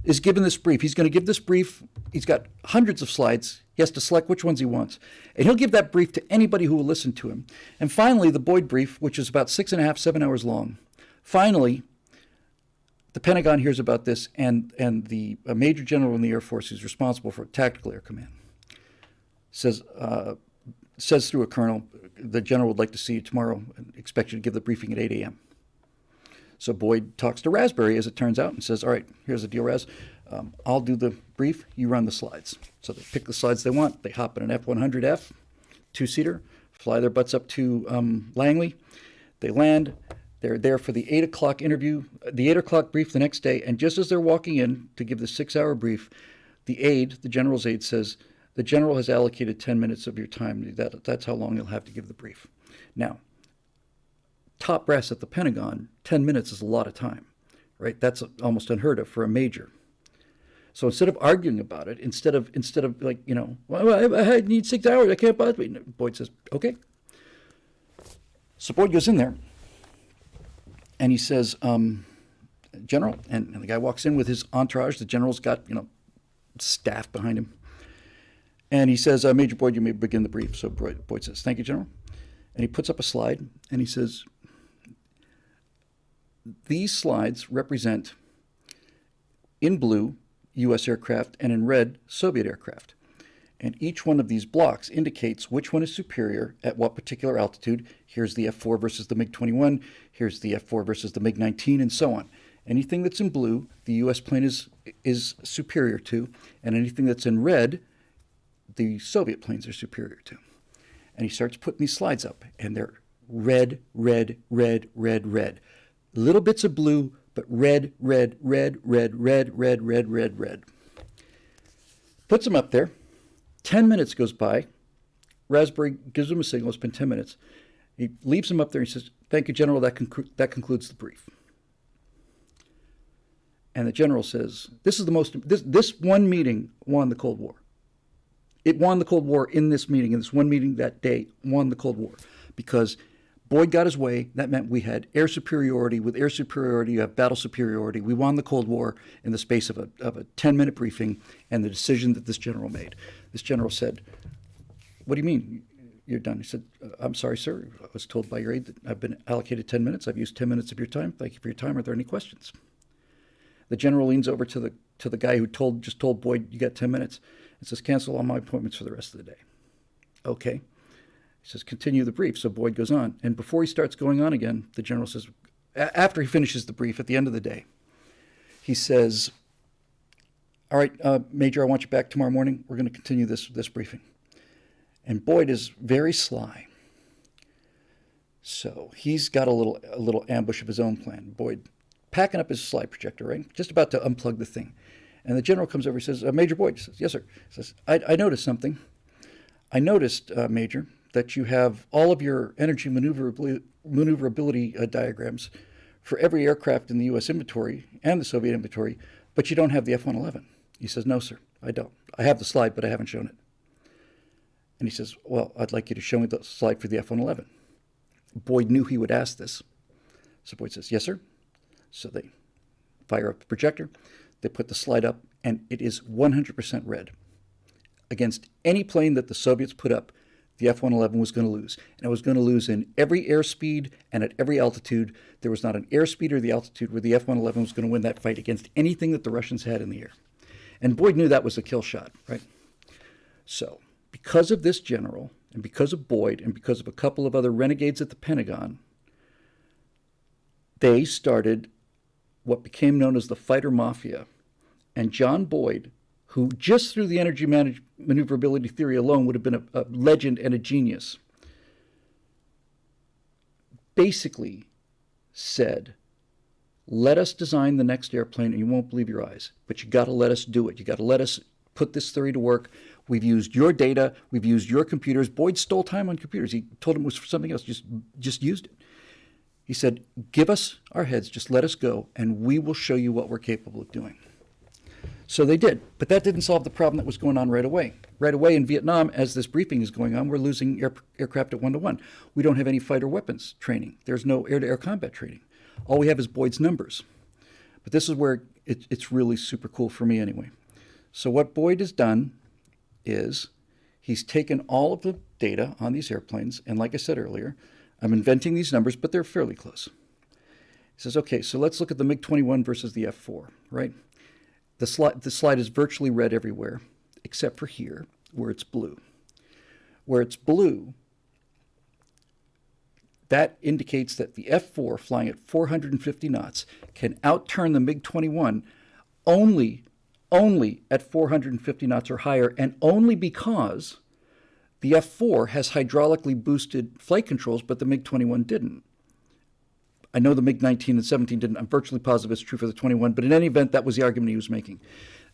A: is given this brief. He's going to give this brief. He's got hundreds of slides. He has to select which ones he wants. And he'll give that brief to anybody who will listen to him. And finally, the Boyd brief, which is about 6.5, 7 hours long, finally, the Pentagon hears about this, and a major general in the Air Force who's responsible for Tactical Air Command says through a colonel, the general would like to see you tomorrow and expect you to give the briefing at 8 a.m. So Boyd talks to Raspberry, as it turns out, and says, all right, here's the deal, Raz. I'll do the brief. You run the slides. So they pick the slides they want. They hop in an F-100F, 2-seater, fly their butts up to Langley. They land. They're there for the 8 o'clock interview, the 8 o'clock brief the next day. And just as they're walking in to give the 6-hour brief, the general's aide says, the general has allocated 10 minutes of your time. That's how long you'll have to give the brief. Now, top brass at the Pentagon, 10 minutes is a lot of time, right? That's almost unheard of for a major. So instead of arguing about it, instead of like, well, I need 6 hours, I can't possibly. Boyd says, okay. So Boyd goes in there, and he says, General, and the guy walks in with his entourage. The general's got, staff behind him. And he says, Major Boyd, you may begin the brief. So Boyd says, thank you, General. And he puts up a slide, and he says, these slides represent, in blue, U.S. aircraft, and in red, Soviet aircraft. And each one of these blocks indicates which one is superior at what particular altitude. Here's the F-4 versus the MiG-21. Here's the F-4 versus the MiG-19, and so on. Anything that's in blue, the U.S. plane is superior to, and anything that's in red, the Soviet planes are superior to. And he starts putting these slides up, and they're red, red, red, red, red. Little bits of blue, but red, red, red, red, red, red, red, red, red. Puts them up there. 10 minutes goes by. Raspberry gives him a signal. It's been 10 minutes. He leaves him up there and he says, thank you, General. That concludes the brief. And the general says, this one meeting won the Cold War. It won the Cold War in this meeting, in this one meeting that day, won the Cold War. Because Boyd got his way. That meant we had air superiority. With air superiority, you have battle superiority. We won the Cold War in the space of a 10-minute briefing and the decision that this general made. This general said, what do you mean you're done? He said, I'm sorry, sir. I was told by your aide that I've been allocated 10 minutes. I've used 10 minutes of your time. Thank you for your time. Are there any questions? The general leans over to the guy who just told Boyd, you got 10 minutes, and says, cancel all my appointments for the rest of the day. Okay. He says, continue the brief. So Boyd goes on. And before he starts going on again, the general says, after he finishes the brief at the end of the day, he says, all right, Major, I want you back tomorrow morning. We're going to continue this briefing. And Boyd is very sly. So he's got a little ambush of his own plan. Boyd packing up his slide projector, right? Just about to unplug the thing. And the general comes over, he says, Major Boyd. He says, yes, sir. He says, I noticed something. I noticed, Major, that you have all of your energy maneuverability diagrams for every aircraft in the U.S. inventory and the Soviet inventory, but you don't have the F-111. He says, no, sir, I don't. I have the slide, but I haven't shown it. And he says, well, I'd like you to show me the slide for the F-111. Boyd knew he would ask this. So Boyd says, yes, sir. So they fire up the projector. They put the slide up, and it is 100% red. Against any plane that the Soviets put up, the F-111 was going to lose. And it was going to lose in every airspeed and at every altitude. There was not an airspeed or the altitude where the F-111 was going to win that fight against anything that the Russians had in the air. And Boyd knew that was a kill shot, right? So, because of this general, and because of Boyd, and because of a couple of other renegades at the Pentagon, they started what became known as the fighter mafia. And John Boyd, who just through the energy maneuverability theory alone would have been a legend and a genius, basically said, let us design the next airplane and you won't believe your eyes, but you got to let us do it. You got to let us put this theory to work. We've used your data. We've used your computers. Boyd stole time on computers. He told him it was for something else, just used it. He said, give us our heads, just let us go, and we will show you what we're capable of doing. So they did, but that didn't solve the problem that was going on right away. Right away in Vietnam, as this briefing is going on, we're losing aircraft at 1-to-1. We don't have any fighter weapons training. There's no air-to-air combat training. All we have is Boyd's numbers. But this is where it's really super cool for me anyway. So what Boyd has done is he's taken all of the data on these airplanes, and like I said earlier, I'm inventing these numbers, but they're fairly close. He says, okay, so let's look at the MiG-21 versus the F-4, right? The slide is virtually red everywhere, except for here, where it's blue. Where it's blue, that indicates that the F-4 flying at 450 knots can outturn the MiG-21 only at 450 knots or higher, and only because the F-4 has hydraulically boosted flight controls, but the MiG-21 didn't. I know the MiG-19 and 17 didn't. I'm virtually positive it's true for the 21, but in any event, that was the argument he was making.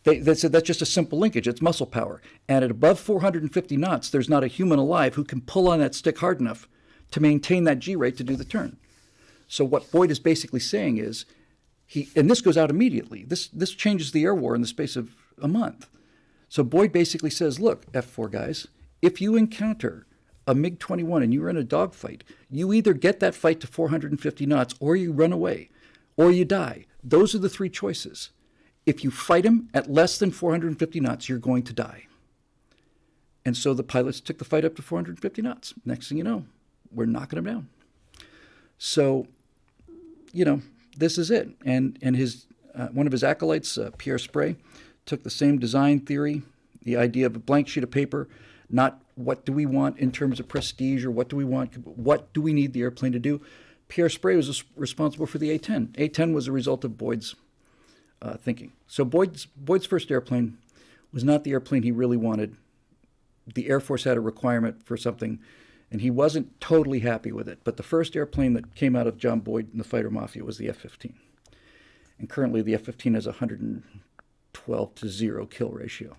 A: They said that's just a simple linkage. It's muscle power. And at above 450 knots, there's not a human alive who can pull on that stick hard enough to maintain that G rate to do the turn. So what Boyd is basically saying is, and this goes out immediately. This changes the air war in the space of a month. So Boyd basically says, look, F-4 guys, if you encounter a MiG-21 and you're in a dogfight, you either get that fight to 450 knots or you run away or you die. Those are the three choices. If you fight him at less than 450 knots, you're going to die. And so the pilots took the fight up to 450 knots. Next thing you know, we're knocking them down. So, this is it. And his one of his acolytes, Pierre Sprey, took the same design theory, the idea of a blank sheet of paper, not what do we want in terms of prestige or what do we need the airplane to do. Pierre Sprey was responsible for the A-10. A-10 was a result of Boyd's thinking. So Boyd's first airplane was not the airplane he really wanted. The Air Force had a requirement for something, and he wasn't totally happy with it. But the first airplane that came out of John Boyd and the fighter mafia was the F-15. And currently the F-15 has a 112-0 kill ratio.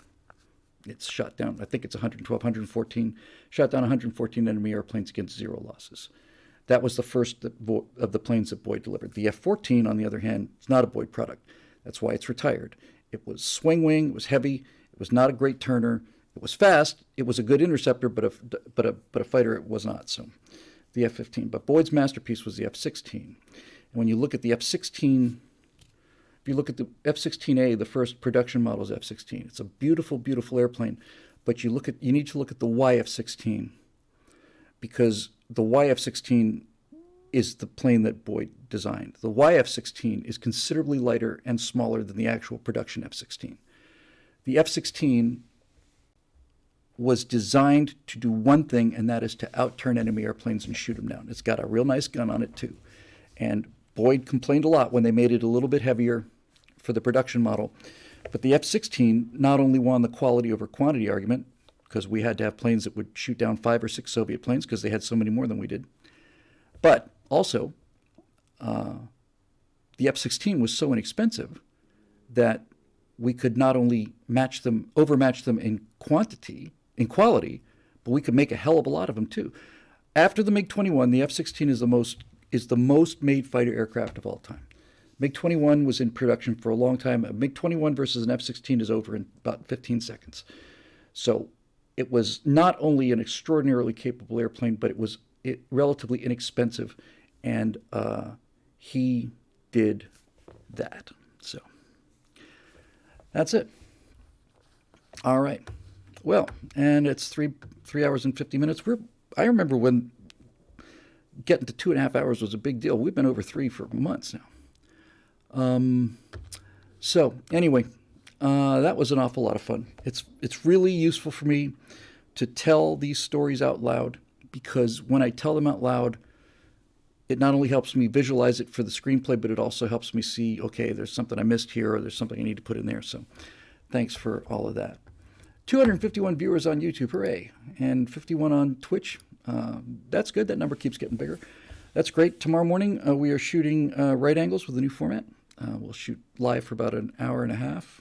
A: It's shot down, I think it's 112, 114, shot down 114 enemy airplanes against 0 losses. That was the first of the planes that Boyd delivered. The F-14, on the other hand, is not a Boyd product. That's why it's retired. It was swing wing. It was heavy. It was not a great turner. It was fast. It was a good interceptor, but a fighter it was not. So the F-15. But Boyd's masterpiece was the F-16. And when you look at the F-16, if you look at the F-16A, the first production model is F-16. It's a beautiful, beautiful airplane. But you need to look at the YF-16, because the YF-16 is the plane that Boyd designed. The YF-16 is considerably lighter and smaller than the actual production F-16. The F-16 was designed to do one thing, and that is to outturn enemy airplanes and shoot them down. It's got a real nice gun on it, too. And Boyd complained a lot when they made it a little bit heavier for the production model. But the F-16 not only won the quality over quantity argument, because we had to have planes that would shoot down 5 or 6 Soviet planes because they had so many more than we did, but also the F-16 was so inexpensive that we could not only overmatch them in quality, but we could make a hell of a lot of them too. After the MiG-21, the F-16 is the most made fighter aircraft of all time. MiG-21 was in production for a long time. A MiG-21 versus an F-16 is over in about 15 seconds. So it was not only an extraordinarily capable airplane, but it was relatively inexpensive, and he did that. So that's it. All right. Well, and it's 3 hours and 50 minutes. I remember when getting to 2.5 hours was a big deal. We've been over 3 for months now. So anyway, that was an awful lot of fun. It's really useful for me to tell these stories out loud, because when I tell them out loud, it not only helps me visualize it for the screenplay, but it also helps me see, okay, there's something I missed here, or there's something I need to put in there. So thanks for all of that. 251 viewers on YouTube, hooray, and 51 on Twitch. That's good. That number keeps getting bigger. That's great. Tomorrow morning, we are shooting Right Angles with a new format. We'll shoot live for about an hour and a half.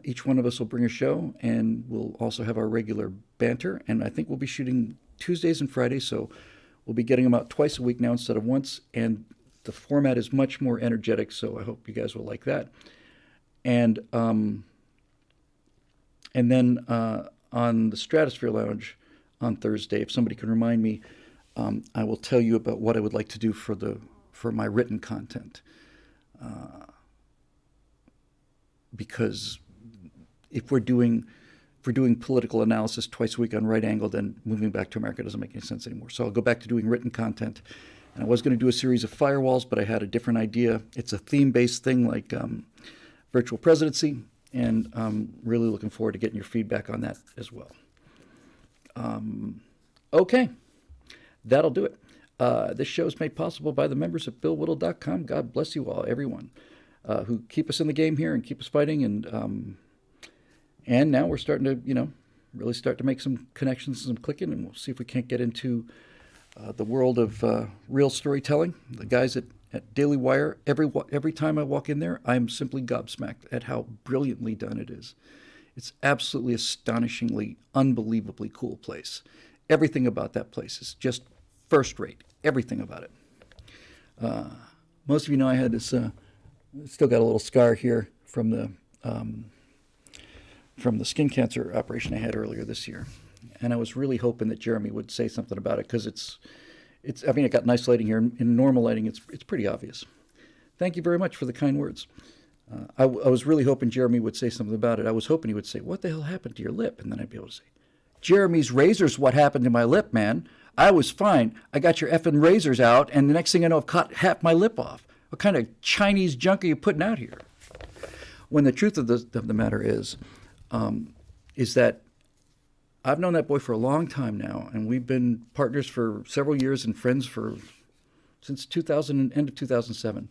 A: Each one of us will bring a show, and we'll also have our regular banter. And I think we'll be shooting Tuesdays and Fridays, so we'll be getting them out twice a week now instead of once. And the format is much more energetic, so I hope you guys will like that. And then on the Stratosphere Lounge on Thursday, if somebody can remind me, I will tell you about what I would like to do for my written content. Because if we're doing political analysis twice a week on Right Angle, then moving back to America doesn't make any sense anymore. So I'll go back to doing written content. And I was going to do a series of firewalls, but I had a different idea. It's a theme-based thing like virtual presidency, and I'm really looking forward to getting your feedback on that as well. Okay, that'll do it. This show is made possible by the members at BillWhittle.com. God bless you all, everyone, who keep us in the game here and keep us fighting. And now we're starting to, really start to make some connections and some clicking, and we'll see if we can't get into the world of real storytelling. The guys at Daily Wire, every time I walk in there, I'm simply gobsmacked at how brilliantly done it is. It's absolutely astonishingly, unbelievably cool place. Everything about that place is just first rate. Everything about it. Most of you know I had this, still got a little scar here from the skin cancer operation I had earlier this year. And I was really hoping that Jeremy would say something about it, because it got nice lighting here. In normal lighting, it's pretty obvious. Thank you very much for the kind words. I was really hoping Jeremy would say something about it. I was hoping he would say, "What the hell happened to your lip?" And then I'd be able to say, "Jeremy's razor's what happened to my lip, man. I was fine. I got your effing razors out, and the next thing I know, I've cut half my lip off. What kind of Chinese junk are you putting out here?" When the truth of the matter is that I've known that boy for a long time now, and we've been partners for several years and friends since end of 2007.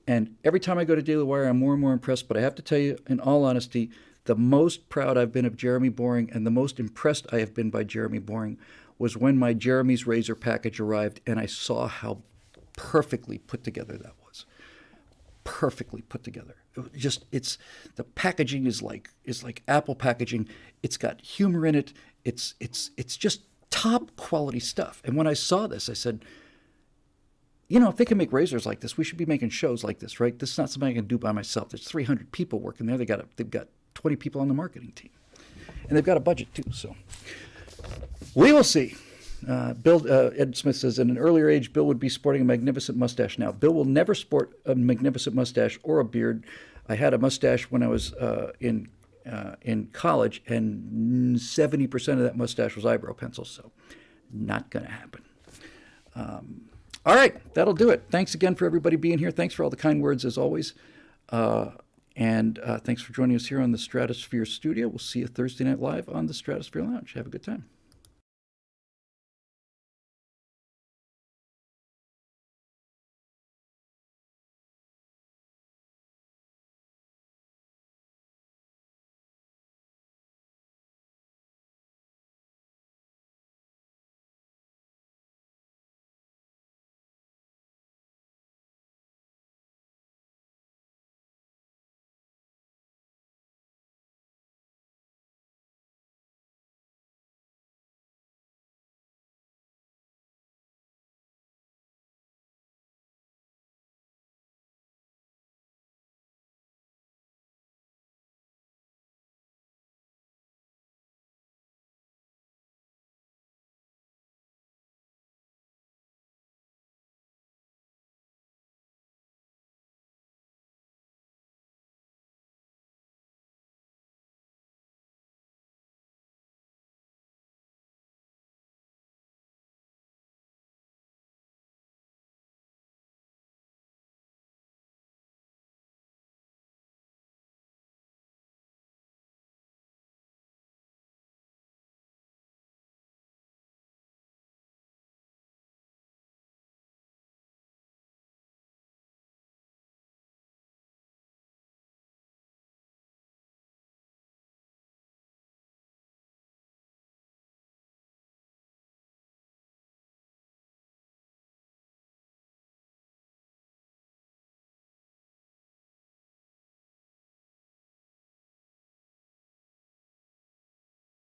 A: And every time I go to Daily Wire, I'm more and more impressed. But I have to tell you, in all honesty, the most proud I've been of Jeremy Boring and the most impressed I have been by Jeremy Boring was when my Jeremy's Razor package arrived, and I saw how perfectly put together that was. Perfectly put together. The packaging is like Apple packaging. It's got humor in it. It's just top quality stuff. And when I saw this, I said, if they can make razors like this, we should be making shows like this, right? This is not something I can do by myself. There's 300 people working there. They've got 20 people on the marketing team, and they've got a budget too. So we will see. Bill Ed Smith says, in an earlier age, Bill would be sporting a magnificent mustache now. Bill will never sport a magnificent mustache or a beard. I had a mustache when I was in college, and 70% of that mustache was eyebrow pencils, so not going to happen. All right, that'll do it. Thanks again for everybody being here. Thanks for all the kind words, as always. And thanks for joining us here on the Stratosphere Studio. We'll see you Thursday Night Live on the Stratosphere Lounge. Have a good time.